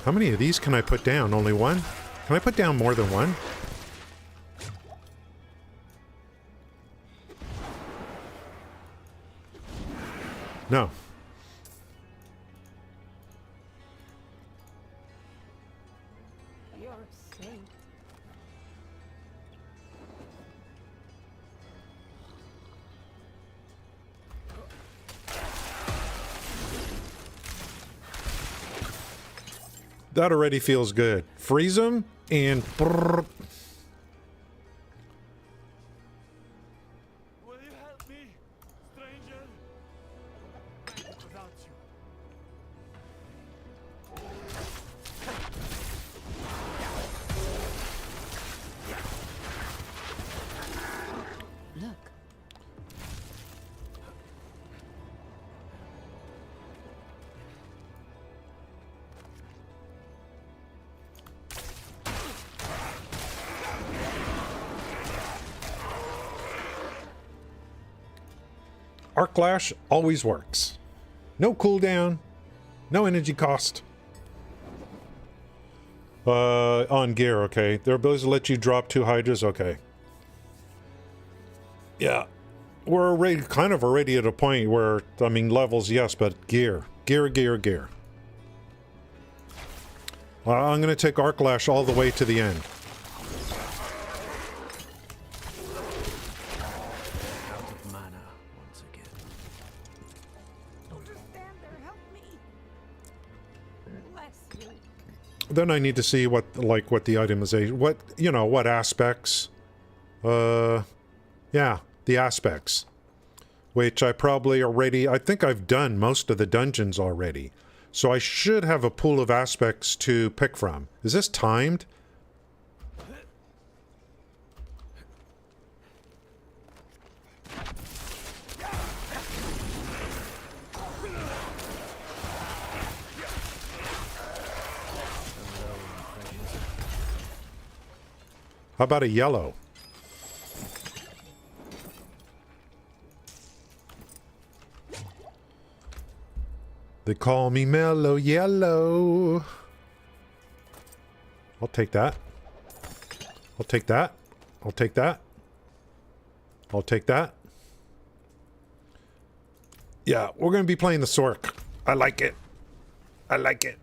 How many of these can I put down? Only one? Can I put down more than one? No. You're a saint. That already feels good. Freeze them and... brrr. Will you help me, stranger? Without you. Look. Arc Lash always works. No cooldown, no energy cost. On gear, okay. Their abilities to let you drop 2 Hydras, okay. Yeah. We're already, kind of already at a point where, I mean, levels, yes, but gear. Gear. I'm going to take Arc Lash all the way to the end. Out of mana once again. Stand there, help me. Bless you. Then I need to see what the itemization, what aspects. Yeah, the aspects. Which I probably already, I think I've done most of the dungeons already. So I should have a pool of aspects to pick from. Is this timed? How about a yellow? They call me Mellow Yellow. I'll take that. I'll take that. I'll take that. I'll take that. Yeah, we're going to be playing the SORC. I like it. I like it.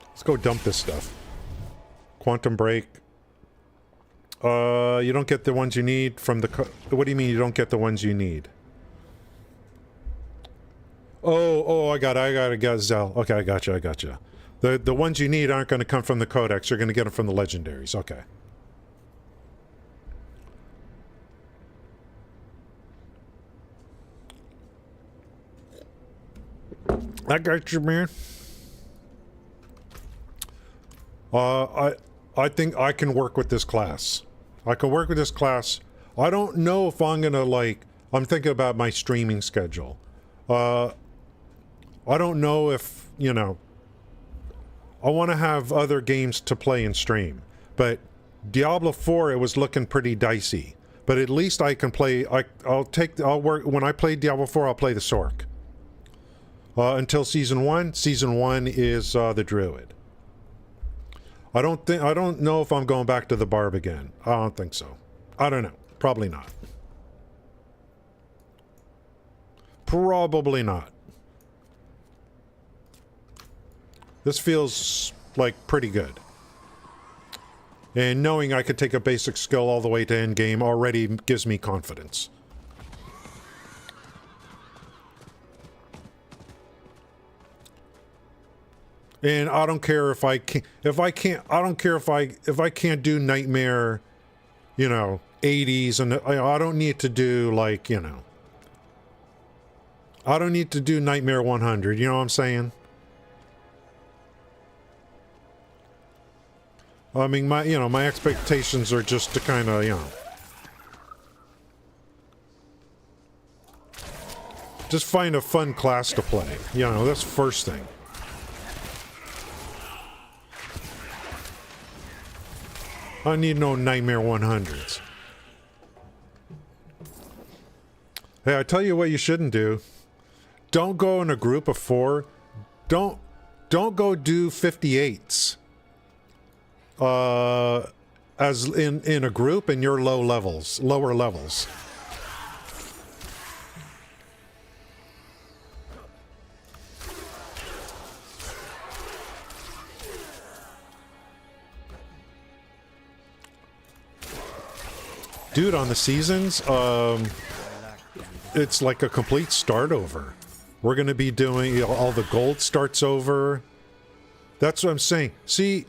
Let's go dump this stuff. Quantum break. You don't get the ones you need from the... What do you mean you don't get the ones you need? Oh, I got a gazelle. Okay, I gotcha. The ones you need aren't going to come from the codex. You're going to get them from the legendaries. Okay. I got you, man. I think I can work with this class. I can work with this class. I don't know if I'm gonna I'm thinking about my streaming schedule. I don't know if, you know, I want to have other games to play and stream. But Diablo 4, it was looking pretty dicey. But at least I can play, I'll work, when I play Diablo 4, I'll play the SORC. Until Season 1. Season 1 is the Druid. I don't know if I'm going back to the Barb again. I don't think so. I don't know. Probably not. Probably not. This feels like pretty good. And knowing I could take a basic skill all the way to endgame already gives me confidence. And I don't care if I can't, I don't care if I can't do Nightmare, you know, 80s, and I don't need to do, like, you know, I don't need to do Nightmare 100, you know what I'm saying? I mean, my expectations are just to kind of, you know, just find a fun class to play. You know, that's the first thing. I need no Nightmare 100s. Hey, I tell you what you shouldn't do. Don't go in a group of 4. Don't go do 58s. As in a group and you're lower levels. Dude, on the seasons, it's like a complete start over. We're going to be doing, all the gold starts over. That's what I'm saying. See,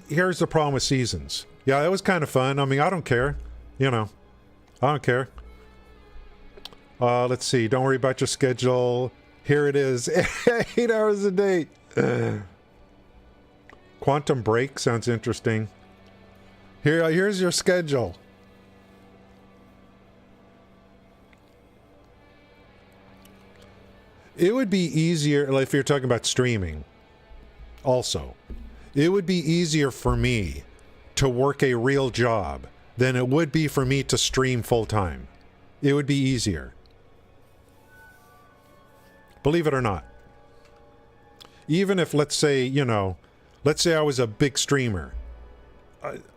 here's the problem with seasons. Yeah, it was kind of fun. I mean, I don't care. You know, I don't care. Let's see. Don't worry about your schedule. Here it is. 8 hours a day. Quantum break sounds interesting. Here's your schedule. It would be easier, like, if you're talking about streaming. Also, it would be easier for me to work a real job than it would be for me to stream full time. It would be easier. Believe it or not. Even if, let's say, you know, let's say I was a big streamer.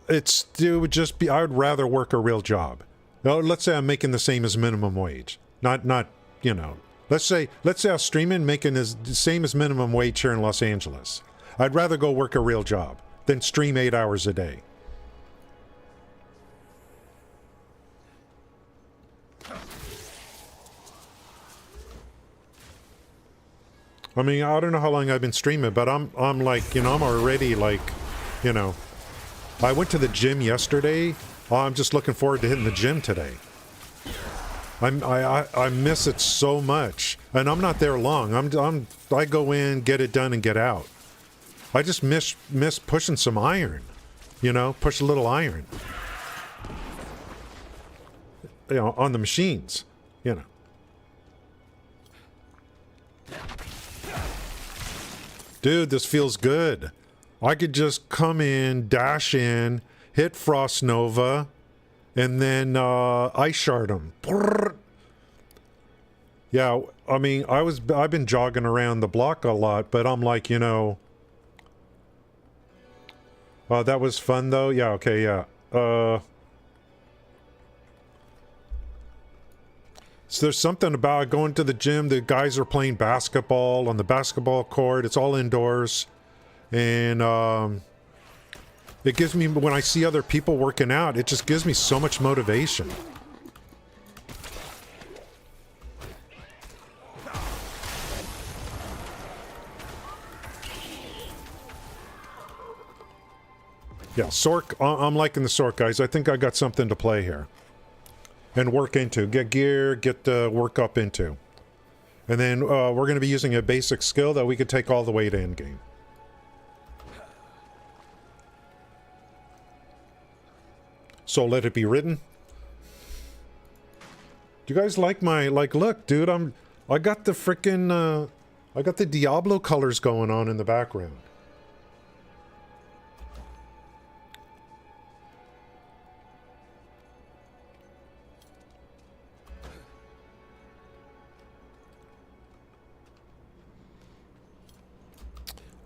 It would just be, I would rather work a real job. Now, let's say I'm making the same as minimum wage. Not, you know, let's say I'm streaming, making the same as minimum wage here in Los Angeles. I'd rather go work a real job than stream 8 hours a day. I mean, I don't know how long I've been streaming, but I'm like, you know, I'm already like, you know, I went to the gym yesterday. I'm just looking forward to hitting the gym today. I miss it so much, and I'm not there long. I go in, get it done, and get out. I just miss pushing some iron, you know, push a little iron, you know, on the machines, you know. Dude, this feels good. I could just come in, dash in, hit Frost Nova, and then Ice Shard him. Yeah, I mean, I've been jogging around the block a lot, but I'm like, you know, that was fun though. Yeah, okay, yeah. So there's something about going to the gym. The guys are playing basketball on the basketball court. It's all indoors. And it gives me, when I see other people working out, it just gives me so much motivation. Yeah, SORC, I'm liking the SORC, guys. I think I got something to play here. And work into. Get gear, get work up into. And then we're going to be using a basic skill that we could take all the way to endgame. So let it be written. Do you guys like my, like, look, dude, I got the frickin', I got the Diablo colors going on in the background.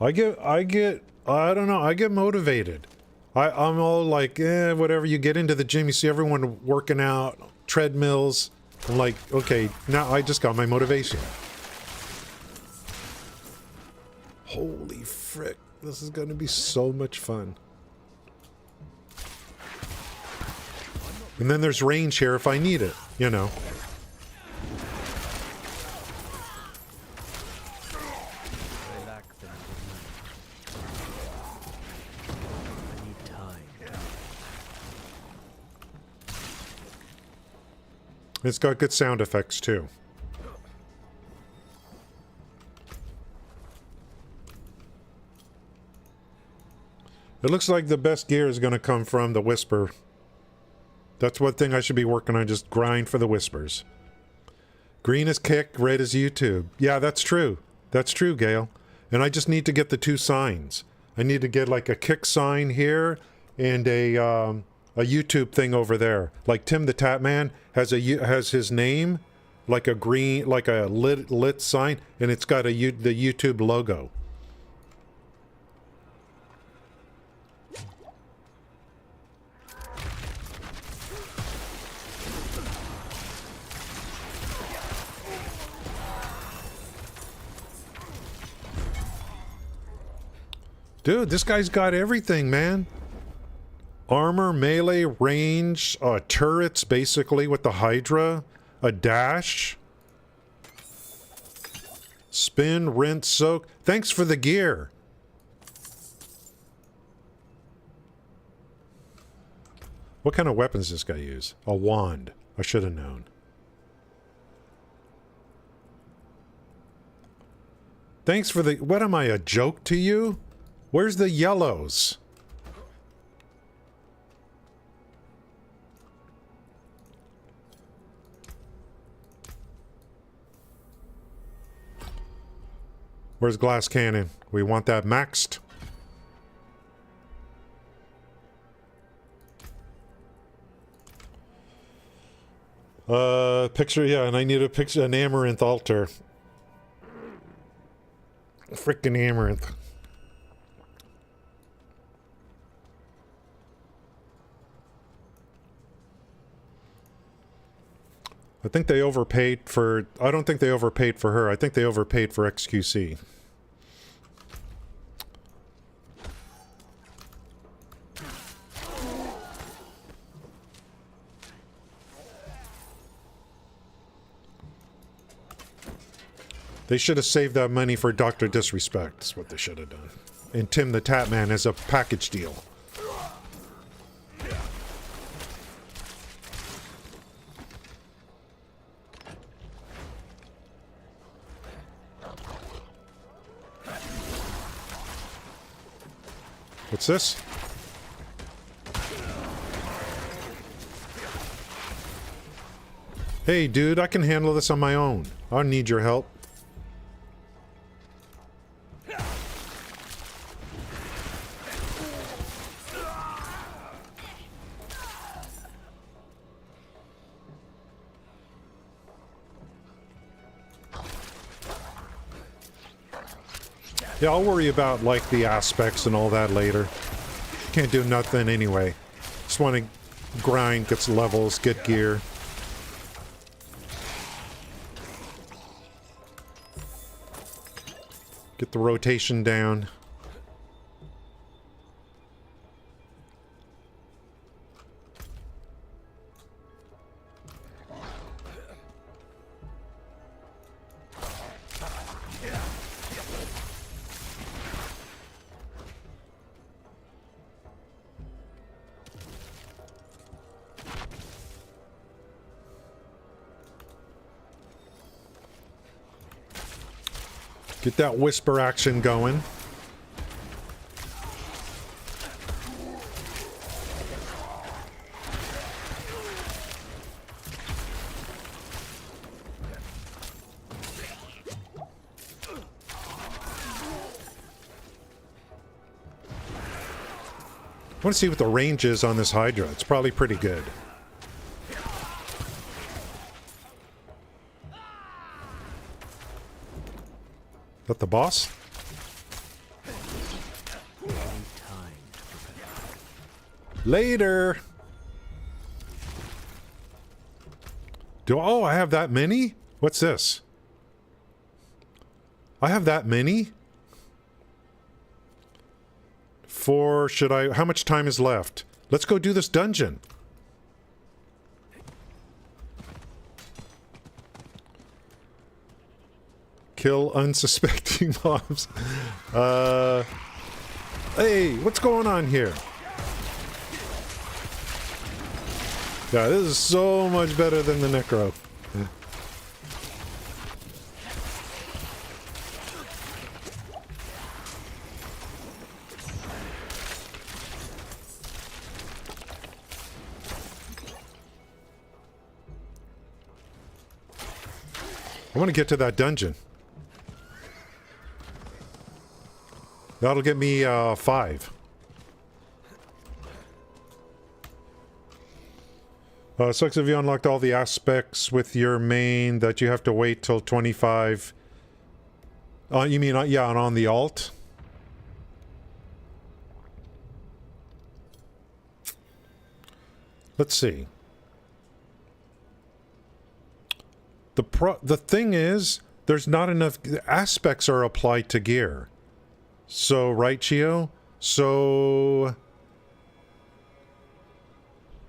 I don't know, I get motivated. I'm all like, whatever, you get into the gym, you see everyone working out, treadmills. I'm like, okay, now I just got my motivation. Holy frick, this is gonna be so much fun. And then there's range here if I need it, you know. It's got good sound effects too. It looks like the best gear is going to come from the Whisper. That's one thing I should be working on, just grind for the Whispers. Green is kick, red is YouTube. Yeah, that's true. That's true, Gail. And I just need to get the two signs. I need to get like a kick sign here and a YouTube thing over there. Like Tim the Tap Man has his name like a green, like a lit sign, and it's got the YouTube logo. Dude, this guy's got everything, man. Armor, melee, range, turrets, basically, with the Hydra. A dash. Spin, rinse, soak. Thanks for the gear. What kind of weapons does this guy use? A wand. I should have known. Thanks for the... What am I, a joke to you? Where's the yellows? Where's glass cannon? We want that maxed. Picture, yeah, and I need a picture, an amaranth altar. Frickin' amaranth. I think they overpaid for... I don't think they overpaid for her. I think they overpaid for XQC. They should have saved that money for Dr. Disrespect. That's what they should have done. And Tim the Tap Man as a package deal. What's this? Hey, dude, I can handle this on my own. I don't need your help. Yeah, I'll worry about, like, the aspects and all that later. Can't do nothing anyway. Just want to grind, get some levels, get gear. Get the rotation down. Get that whisper action going. I want to see what the range is on this Hydra. It's probably pretty good. Is that the boss? Later. Oh, I have that many? What's this? I have that many? How much time is left? Let's go do this dungeon. Kill unsuspecting mobs. Hey, what's going on here? Yeah, this is so much better than the Necro. Yeah. I want to get to that dungeon. That'll get me 5. Sucks if you unlocked all the aspects with your main that you have to wait till 25. You mean, yeah, on the alt? Let's see. The thing is, there's not enough aspects are applied to gear. So, right, Chio? So,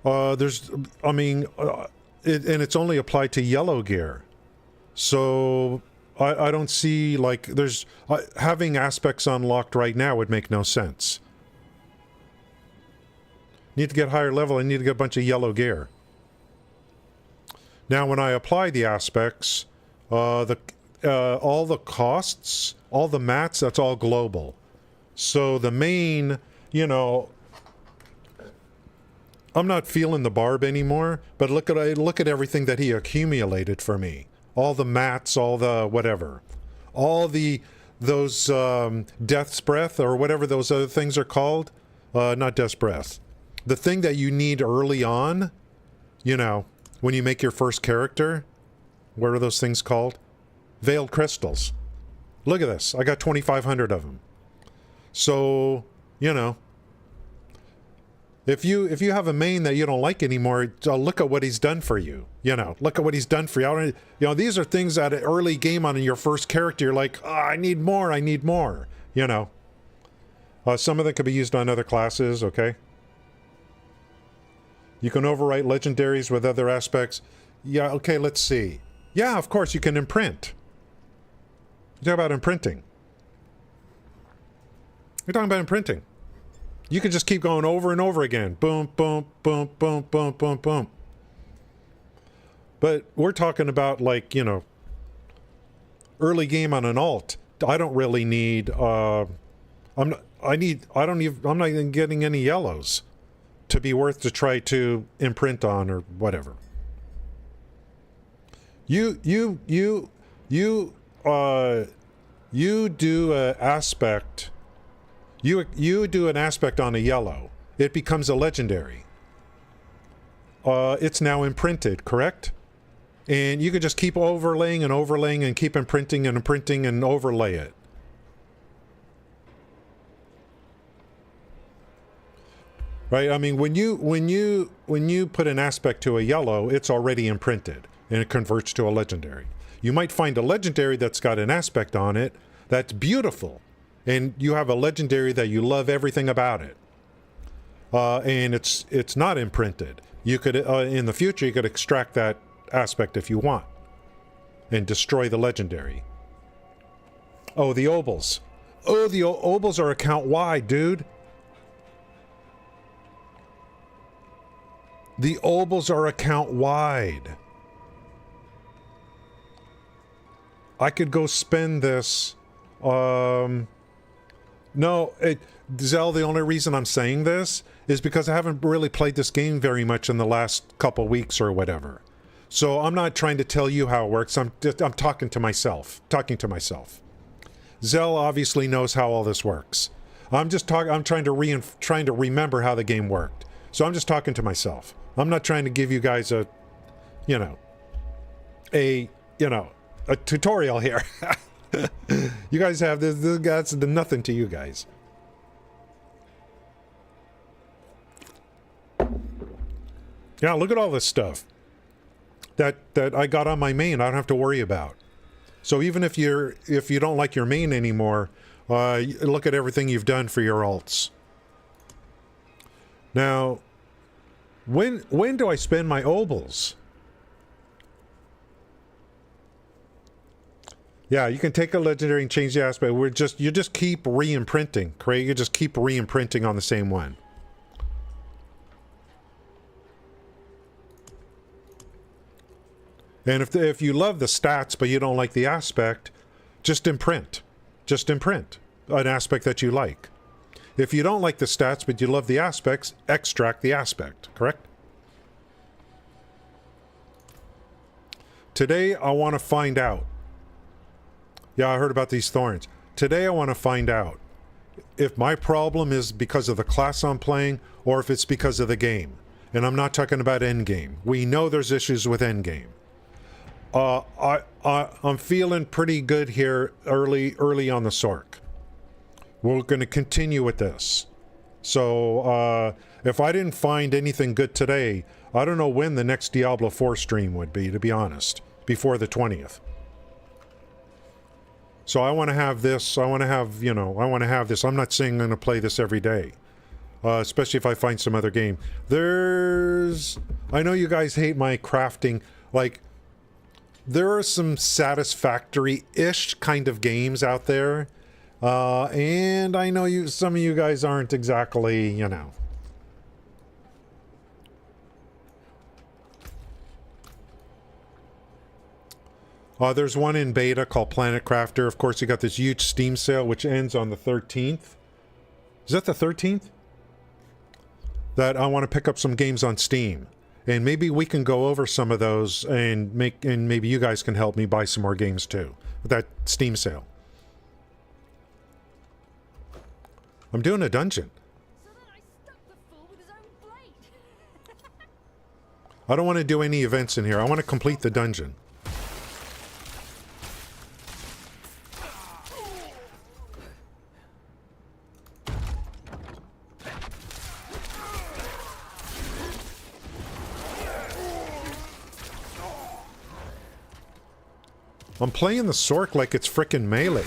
there's, I mean, and it's only applied to yellow gear. So, I don't see, like, there's, having aspects unlocked right now would make no sense. Need to get higher level, I need to get a bunch of yellow gear. Now, when I apply the aspects, all the costs, all the mats, that's all global. So the main, you know, I'm not feeling the barb anymore, but look at everything that he accumulated for me. All the mats, all the whatever. All those Death's Breath or whatever those other things are called. Not Death's Breath. The thing that you need early on, you know, when you make your first character, what are those things called? Veiled crystals. Look at this. I got 2,500 of them. So, you know, if you have a main that you don't like anymore, look at what he's done for you. You know, look at what he's done for you. You know, these are things that an early game on your first character, you're like, oh, I need more, I need more. You know. Some of them could be used on other classes, okay? You can overwrite legendaries with other aspects. Yeah, okay, let's see. Yeah, of course, you can imprint. You're talking about imprinting. You're talking about imprinting. You can just keep going over and over again. Boom, boom, boom, boom, boom, boom, boom. But we're talking about, like, you know, early game on an alt. I don't really need, I'm not even getting any yellows to be worth to try to imprint on or whatever. You do an aspect. You do an aspect on a yellow. It becomes a legendary. It's now imprinted, correct? And you could just keep overlaying and overlaying and keep imprinting and imprinting and overlay it. right? I mean, when you put an aspect to a yellow, it's already imprinted and it converts to a legendary. You might find a legendary that's got an aspect on it that's beautiful, and you have a legendary that you love everything about it, and it's not imprinted. You could in the future you could extract that aspect if you want and destroy the legendary. Oh, the obols. Oh, the obols are account wide, dude. The obols are account wide. I could go spend this. No, Zell, the only reason I'm saying this is because I haven't really played this game very much in the last couple weeks or whatever. So I'm not trying to tell you how it works. I'm talking to myself. Zell obviously knows how all this works. I'm trying to remember how the game worked. So I'm just talking to myself. I'm not trying to give you guys a tutorial here. You guys have this. That's nothing to you guys. Yeah, look at all this stuff that I got on my main. I don't have to worry about. So even if you don't like your main anymore, look at everything you've done for your alts. Now, when do I spend my obols? Yeah, you can take a legendary and change the aspect. You just keep re-imprinting, Craig. You just keep re-imprinting on the same one. And if you love the stats but you don't like the aspect, just imprint. Just imprint an aspect that you like. If you don't like the stats but you love the aspects, extract the aspect, correct? Today I want to find out. Yeah, I heard about these thorns. Today I want to find out if my problem is because of the class I'm playing or if it's because of the game. And I'm not talking about endgame. We know there's issues with endgame. I'm feeling pretty good here early on the SORC. We're going to continue with this. So if I didn't find anything good today, I don't know when the next Diablo 4 stream would be, to be honest, before the 20th. So I want to have this. I want to have this. I'm not saying I'm going to play this every day, especially if I find some other game. I know you guys hate my crafting. Like, there are some satisfactory-ish kind of games out there, and I know some of you guys aren't exactly, there's one in beta called Planet Crafter. Of course, you got this huge Steam sale, which ends on the 13th. Is that the 13th? That I want to pick up some games on Steam. And maybe we can go over some of those and maybe you guys can help me buy some more games too with that Steam sale. I'm doing a dungeon. So then I stuck the fool with his own blade. I don't want to do any events in here. I want to complete the dungeon. I'm playing the SORC like it's frickin' Melee.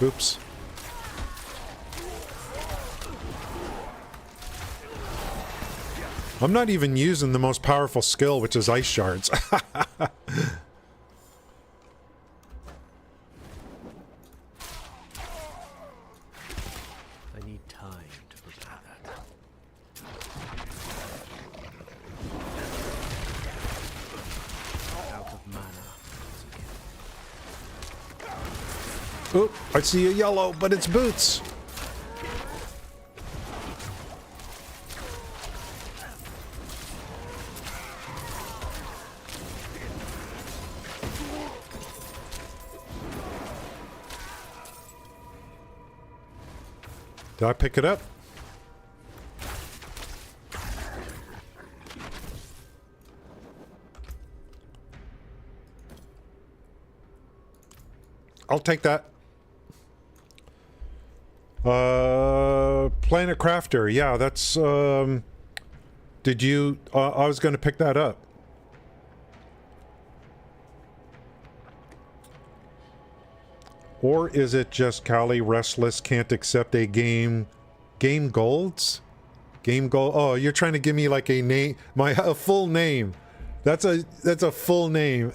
Oops. I'm not even using the most powerful skill, which is Ice Shards. I need time to prepare that. Out of mana. Oop, I see a yellow, but it's boots. Did I pick it up? I'll take that. Planet Crafter. Yeah, that's, did you, I was going to pick that up. Or is it just Callie Restless can't accept a game golds? Game gold. Oh, you're trying to give me like a name, a full name. That's a full name.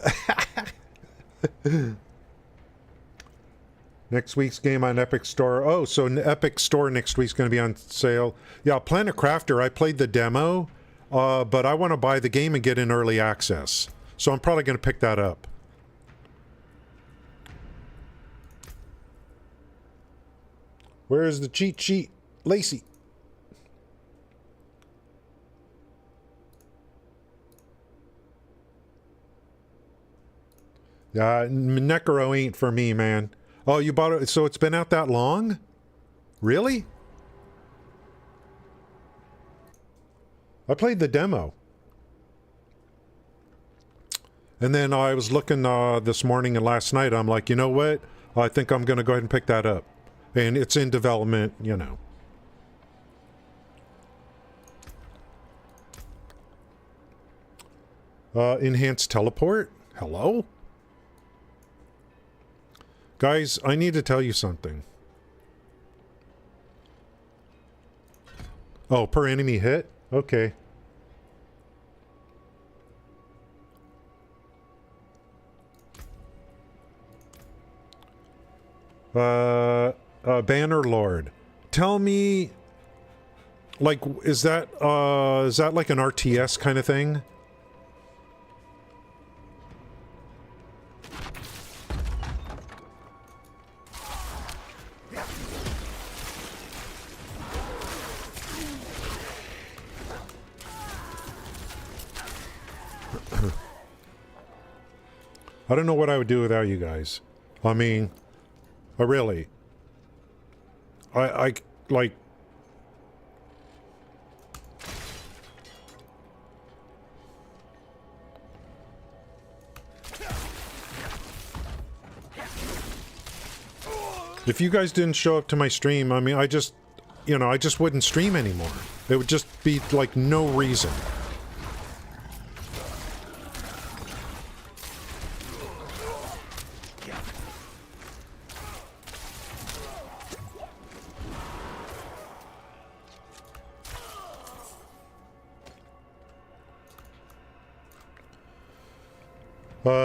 Next week's game on Epic Store. Oh, so Epic Store next week's going to be on sale. Yeah, Planet Crafter, I played the demo, but I want to buy the game and get in early access. So I'm probably going to pick that up. Where is the cheat sheet? Lacey. Necro ain't for me, man. Oh, you bought it, so it's been out that long? Really? I played the demo. And then I was looking this morning and last night, I'm like, you know what? I think I'm going to go ahead and pick that up. And it's in development, you know. Enhanced teleport? Hello? Guys, I need to tell you something. Oh, per enemy hit? Okay. Banner Lord. Tell me, like, is that like an RTS kind of thing? I don't know what I would do without you guys. I mean, really. I like... If you guys didn't show up to my stream, I mean, I just, you know, I just wouldn't stream anymore. It would just be, like, no reason.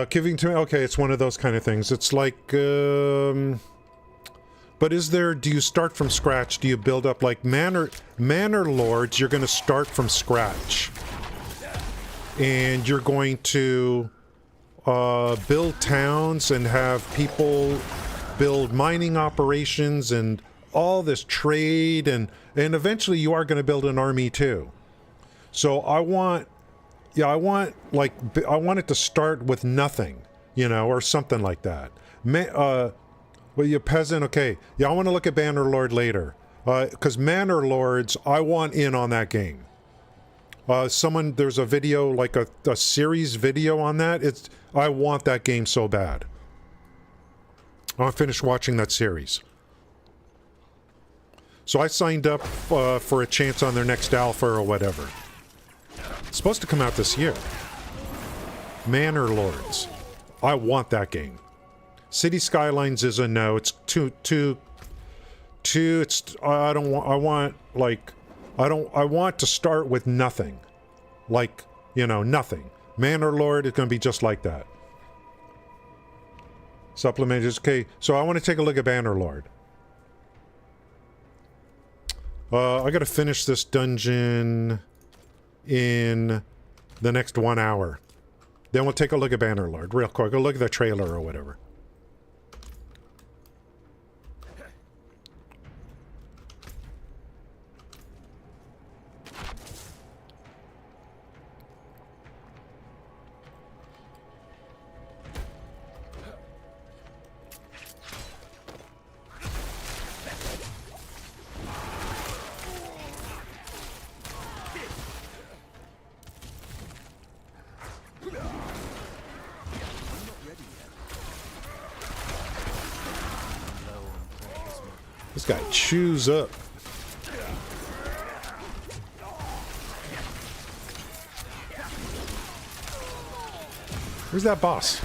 Giving to me, okay, it's one of those kind of things. It's like, but is there, do you start from scratch? Do you build up like Manor Lords? You're going to start from scratch. And you're going to build towns and have people build mining operations and all this trade, and eventually you are going to build an army too. So I want... Yeah, I want it to start with nothing, you know, or something like that. Well, you peasant, okay. Yeah, I want to look at Banner Lord later. Because Manor Lords, I want in on that game. There's a video, like a series video on that. I want that game so bad. I finished watching that series. So I signed up for a chance on their next alpha or whatever. It's supposed to come out this year. Manor Lords. I want that game. City Skylines is a no. It's too it's I want to start with nothing. Like, you know, nothing. Manor Lord is going to be just like that. Supplement is okay. So I want to take a look at Banner Lord. I got to finish this dungeon in the next 1 hour. Then we'll take a look at Banner Lord real quick. Go look at the trailer or whatever. This guy chews up. Where's that boss?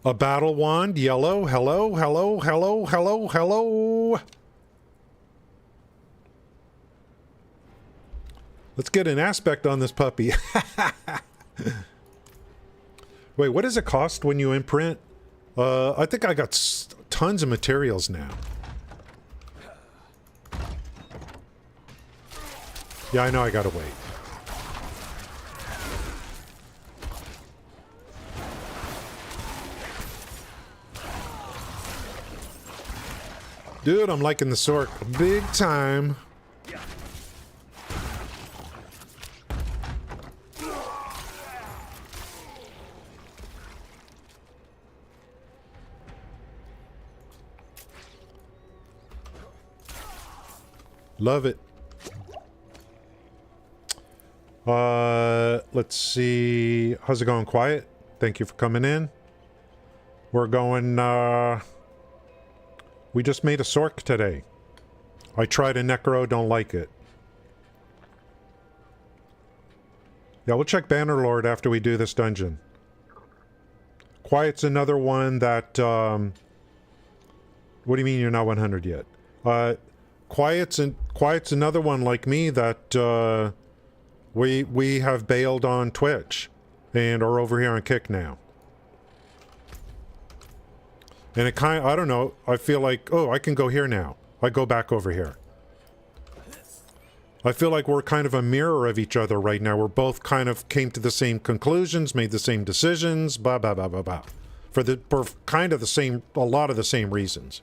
A battle wand, yellow. Hello, hello, hello, hello, hello. Let's get an aspect on this puppy. Wait, what does it cost when you imprint? I think I got tons of materials now. Yeah, I know I gotta wait. Dude, I'm liking the SORC big time. Love it. Let's see. How's it going? Quiet? Thank you for coming in. We're going, we just made a SORC today. I tried a Necro, don't like it. Yeah, we'll check Bannerlord after we do this dungeon. Quiet's another one that, what do you mean you're not 100 yet? Quiet's another one like me that, we have bailed on Twitch and are over here on Kick now. And it kind of, I don't know, I feel like, oh, I can go here now. I go back over here. I feel like we're kind of a mirror of each other right now. We're both kind of came to the same conclusions, made the same decisions, blah, blah, blah, blah, blah. For kind of the same, a lot of the same reasons.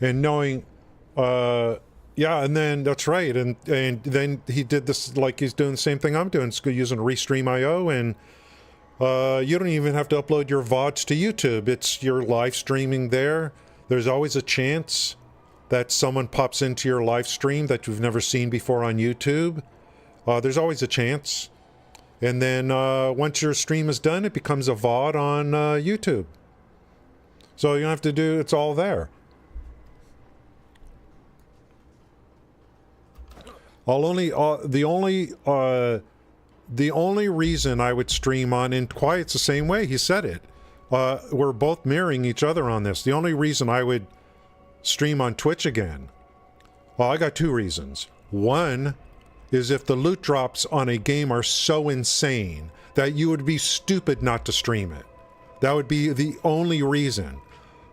And knowing, yeah, and then that's right, and then he did this like he's doing the same thing I'm doing, using Restream IO, and you don't even have to upload your VODs to YouTube. It's your live streaming there. There's always a chance that someone pops into your live stream that you've never seen before on YouTube. There's always a chance, and then once your stream is done, it becomes a VOD on YouTube. So you don't have to do, it's all there. The only reason I would stream on, and Quiet's the same way, he said it. We're both mirroring each other on this. The only reason I would stream on Twitch again, well, I got two reasons. One is if the loot drops on a game are so insane that you would be stupid not to stream it. That would be the only reason.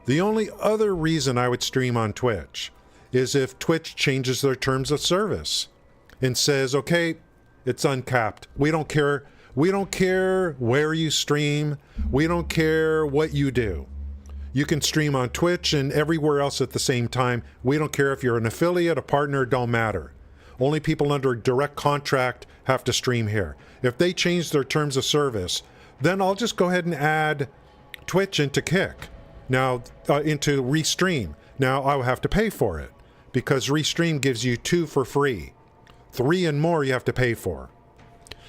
The only other reason I would stream on Twitch is if Twitch changes their terms of service and says, okay, it's uncapped. We don't care. We don't care where you stream. We don't care what you do. You can stream on Twitch and everywhere else at the same time. We don't care if you're an affiliate, a partner, don't matter. Only people under direct contract have to stream here. If they change their terms of service, then I'll just go ahead and add Twitch into Kick. Now, into Restream. Now, I'll have to pay for it because Restream gives you 2 for free. 3 and more you have to pay for.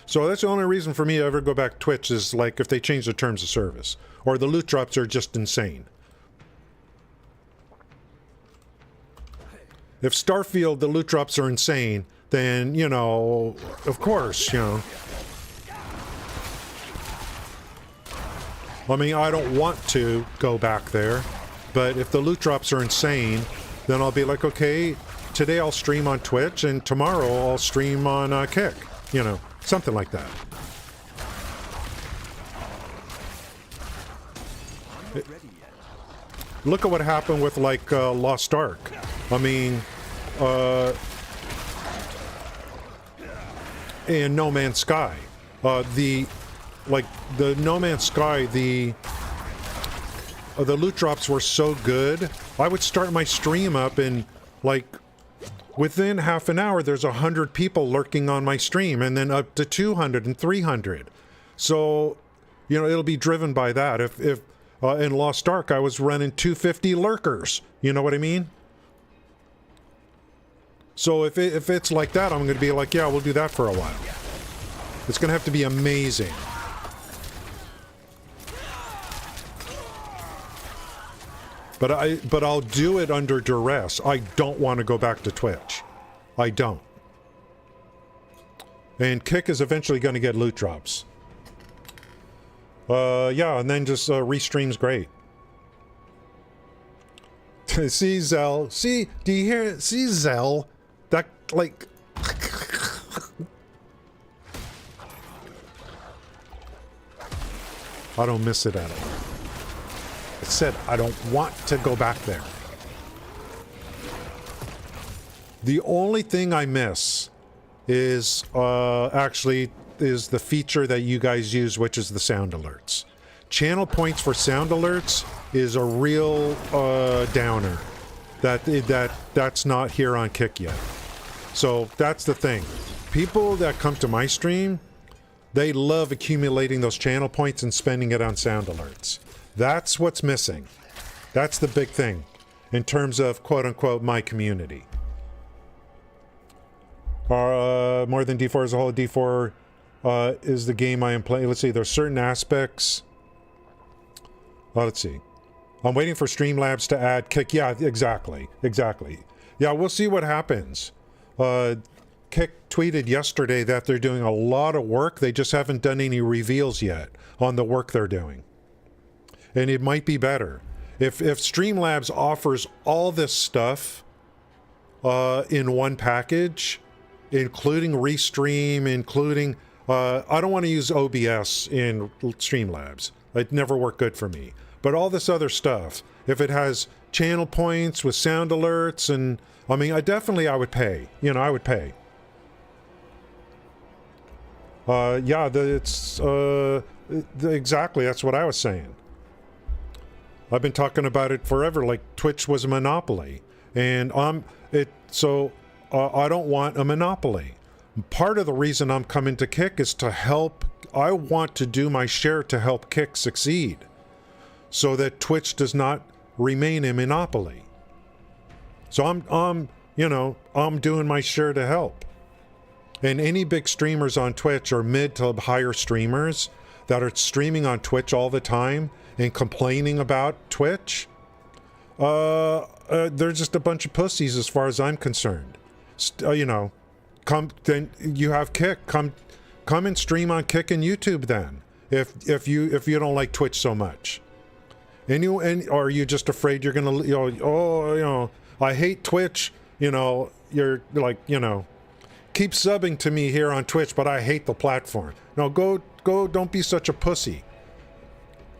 So that's the only reason for me to ever go back to Twitch is like if they change the terms of service or the loot drops are just insane. If Starfield, the loot drops are insane, then, you know, of course, you know. I mean, I don't want to go back there, but if the loot drops are insane, then I'll be like, okay, today I'll stream on Twitch and tomorrow I'll stream on Kick, you know, something like that. Look at what happened with like Lost Ark. I mean, and No Man's Sky. The No Man's Sky, the loot drops were so good. I would start my stream up and like within half an hour, there's 100 people lurking on my stream, and then up to 200 and 300. So, you know, it'll be driven by that. If in Lost Ark, I was running 250 lurkers. You know what I mean? So if it's like that, I'm going to be like, yeah, we'll do that for a while. It's going to have to be amazing. But I'll do it under duress. I don't want to go back to Twitch. I don't. And Kick is eventually going to get loot drops. Yeah, and then just Restream's great. See, Zell. See, do you hear it? See, Zell? That, like... I don't miss it at all. I said I don't want to go back there. The only thing I miss is actually is the feature that you guys use, which is the sound alerts. Channel points for sound alerts is a real downer. That's not here on Kick yet. So that's the thing. People that come to my stream, they love accumulating those channel points and spending it on sound alerts. That's what's missing. That's the big thing in terms of quote-unquote my community. More than D4 as a whole, D4 is the game I am playing. Let's see, there's certain aspects. Let's see. I'm waiting for Streamlabs to add Kick. Yeah, exactly. Yeah, we'll see what happens. Kick tweeted yesterday that they're doing a lot of work. They just haven't done any reveals yet on the work they're doing. And it might be better. If Streamlabs offers all this stuff in one package, including Restream, including... I don't want to use OBS in Streamlabs. It never worked good for me. But all this other stuff, if it has channel points with sound alerts, and... I mean, I would pay. You know, I would pay. Yeah, exactly, that's what I was saying. I've been talking about it forever, like Twitch was a monopoly. And I don't want a monopoly. Part of the reason I'm coming to Kick is to help, I want to do my share to help Kick succeed. So that Twitch does not remain a monopoly. So I'm doing my share to help. And any big streamers on Twitch or mid to higher streamers that are streaming on Twitch all the time and complaining about Twitch, they're just a bunch of pussies as far as I'm concerned. Then you have Kick. Come and stream on Kick and YouTube then. If you don't like Twitch so much. And are you just afraid you're gonna I hate Twitch, you're like, keep subbing to me here on Twitch, but I hate the platform. No, go, don't be such a pussy.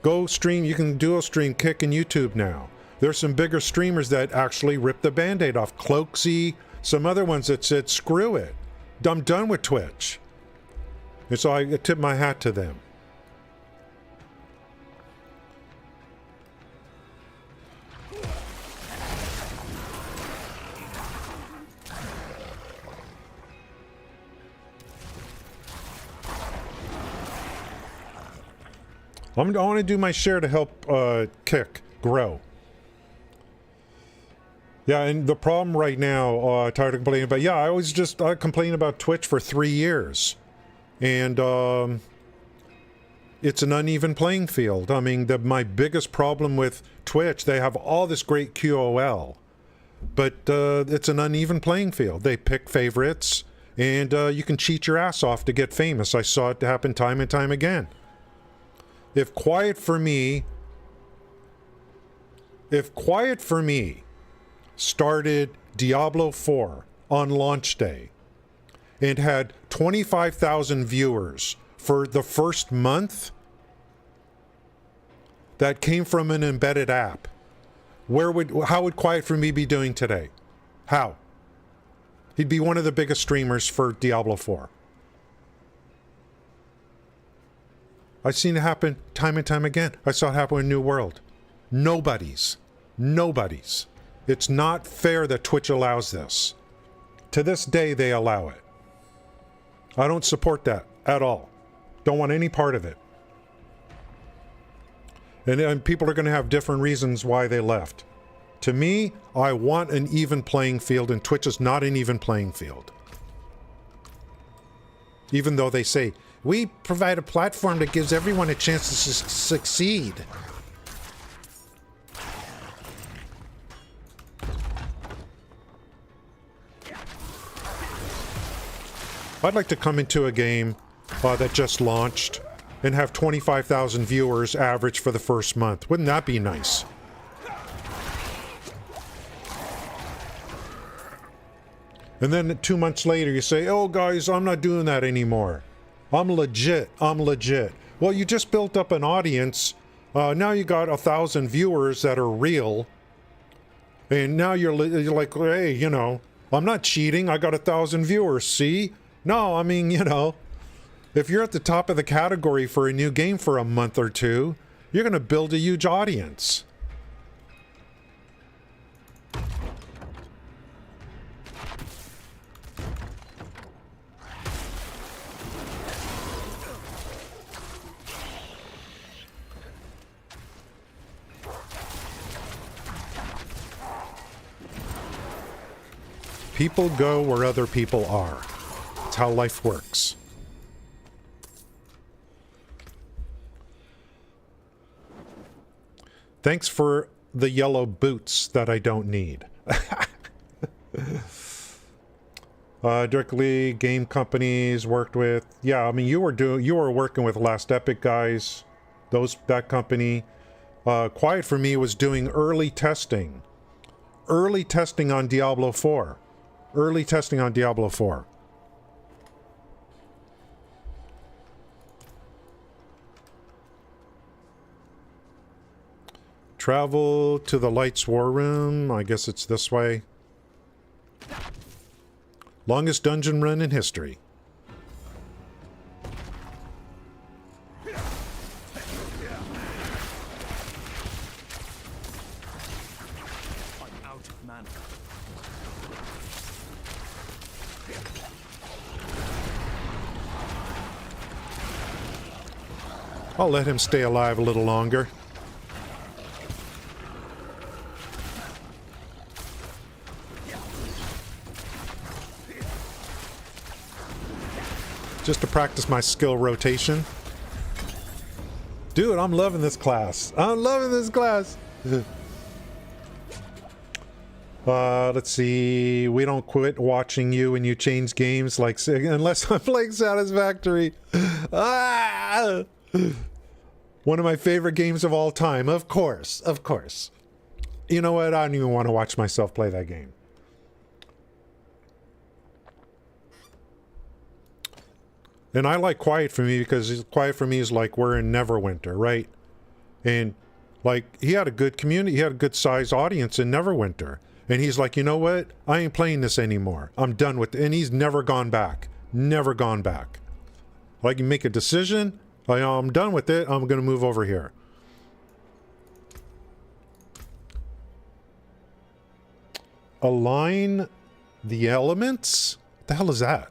Go stream, you can dual stream Kick and YouTube now. There's some bigger streamers that actually rip the Band-Aid off. Cloaksy, some other ones that said, screw it. I'm done with Twitch. And so I tip my hat to them. I want to do my share to help Kick grow. Yeah, and the problem right now, tired of complaining about, I always just complain about Twitch for 3 years. And it's an uneven playing field. I mean, my biggest problem with Twitch, they have all this great QOL, but it's an uneven playing field. They pick favorites, and you can cheat your ass off to get famous. I saw it happen time and time again. If Quiet For Me started Diablo 4 on launch day and had 25,000 viewers for the first month, that came from an embedded app, how would Quiet For Me be doing today? How? He'd be one of the biggest streamers for Diablo 4. I've seen it happen time and time again. I saw it happen in New World. Nobody's. It's not fair that Twitch allows this. To this day, they allow it. I don't support that at all. Don't want any part of it. And people are going to have different reasons why they left. To me, I want an even playing field, and Twitch is not an even playing field. Even though they say, we provide a platform that gives everyone a chance to succeed. I'd like to come into a game that just launched and have 25,000 viewers average for the first month. Wouldn't that be nice? And then 2 months later you say, oh guys, I'm not doing that anymore. I'm legit. Well, you just built up an audience. Now you got 1,000 viewers that are real. And now you're like, hey, you know, I'm not cheating. I got 1,000 viewers, see? No, I mean, you know, if you're at the top of the category for a new game for a month or two, you're going to build a huge audience. People go where other people are. It's how life works. Thanks for the yellow boots that I don't need. Directly game companies worked with. Yeah, I mean you were working with Last Epic guys. That company. Quiet for Me was doing early testing. Early testing on Diablo 4. Early testing on Diablo 4. Travel to the Lights War Room. I guess it's this way. Longest dungeon run in history. I'm out of mana. I'll let him stay alive a little longer. Just to practice my skill rotation. Dude, I'm loving this class. I'm loving this class. Let's see. We don't quit watching you when you change games, like unless I'm playing Satisfactory. Ah! One of my favorite games of all time. Of course. Of course. You know what? I don't even want to watch myself play that game. And I like Quiet for Me because Quiet for Me is like we're in Neverwinter, right? And like he had a good community, he had a good sized audience in Neverwinter. And he's like, you know what? I ain't playing this anymore. I'm done with it. And he's never gone back. Never gone back. Like you make a decision, like, oh, I'm done with it. I'm going to move over here. Align the elements? What the hell is that?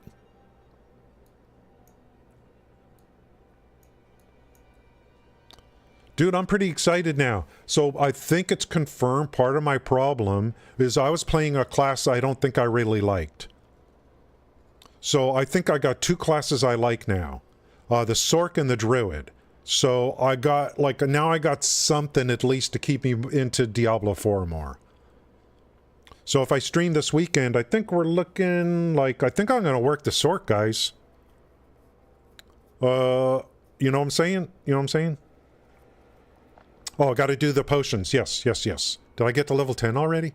Dude, I'm pretty excited now. So I think it's confirmed part of my problem is I was playing a class I don't think I really liked. So I think I got two classes I like now. The SORC and the DRUID. So I got, like, now I got something at least to keep me into Diablo 4 more. So if I stream this weekend, I think we're looking like, I think I'm going to work the SORC, guys. You know what I'm saying? You know what I'm saying? Oh, I got to do the potions. Yes, yes, yes. Did I get to level 10 already?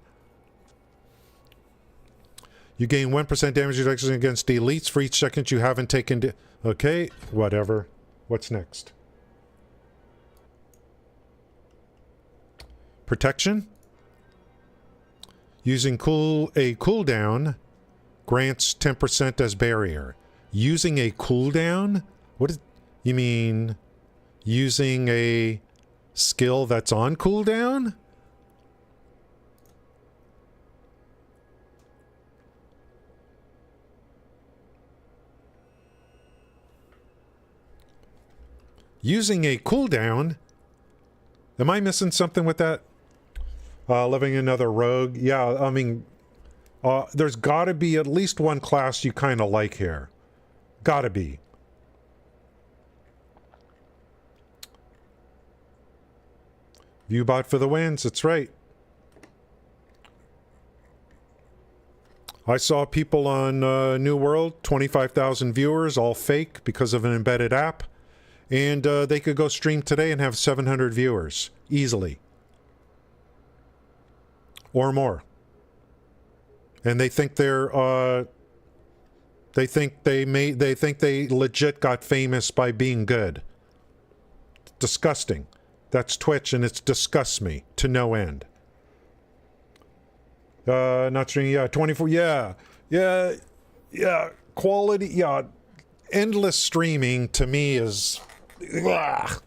You gain 1% damage reduction against elites for each second you haven't taken... Okay, whatever. What's next? Protection. Using a cooldown grants 10% as barrier. Using a cooldown? What is... You mean... Using a... skill that's on cooldown? Using a cooldown. Am I missing something with that? Living another rogue. Yeah, I mean, there's got to be at least one class you kind of like here. Gotta be. Viewbot for the wins. That's right. I saw people on New World, 25,000 viewers, all fake because of an embedded app. And they could go stream today and have 700 viewers easily. Or more. And they think they think they legit got famous by being good. Disgusting. That's Twitch, and it disgusts me to no end. Not streaming, yeah, 24, yeah, quality, yeah, endless streaming to me is, ugh.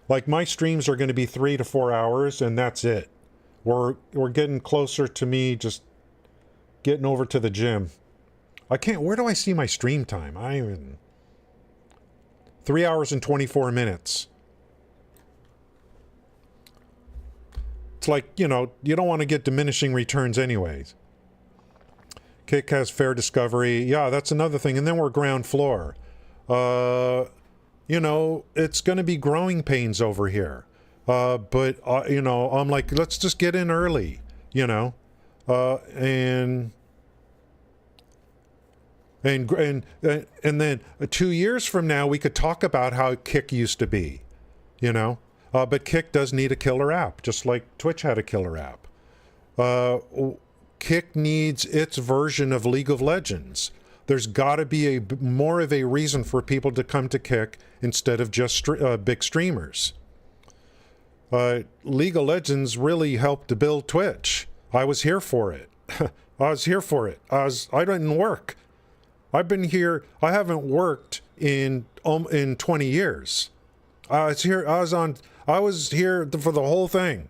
Like, my streams are going to be 3 to 4 hours, and that's it. We're getting closer to me just getting over to the gym. I can't, where do I see my stream time? 3 hours and 24 minutes. It's like, you know, you don't want to get diminishing returns anyways. Kick has fair discovery. Yeah, that's another thing. And then we're ground floor. You know, it's going to be growing pains over here. But you know, I'm like, let's just get in early, you know. And then 2 years from now, we could talk about how Kick used to be, you know. But Kick does need a killer app, just like Twitch had a killer app. Kick needs its version of League of Legends. There's got to be more of a reason for people to come to Kick instead of just big streamers. League of Legends really helped to build Twitch. I was here for it. I didn't work. I've been here. I haven't worked in 20 years. I was here for the whole thing.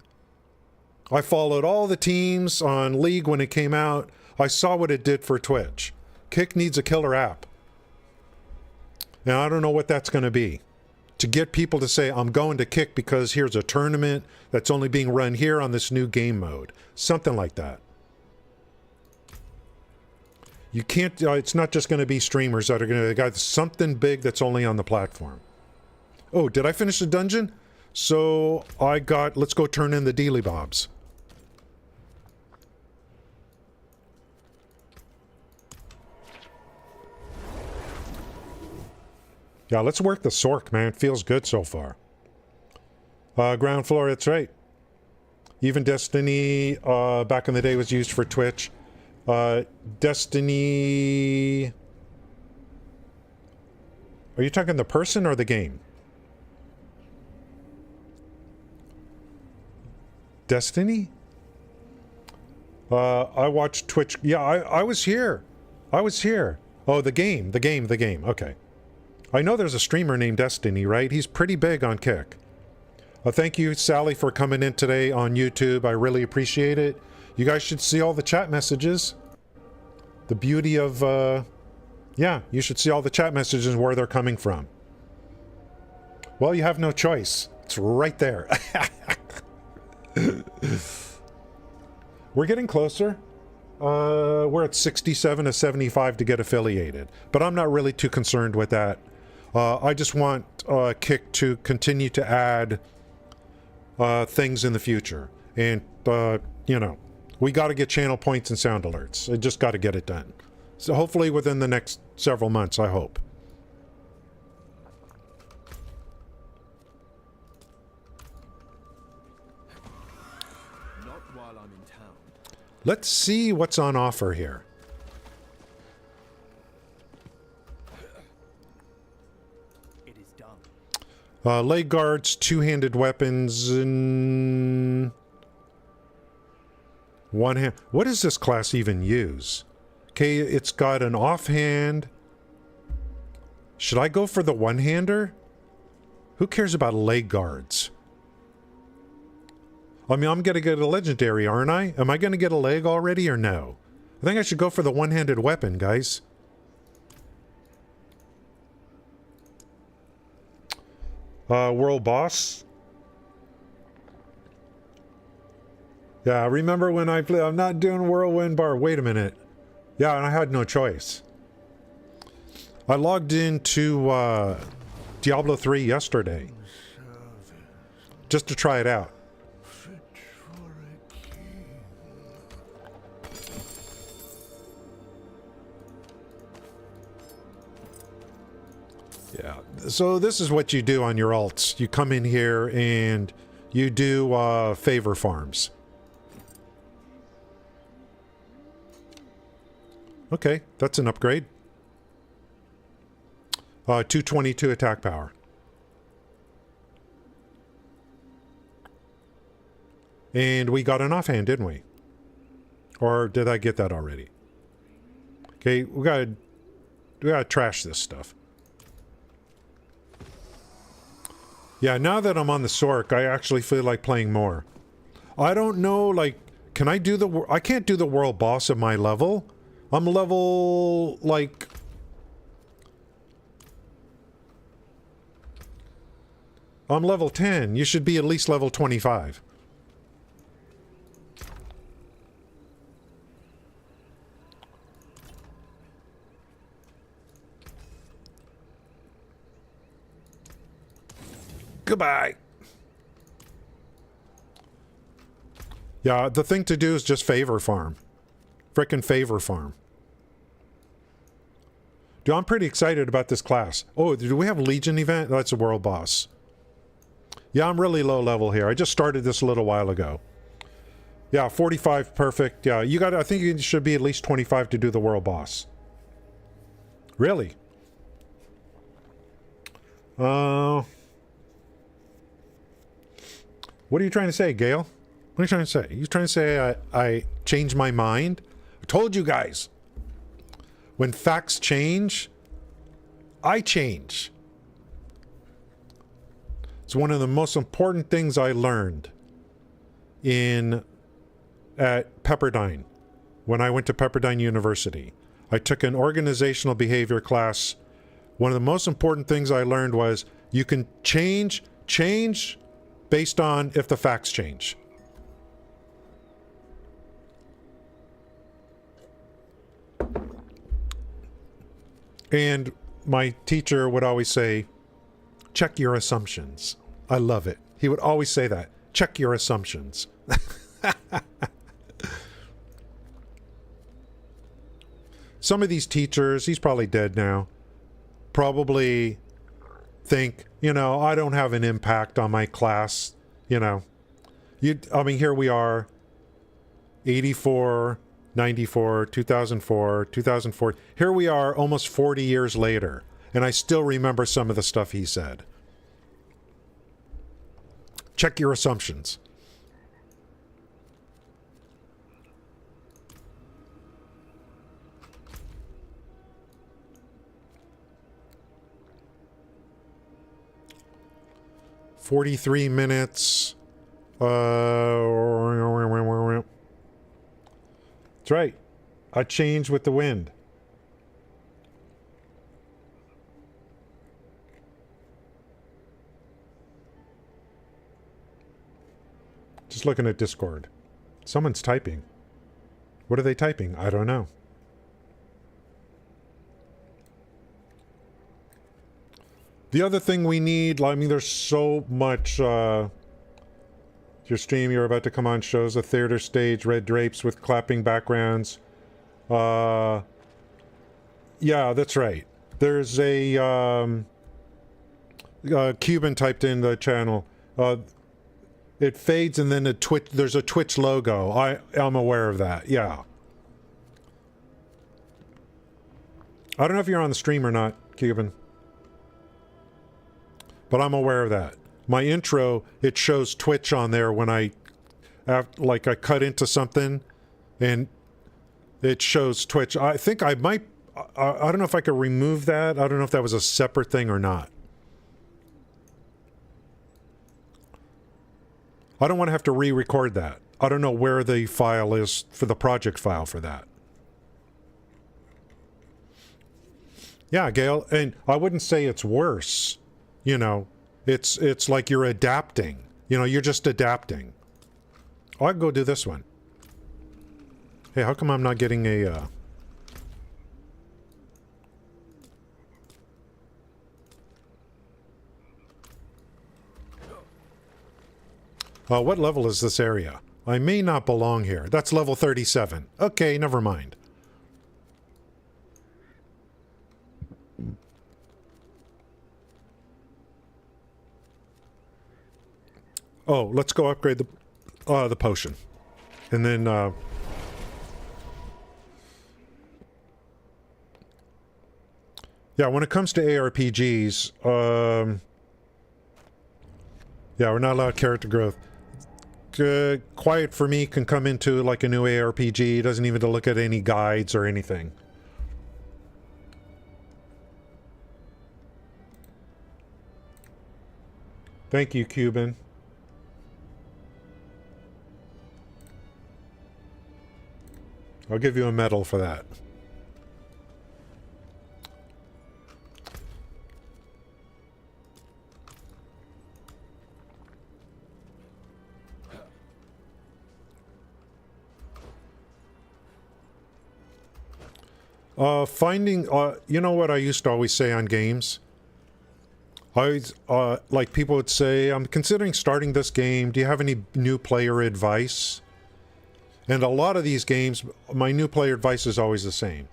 I followed all the teams on League when it came out. I saw what it did for Twitch. Kick needs a killer app. Now, I don't know what that's going to be. To get people to say, I'm going to Kick because here's a tournament that's only being run here on this new game mode. Something like that. You can't, it's not just going to be streamers that are going to got something big that's only on the platform. Oh, did I finish the dungeon? So let's go turn in the dealy bobs. Yeah, let's work the SORC, man. It feels good so far. Ground floor, that's right. Even Destiny, back in the day, was used for Twitch. Destiny... Are you talking the person or the game? Destiny? I watched Twitch. Yeah, I was here. I was here. Oh, the game. Okay. I know there's a streamer named Destiny, right? He's pretty big on Kick. Thank you, Sally, for coming in today on YouTube. I really appreciate it. You guys should see all the chat messages. The beauty of, yeah, you should see all the chat messages and where they're coming from. Well, you have no choice. It's right there. We're getting closer. We're at 67 to 75 to get affiliated. But I'm not really too concerned with that. I just want Kick to continue to add things in the future. And, you know, we got to get channel points and sound alerts. I just got to get it done. So hopefully within the next several months, I hope. Not while I'm in town. Let's see what's on offer here. It is done. Leg guards, two-handed weapons, and one hand. What does this class even use? Okay, it's got an offhand. Should I go for the one-hander? Who cares about leg guards? I mean, I'm going to get a legendary, aren't I? Am I going to get a leg already or no? I think I should go for the one-handed weapon, guys. World boss. Yeah, remember when I played? I'm not doing Whirlwind Bar. Wait a minute. Yeah, and I had no choice. I logged into Diablo 3 yesterday. Just to try it out. Yeah, so this is what you do on your alts. You come in here and you do favor farms. Okay, that's an upgrade. 222 attack power. And we got an offhand, didn't we? Or did I get that already? Okay, we gotta trash this stuff. Yeah, now that I'm on the SORC, I actually feel like playing more. I don't know, like, can I do the... I can't do the world boss at my level. I'm level, like... I'm level 10. You should be at least level 25. Goodbye. Yeah, the thing to do is just favor farm. Frickin' favor farm. Dude, I'm pretty excited about this class. Oh, do we have a Legion event? That's a world boss. Yeah, I'm really low level here. I just started this a little while ago. Yeah, 45, perfect. Yeah, you got. I think you should be at least 25 to do the world boss. Really? What are you trying to say, Gale? What are you trying to say? You trying to say I changed my mind? I told you guys. When facts change, I change. It's one of the most important things I learned at Pepperdine. When I went to Pepperdine University, I took an organizational behavior class. One of the most important things I learned was you can change based on if the facts change. And my teacher would always say, check your assumptions. I love it. He would always say that. Check your assumptions. Some of these teachers, he's probably dead now, probably think, you know, I don't have an impact on my class, you know. I mean, here we are, 84, 94, 2004, 2004. Here we are almost 40 years later, and I still remember some of the stuff he said. Check your assumptions. "43 minutes. That's right. I changed with the wind. Just looking at Discord. Someone's typing. What are they typing? I don't know. The other thing we need, I mean, there's so much, your stream you're about to come on shows a theater stage, red drapes with clapping backgrounds. Yeah, that's right. There's a, Cuban typed in the channel. It fades and then there's a Twitch logo. I'm aware of that, yeah. I don't know if you're on the stream or not, Cuban. But I'm aware of that. My intro, it shows Twitch on there when I cut into something and it shows Twitch. I think I might, I don't know if I could remove that. I don't know if that was a separate thing or not. I don't want to have to re-record that. I don't know where the file is for the project file for that. Yeah, Gail, and I wouldn't say it's worse. You know, It's like you're adapting. You know, you're just adapting. Oh, I can go do this one. Hey, how come I'm not getting a... what level is this area? I may not belong here. That's level 37. Okay, never mind. Oh, let's go upgrade the potion. And then, yeah, when it comes to ARPGs, yeah, we're not allowed character growth. Quiet for me can come into like a new ARPG. Doesn't even to look at any guides or anything. Thank you, Cuban. I'll give you a medal for that. You know what I used to always say on games? Like people would say, I'm considering starting this game. Do you have any new player advice? And a lot of these games, my new player advice is always the same.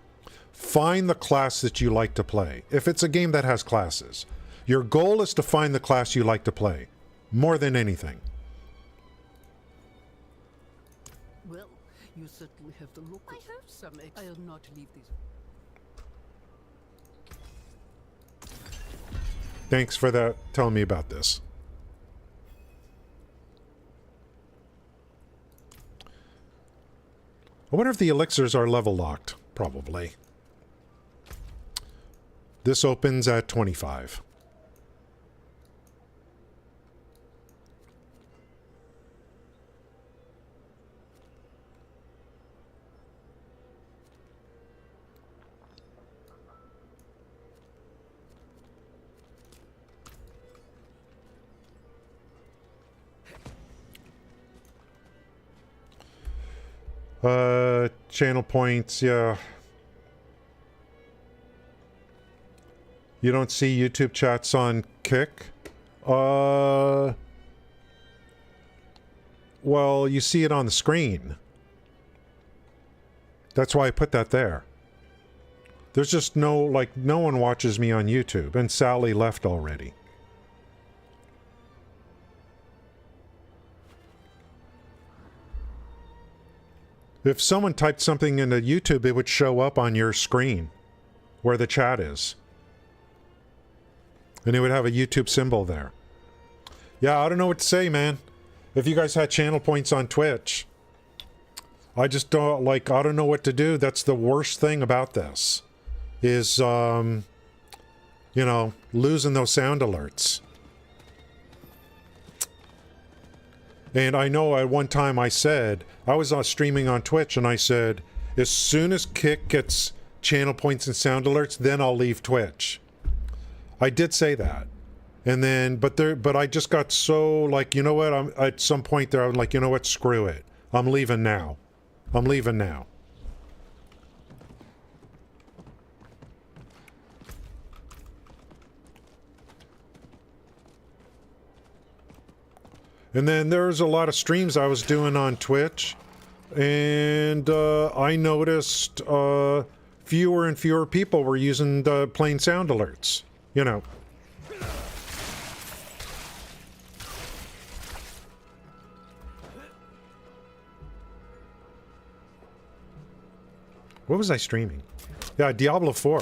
Find the class that you like to play. If it's a game that has classes, your goal is to find the class you like to play, more than anything. Well, you certainly have the look of some I'll not leave these. Thanks for that. Telling me about this. I wonder if the elixirs are level locked. Probably. This opens at 25. Channel points, yeah. You don't see YouTube chats on Kick? Well, you see it on the screen. That's why I put that there. There's just no one watches me on YouTube, and Sally left already. If someone typed something into YouTube, it would show up on your screen where the chat is. And it would have a YouTube symbol there. Yeah, I don't know what to say, man. If you guys had channel points on Twitch, I just don't, I don't know what to do. That's the worst thing about this, is, you know, losing those sound alerts. And I know at one time I said, I was streaming on Twitch and I said, as soon as Kick gets channel points and sound alerts, then I'll leave Twitch. I did say that. And then, but I just got so you know what, at some point there, I'm like, you know what, screw it. I'm leaving now. I'm leaving now. And then there's a lot of streams I was doing on Twitch, and I noticed fewer and fewer people were using the plain sound alerts, you know. What was I streaming? Yeah, Diablo 4.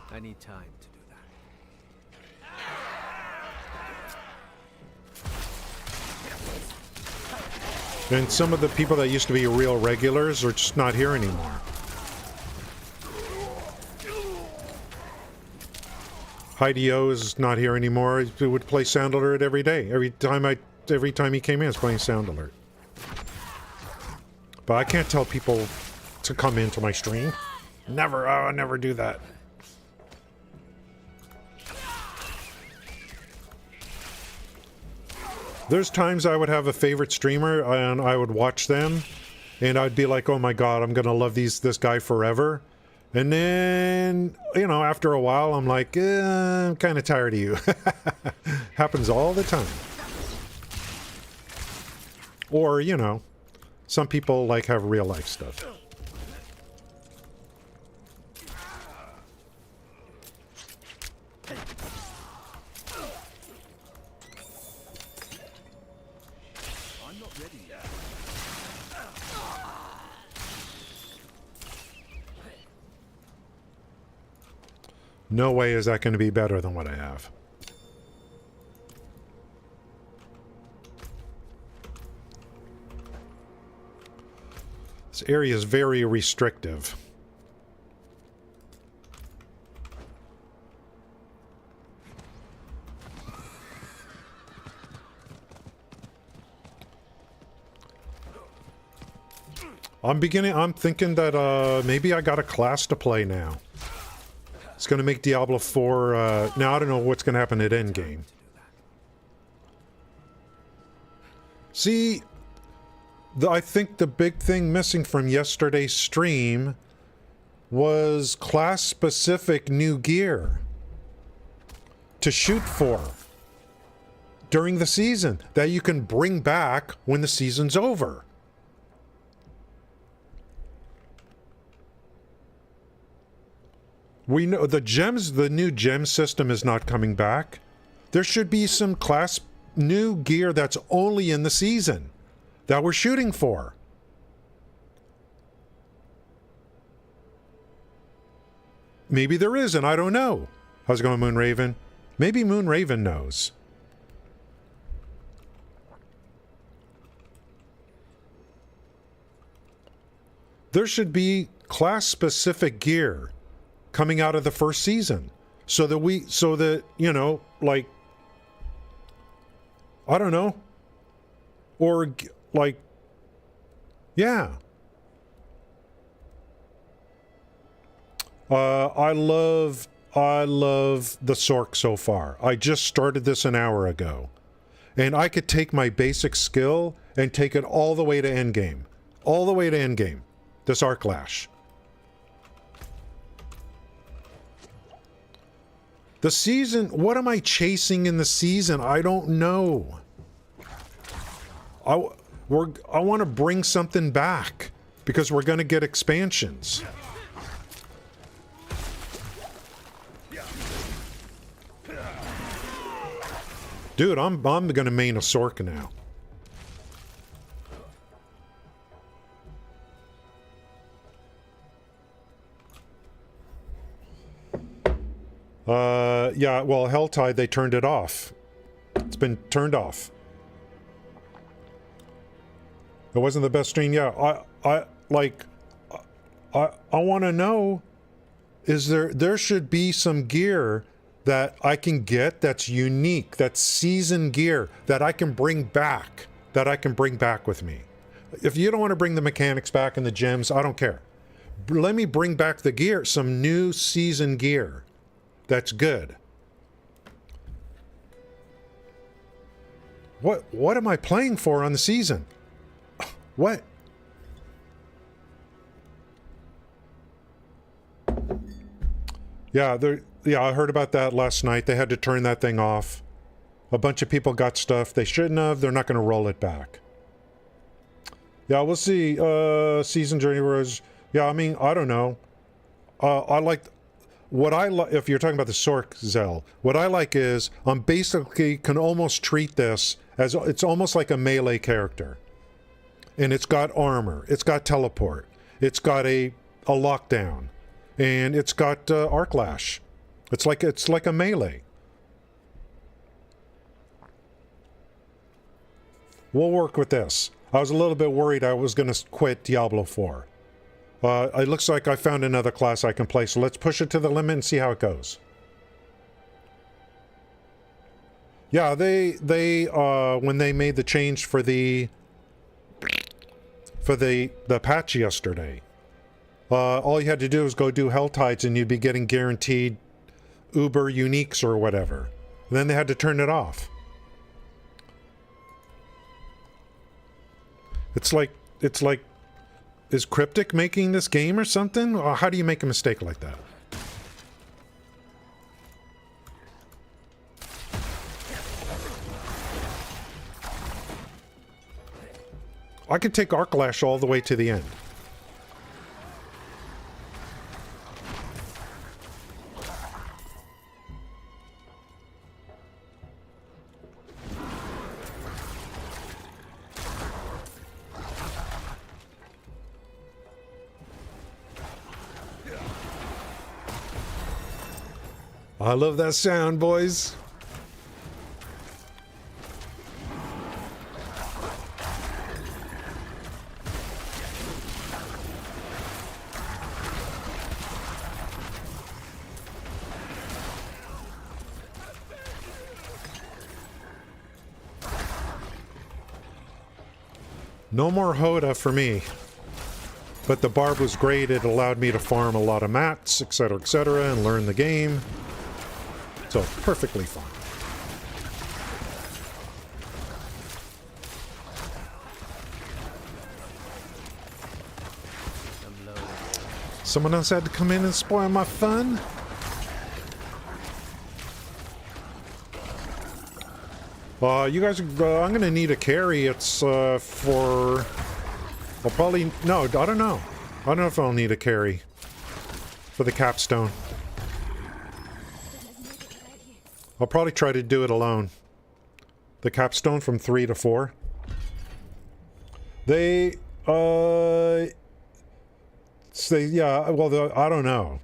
I need time to do that. And some of the people that used to be real regulars are just not here anymore. Heidi O is not here anymore. He would play Sound Alert every day. Every time he came in, he was playing Sound Alert. But I can't tell people to come into my stream. Never. I'll never do that. There's times I would have a favorite streamer and I would watch them and I'd be like, oh my god, I'm gonna love this guy forever. And then, you know, after a while I'm like, I'm kind of tired of you. Happens all the time. Or, you know, some people like have real life stuff. No way is that going to be better than what I have. This area is very restrictive. I'm thinking that maybe I got a class to play now. It's going to make Diablo 4, now I don't know what's going to happen at endgame. See, I think the big thing missing from yesterday's stream was class-specific new gear to shoot for during the season that you can bring back when the season's over. We know the gems, the new gem system is not coming back. There should be some new gear that's only in the season that we're shooting for. Maybe there isn't, I don't know. How's it going, Moonraven? Maybe Moonraven knows. There should be class-specific gear coming out of the first season so that you know, like, I don't know, or like, yeah. I love the SORC so far. I just started this an hour ago and I could take my basic skill and take it all the way to endgame, this arc lash. The season, what am I chasing in the season? I don't know. I want to bring something back because we're going to get expansions. Dude, I'm going to main a SORC now. Yeah, well, Helltide, they turned it off. It's been turned off. It wasn't the best stream. Yeah, I want to know, is there should be some gear that I can get that's unique, that's season gear that I can bring back, with me. If you don't want to bring the mechanics back and the gems, I don't care. Let me bring back the gear, some new season gear. That's good. What am I playing for on the season? What? Yeah, I heard about that last night. They had to turn that thing off. A bunch of people got stuff they shouldn't have. They're not going to roll it back. Yeah, we'll see. Season Journey Rose. Yeah, I mean, I don't know. I like... What I like, if you're talking about the SORC, Zell, what I like is I'm basically can almost treat this as it's almost like a melee character. And it's got armor, it's got teleport, it's got a lockdown, and it's got arc lash. It's like a melee. We'll work with this. I was a little bit worried I was going to quit Diablo 4. It looks like I found another class I can play, so let's push it to the limit and see how it goes. Yeah, they when they made the change for the patch yesterday, all you had to do was go do Helltides and you'd be getting guaranteed Uber Uniques or whatever. And then they had to turn it off. It's like, is Cryptic making this game or something? Or how do you make a mistake like that? I could take Arclash all the way to the end. I love that sound, boys. No more Hoda for me. But the barb was great. It allowed me to farm a lot of mats, etc., and learn the game. So, perfectly fine. Someone else had to come in and spoil my fun? You guys, I'm gonna need a carry. It's, for... I'll probably... No, I don't know. I don't know if I'll need a carry for the capstone. I'll probably try to do it alone. The capstone from 3 to 4. They, say, yeah, well, I don't know.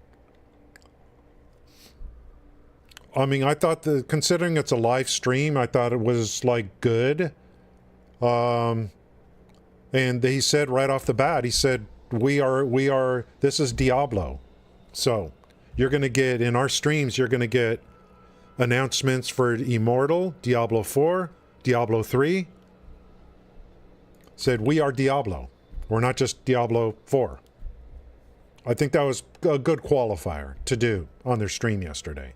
I mean, I thought considering it's a live stream, I thought it was, like, good. And he said right off the bat, he said, this is Diablo. So, you're gonna get, in our streams, you're gonna get announcements for Immortal, Diablo 4, Diablo 3. Said, we are Diablo. We're not just Diablo 4. I think that was a good qualifier to do on their stream yesterday.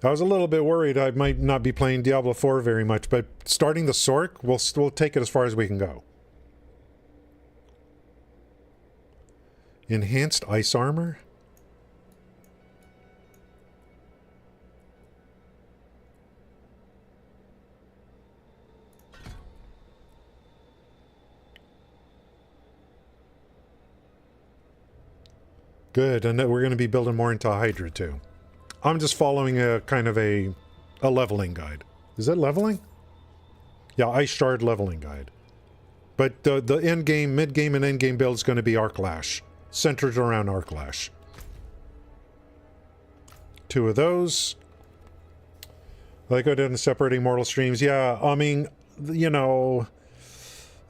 I was a little bit worried I might not be playing Diablo 4 very much, but starting the SORC, we'll take it as far as we can go. Enhanced ice armor? Good, and we're going to be building more into Hydra too. I'm just following a kind of a leveling guide. Is it leveling? Yeah, Ice Shard leveling guide. But the end game, mid game, and end game build is going to be Arclash, centered around Arclash. 2 of those. I go down to separating mortal streams. Yeah, I mean, you know,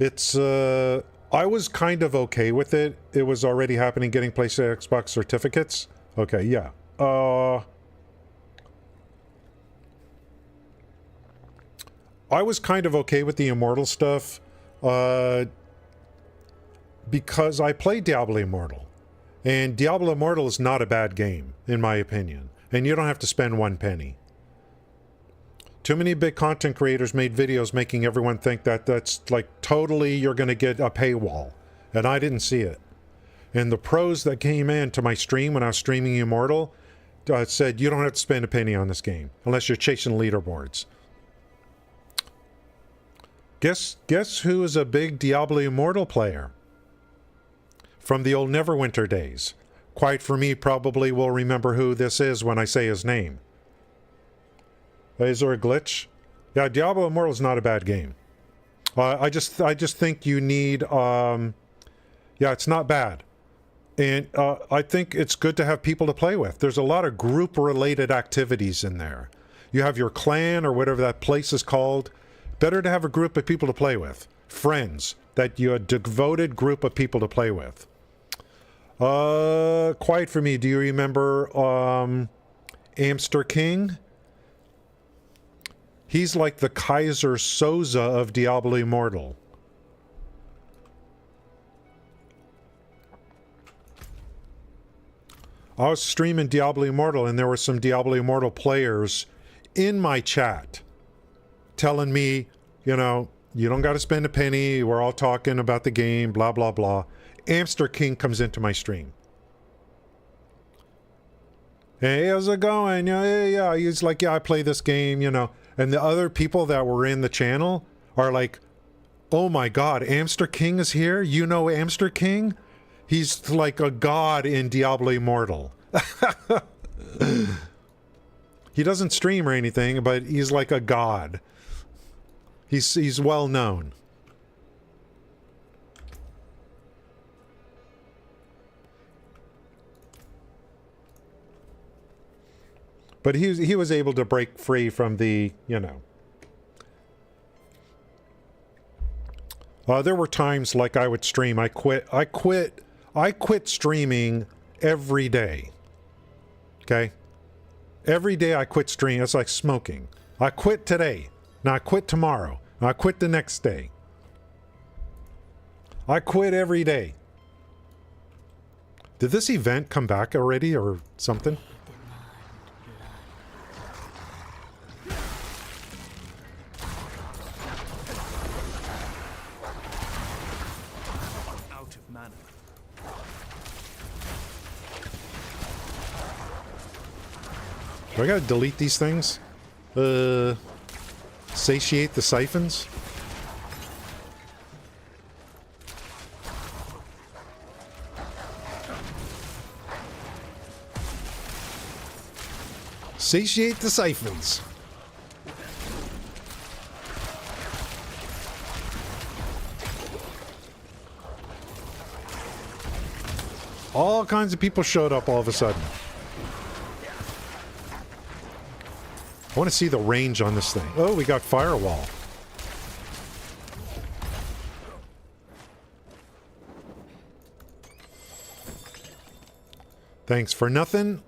it's I was kind of okay with it. It was already happening, getting PlayStation Xbox certificates. Okay, yeah. I was kind of okay with the Immortal stuff because I played Diablo Immortal. And Diablo Immortal is not a bad game, in my opinion. And you don't have to spend 1 penny. Too many big content creators made videos making everyone think that that's like totally you're going to get a paywall. And I didn't see it. And the pros that came in to my stream when I was streaming Immortal said you don't have to spend a penny on this game unless you're chasing leaderboards. Guess who is a big Diablo Immortal player? From the old Neverwinter days. Quiet for Me probably will remember who this is when I say his name. Is there a glitch? Yeah, Diablo Immortal is not a bad game. I just think you need... yeah, it's not bad. And I think it's good to have people to play with. There's a lot of group-related activities in there. You have your clan or whatever that place is called. Better to have a group of people to play with. Friends. That you a devoted group of people to play with. Quiet for Me. Do you remember Amster King? He's like the Kaiser Soze of Diablo Immortal. I was streaming Diablo Immortal, and there were some Diablo Immortal players in my chat telling me, you know, you don't got to spend a penny. We're all talking about the game, blah, blah, blah. Amster King comes into my stream. Hey, how's it going? Yeah. He's like, yeah, I play this game, you know. And the other people that were in the channel are like, oh my God, Amster King is here? You know Amster King? He's like a god in Diablo Immortal. He doesn't stream or anything, but he's like a god. He's well known. But he was able to break free from the, you know. There were times like I would stream. I quit streaming every day. Okay? Every day I quit streaming. It's like smoking. I quit today. Now I quit tomorrow. Now I quit the next day. I quit every day. Did this event come back already or something? Out of mana. Do I gotta delete these things? Satiate the siphons? Satiate the siphons. All kinds of people showed up all of a sudden. I want to see the range on this thing. Oh, we got firewall. Thanks for nothing.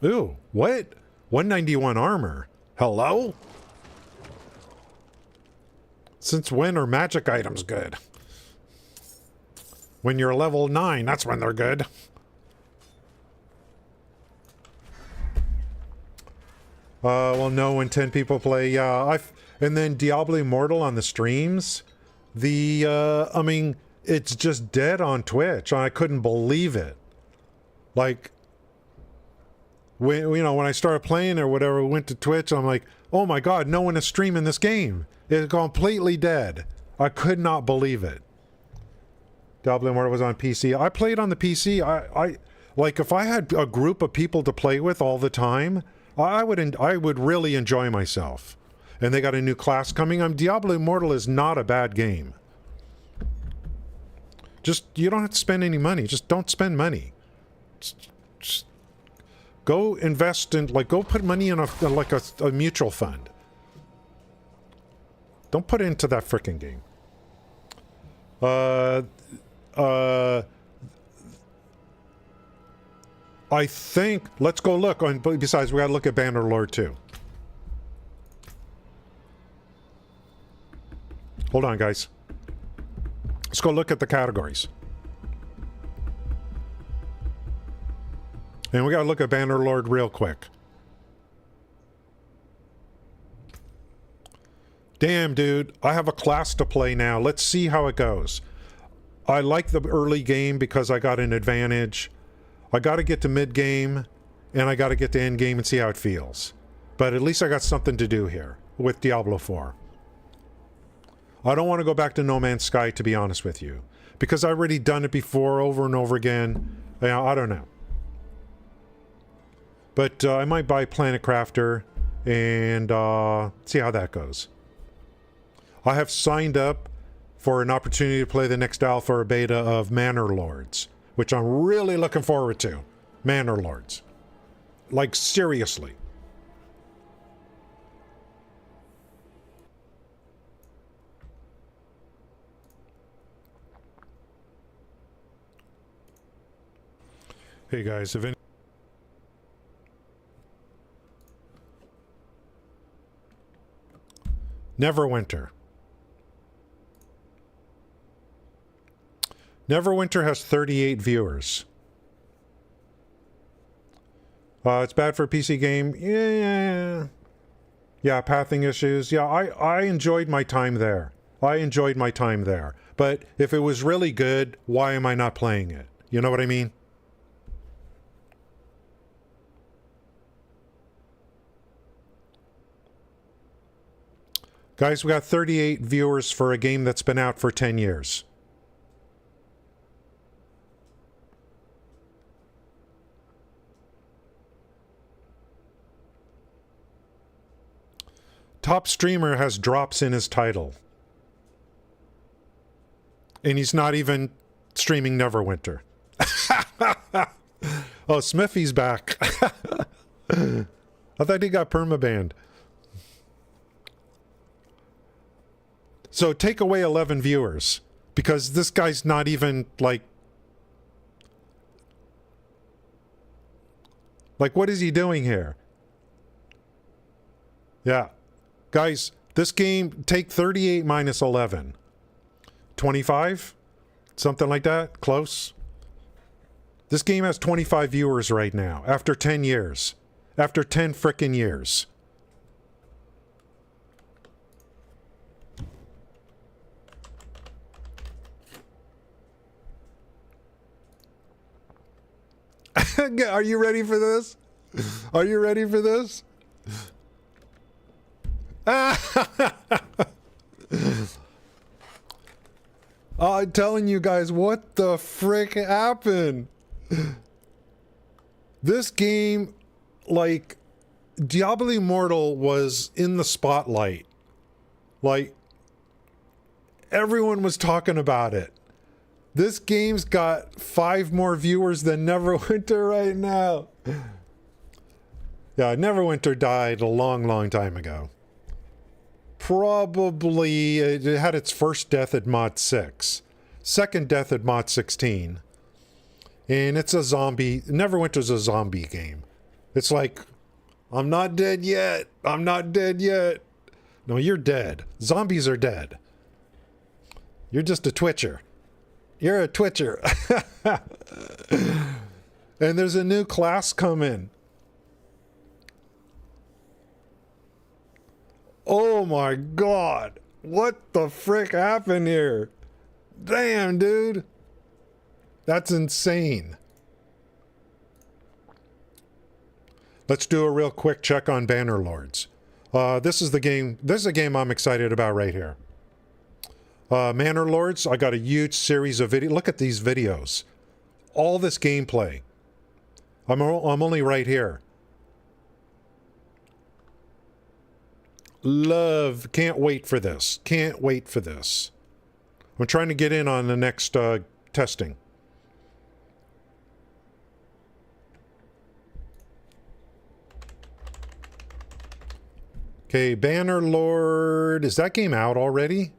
Ooh, what? 191 armor. Hello? Since when are magic items good? When you're level 9, that's when they're good. Well, no, when 10 people play, yeah. And then Diablo Immortal on the streams. I mean, it's just dead on Twitch. I couldn't believe it. Like, when I started playing or whatever, went to Twitch, I'm like, oh my God, no one is streaming this game. It's completely dead. I could not believe it. Diablo Immortal was on PC. I played on the PC. I like, if I had a group of people to play with all the time, I would really enjoy myself. And they got a new class coming. Diablo Immortal is not a bad game. Just, you don't have to spend any money. Just don't spend money. Just go invest in, like, go put money in a mutual fund. Don't put it into that frickin' game. I think, let's go look. Besides, we gotta look at Bannerlord too. Hold on, guys. Let's go look at the categories. And we gotta look at Bannerlord real quick. Damn, dude. I have a class to play now. Let's see how it goes. I like the early game because I got an advantage. I got to get to mid-game, and I got to get to end-game and see how it feels. But at least I got something to do here with Diablo 4. I don't want to go back to No Man's Sky, to be honest with you. Because I've already done it before, over and over again. I don't know. But I might buy Planet Crafter and see how that goes. I have signed up for an opportunity to play the next alpha or beta of Manor Lords, which I'm really looking forward to. Manor Lords. Like, seriously. Hey guys, if any... Neverwinter. Neverwinter has 38 viewers. It's bad for a PC game. Yeah, pathing issues. Yeah, I enjoyed my time there. But if it was really good, why am I not playing it? You know what I mean? Guys, we got 38 viewers for a game that's been out for 10 years. Top streamer has drops in his title. And he's not even streaming Neverwinter. Oh, Smithy's back. I thought he got permabanned. So take away 11 viewers. Because this guy's not even, like, what is he doing here? Yeah. Guys, this game, take 38 minus 11. 25? Something like that? Close? This game has 25 viewers right now, after 10 years. After 10 frickin' years. Are you ready for this? Are you ready for this? I'm telling you guys, what the frick happened? This game, like, Diablo Immortal was in the spotlight. Like, everyone was talking about it. This game's got 5 more viewers than Neverwinter right now. Yeah, Neverwinter died a long, long time ago. Probably, it had its first death at Mod 6. Second death at Mod 16. And it's a zombie, Neverwinter's a zombie game. It's like, I'm not dead yet. I'm not dead yet. No, you're dead. Zombies are dead. You're just a twitcher. You're a twitcher. And there's a new class coming. Oh my god. What the frick happened here? Damn, dude. That's insane. Let's do a real quick check on Bannerlords. This is the game. This is a game I'm excited about right here. Bannerlords, I got a huge series of videos. Look at these videos. All this gameplay. I'm only right here. Love. Can't wait for this. Can't wait for this. I'm trying to get in on the next testing. Okay, Bannerlord. Is that game out already?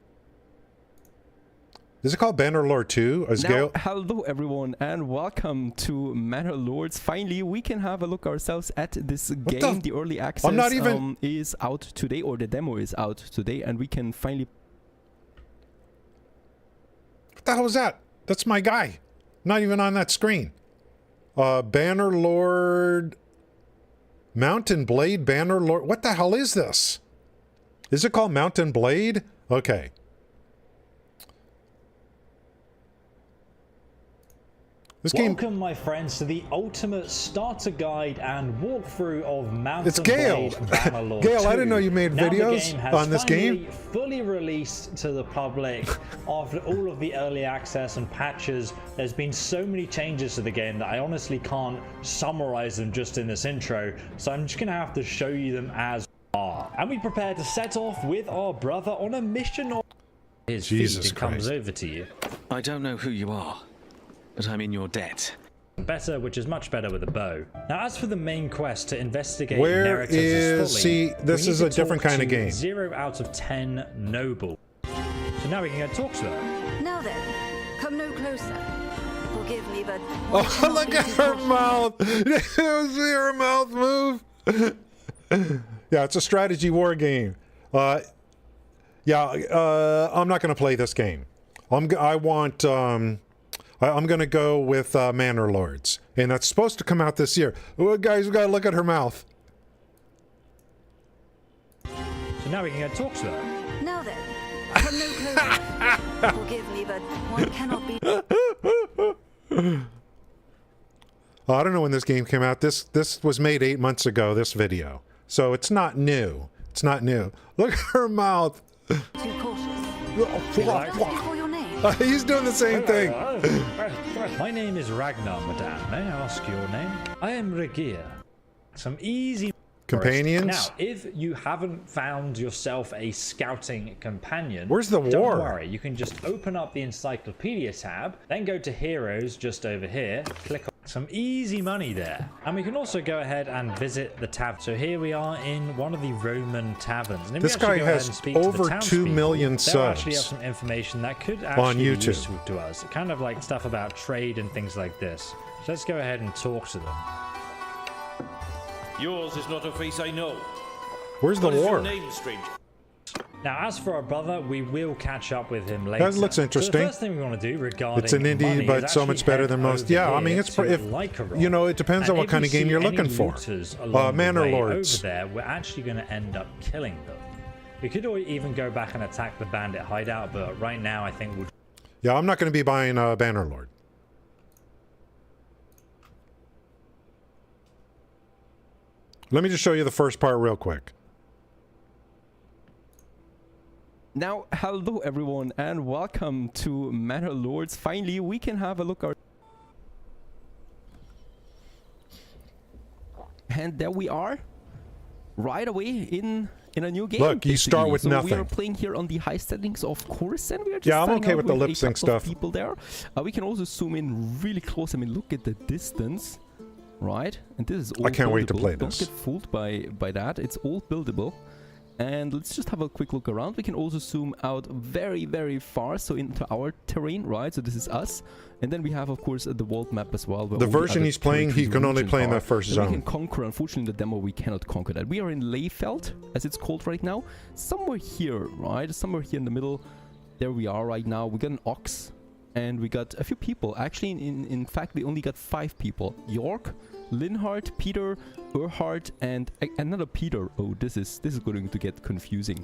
Is it called Bannerlord 2? Hello everyone and welcome to Bannerlords. Finally, we can have a look ourselves at this game. The early access is out today, or the demo is out today, and we can finally... What the hell was that? That's my guy. Not even on that screen. Bannerlord... Mountain Blade Bannerlord... What the hell is this? Is it called Mountain Blade? Okay. Welcome, my friends, to the ultimate starter guide and walkthrough of Mountain Blade Bannerlord 2. Gale, I didn't know you made videos on this game. Fully released to the public after all of the early access and patches. There's been so many changes to the game that I honestly can't summarize them just in this intro, so I'm just gonna have to show you them as are. And we prepare to set off with our brother on a mission. Or his feet comes over to you. I don't know who you are, but I'm in your debt. Better, which is much better with a bow. Now, as for the main quest to investigate where is this is a different kind of game. 0 out of 10 noble. So now we can go talk to her. Now then, come no closer. Forgive me, but oh, look at her mouth. You see her mouth move? Yeah, it's a strategy war game. I'm not going to play this game. I I'm going to go with Manor Lords. And that's supposed to come out this year. Oh, guys, we got to look at her mouth. So now we can go talk to her. Now then, from no closer. Forgive me, but one cannot be. Oh, I don't know when this game came out. This was made 8 months ago, this video. So it's not new. It's not new. Look at her mouth. Too cautious. Just before your name. He's doing the same thing. My name is Ragnar, madame. May I ask your name? I am Regia. Some easy companions. Now, if you haven't found yourself a scouting companion, where's the war? Don't worry, you can just open up the encyclopedia tab, then go to heroes just over here, click on some easy money there. And we can also go ahead and visit the tab. So here we are in one of the Roman taverns. And if this guy has over 2 million subs. They'll actually have some information that could actually on YouTube. be useful to us. Kind of like stuff about trade and things like this. So let's go ahead and talk to them. Yours is not a face I know. Where's the war? What is your name, stranger? Now, as for our brother, we will catch up with him later. That looks interesting. So the first thing we want to do regarding it's an indie, but so much better than most. Yeah, I mean, it's if you know, it depends on what kind of game you're looking for. Manor Lords. Over there, we're actually going to end up killing them. We could even go back and attack the bandit hideout, but right now, I think we'll. Yeah, I'm not going to be buying Banner Lord. Let me just show you the first part real quick. Now, hello everyone and welcome to Manor Lords. Finally, we can have a look. And there we are, right away in a new game. Look, you start with nothing. We are playing here on the high settings, of course, and we are just I'm okay with the lip sync stuff. People there. We can also zoom in really close. I mean, look at the distance. Right, and this is all I can't wait to play this. this. Don't get fooled by that. It's all buildable. And let's just have a quick look around. We can also zoom out very, very far, so into our terrain, right? So this is us. And then we have, of course, the world map as well. The version he's playing, he can only play in that first zone. We can conquer. Unfortunately, in the demo, we cannot conquer that. We are in Leyfeld, as it's called right now. Somewhere here, right? Somewhere here in the middle. There we are right now. We got an ox. And we got a few people. Actually, in fact, we only got 5 people. York, Linhart, Peter, Erhard, and another Peter. Oh, this is going to get confusing.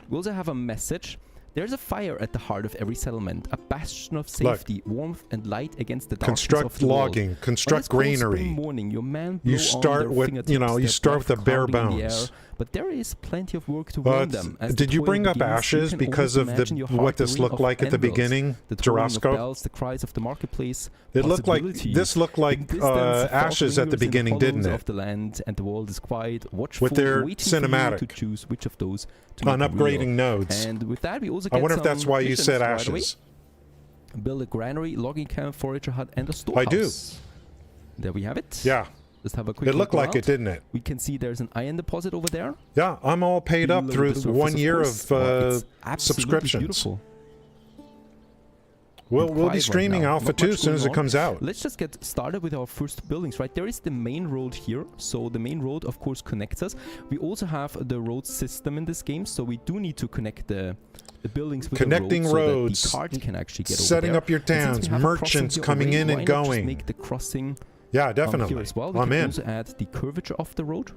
We also have a message. There's a fire at the heart of every settlement, a bastion of safety, warmth, and light against the darkness of the logging, world. construct granary. Morning, your men you start with, you start with the bare bones. But there is plenty of work to win them. Did you bring up ashes because of what this looked like at the beginning? The gyroscope, the cries of the marketplace. It looked like this looked like ashes at the beginning, didn't it? Of the land, and the world is quiet, watchful, with their waiting cinematic for you to choose which of those to on upgrading nodes. And with that, we also get I wonder if that's why you said ashes. Build a granary, logging camp, forager hut, and a storehouse. I do. There we have it. Yeah. Just have a quick look. It looked like it, didn't it? We can see there's an iron deposit over there. Yeah, I'm all paid up through 1 year of subscriptions. Beautiful. We'll be streaming Alpha 2 as soon as it comes out. Let's just get started with our first buildings, right? There is the main road here. So the main road, of course, connects us. We also have the road system in this game. So we do need to connect the buildings with connecting the road roads, so that the cart can actually get setting over up your towns, merchants coming in and going. Make the crossing. Yeah, definitely. Here as well. We I'm can in. also add the curvature of the road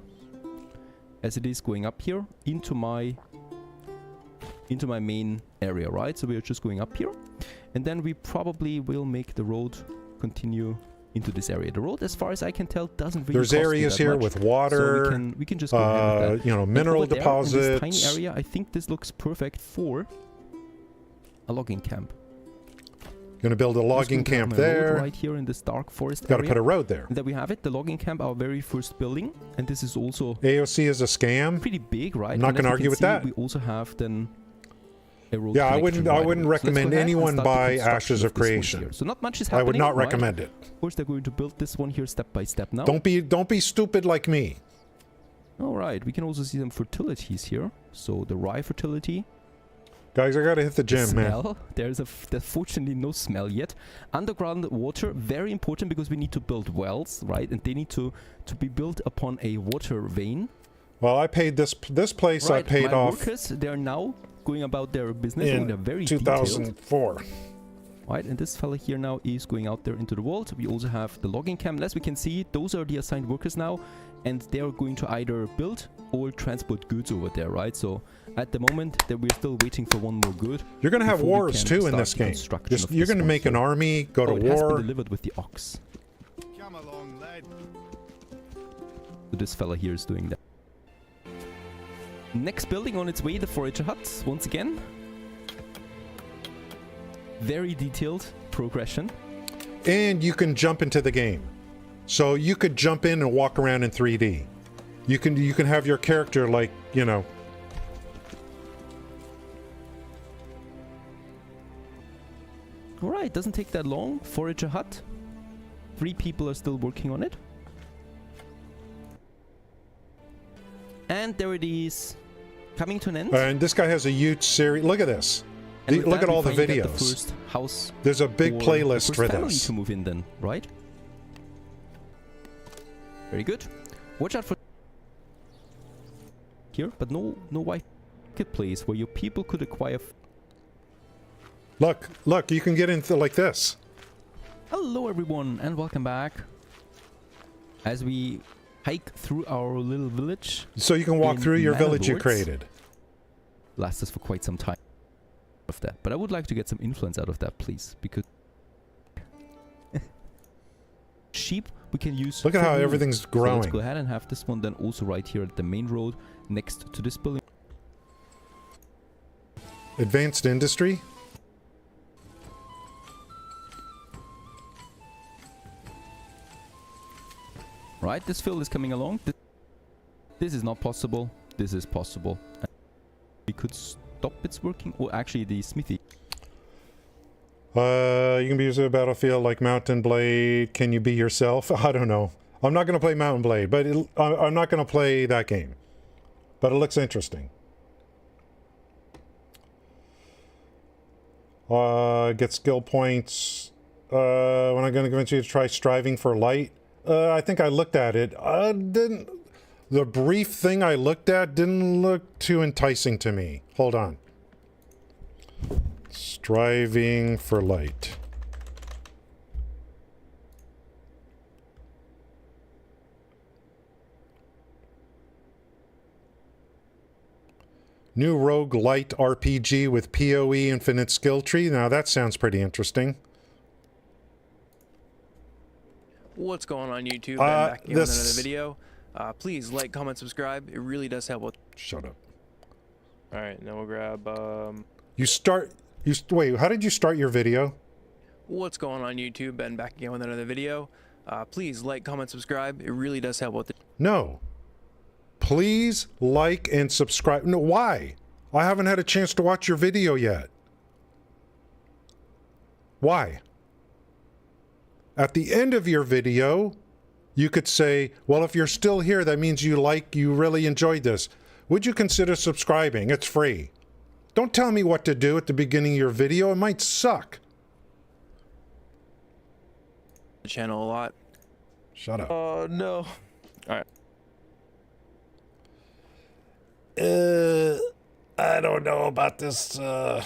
as it is going up here into my main area, right? So we are just going up here, and then we probably will make the road continue into this area. The road, as far as I can tell, doesn't really. There's areas here with water. So we can just go ahead with that. You know, mineral deposits. In this tiny area, I think this looks perfect for a logging camp. Gonna build a logging camp there. Right here in this dark forest Gotta put a road there. And there we have it, the logging camp, our very first building. And this is also AOC is a scam. Pretty big, right? I'm not gonna argue with that. We also have then a road. Yeah, I wouldn't recommend anyone buy Ashes of Creation. So not much is happening. I would not recommend it. Of course, they're going to build this one here step by step now. Don't be stupid like me. All right, we can also see some fertilities here. So the rye fertility. Guys, I gotta hit the gym, man. There's fortunately no smell yet. Underground water, very important because we need to build wells, right? And they need to be built upon a water vein. Well, I paid this place. Right, I paid my off. Workers, they're now going about their business. In they're very 2004. detailed. Right, and this fella here now is going out there into the vault. We also have the logging camp. As we can see, those are the assigned workers now, and they're going to either build or transport goods over there, right? So at the moment, that we're still waiting for one more good. You're going to have wars too in this game. You're going to make an army, go to war. It has been delivered with the ox. Come along, lad. So this fella here is doing that. Next building on its way, the forager hut, once again. Very detailed progression. And you can jump into the game. So you could jump in and walk around in 3D. You can have your character like, you know. Alright, doesn't take that long. Forager hut. 3 people are still working on it. And there it is. Coming to an end. And this guy has a huge series. Look at this. Look at all the videos. The first house. There's a big playlist for this. To move in then, right? Very good. Watch out for here, but no white marketplace where your people could acquire. Look, you can get into like this. Hello everyone and welcome back. As we hike through our little village. So you can walk through your village you created. Lasts us for quite some time. Of that, but I would like to get some influence out of that, please, because sheep we can use. Look at how everything's growing. So let's go ahead and have this one then also right here at the main road next to this building. Advanced industry. Right, this field is coming along. This is not possible. This is possible. We could stop its working, or actually the smithy. You can be used in a battlefield like Mountain Blade. Can you be yourself? I don't know. I'm not going to play Mountain Blade, but I'm not going to play that game. But it looks interesting. Get skill points. When I'm going to convince you to try striving for light. I think I looked at it. The brief thing I looked at didn't look too enticing to me. Hold on. Striving for light. New rogue light RPG with PoE infinite skill tree. Now that sounds pretty interesting. What's going on YouTube? I'm back again with another video. Please like, comment, subscribe. It really does help. Shut up. All right, now we'll grab. Wait. How did you start your video? What's going on YouTube? Ben back again with another video. Please like, comment, subscribe. It really does help with the. No. Please like and subscribe. No, why? I haven't had a chance to watch your video yet. Why? At the end of your video, you could say, well, if you're still here, that means you really enjoyed this. Would you consider subscribing? It's free. Don't tell me what to do at the beginning of your video. It might suck. The channel a lot. Shut up. Oh, no. All right. I don't know about this. I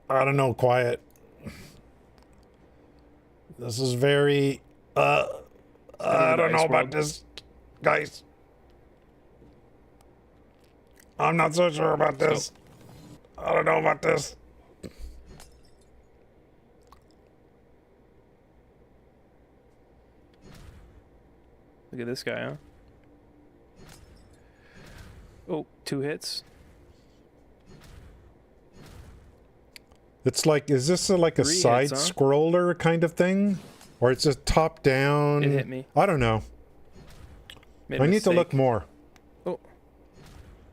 don't know, quiet. This is very, I don't know about this, guys. I'm not so sure about this. I don't know about this. Look at this guy, huh? Oh, 2 hits. It's like, is this like a side scroller kind of thing? Or it's just top down? It hit me. I don't know. I need to look more. Oh.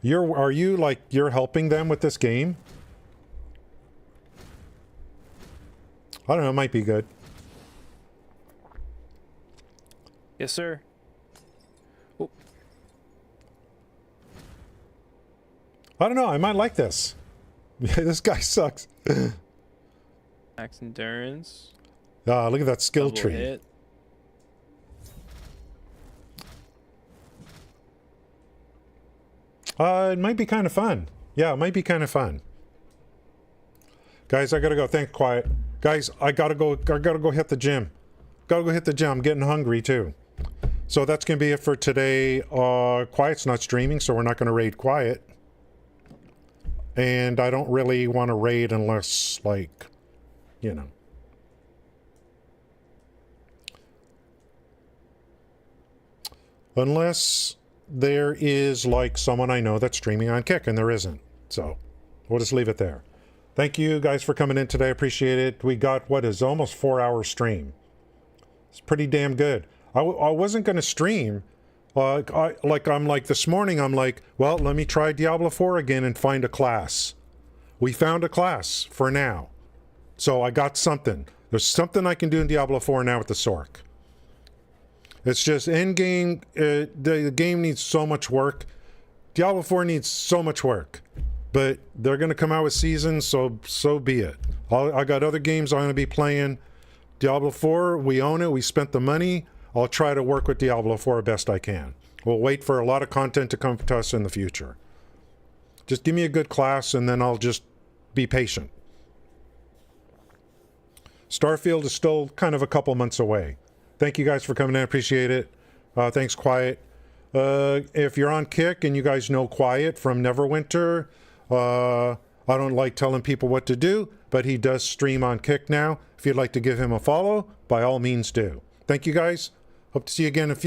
Are you you're helping them with this game? I don't know, it might be good. Yes, sir. Oh. I don't know, I might like this. This guy sucks. Max endurance. Ah, look at that skill tree. Hit. It might be kind of fun. Yeah, it might be kind of fun. Guys, I gotta go. Thanks, Quiet. Guys, I gotta go hit the gym. Gotta go hit the gym. I'm getting hungry too. So that's gonna be it for today. Quiet's not streaming, so we're not gonna raid Quiet. And I don't really want to raid unless, like, you know. Unless there is, like, someone I know that's streaming on Kick, and there isn't. So, we'll just leave it there. Thank you guys for coming in today. I appreciate it. We got, what is almost 4-hour stream. It's pretty damn good. I wasn't going to stream. This morning, I'm like, well, let me try Diablo 4 again and find a class. We found a class for now. So I got something. There's something I can do in Diablo 4 now with the SORC. It's just endgame. The game needs so much work. Diablo 4 needs so much work. But they're going to come out with seasons, so be it. I got other games I'm going to be playing. Diablo 4, we own it. We spent the money. I'll try to work with Diablo 4 best I can. We'll wait for a lot of content to come to us in the future. Just give me a good class, and then I'll just be patient. Starfield is still kind of a couple months away. Thank you guys for coming in. I appreciate it. Thanks, Quiet. If you're on Kick and you guys know Quiet from Neverwinter, I don't like telling people what to do, but he does stream on Kick now. If you'd like to give him a follow, by all means do. Thank you guys. Hope to see you again in a few.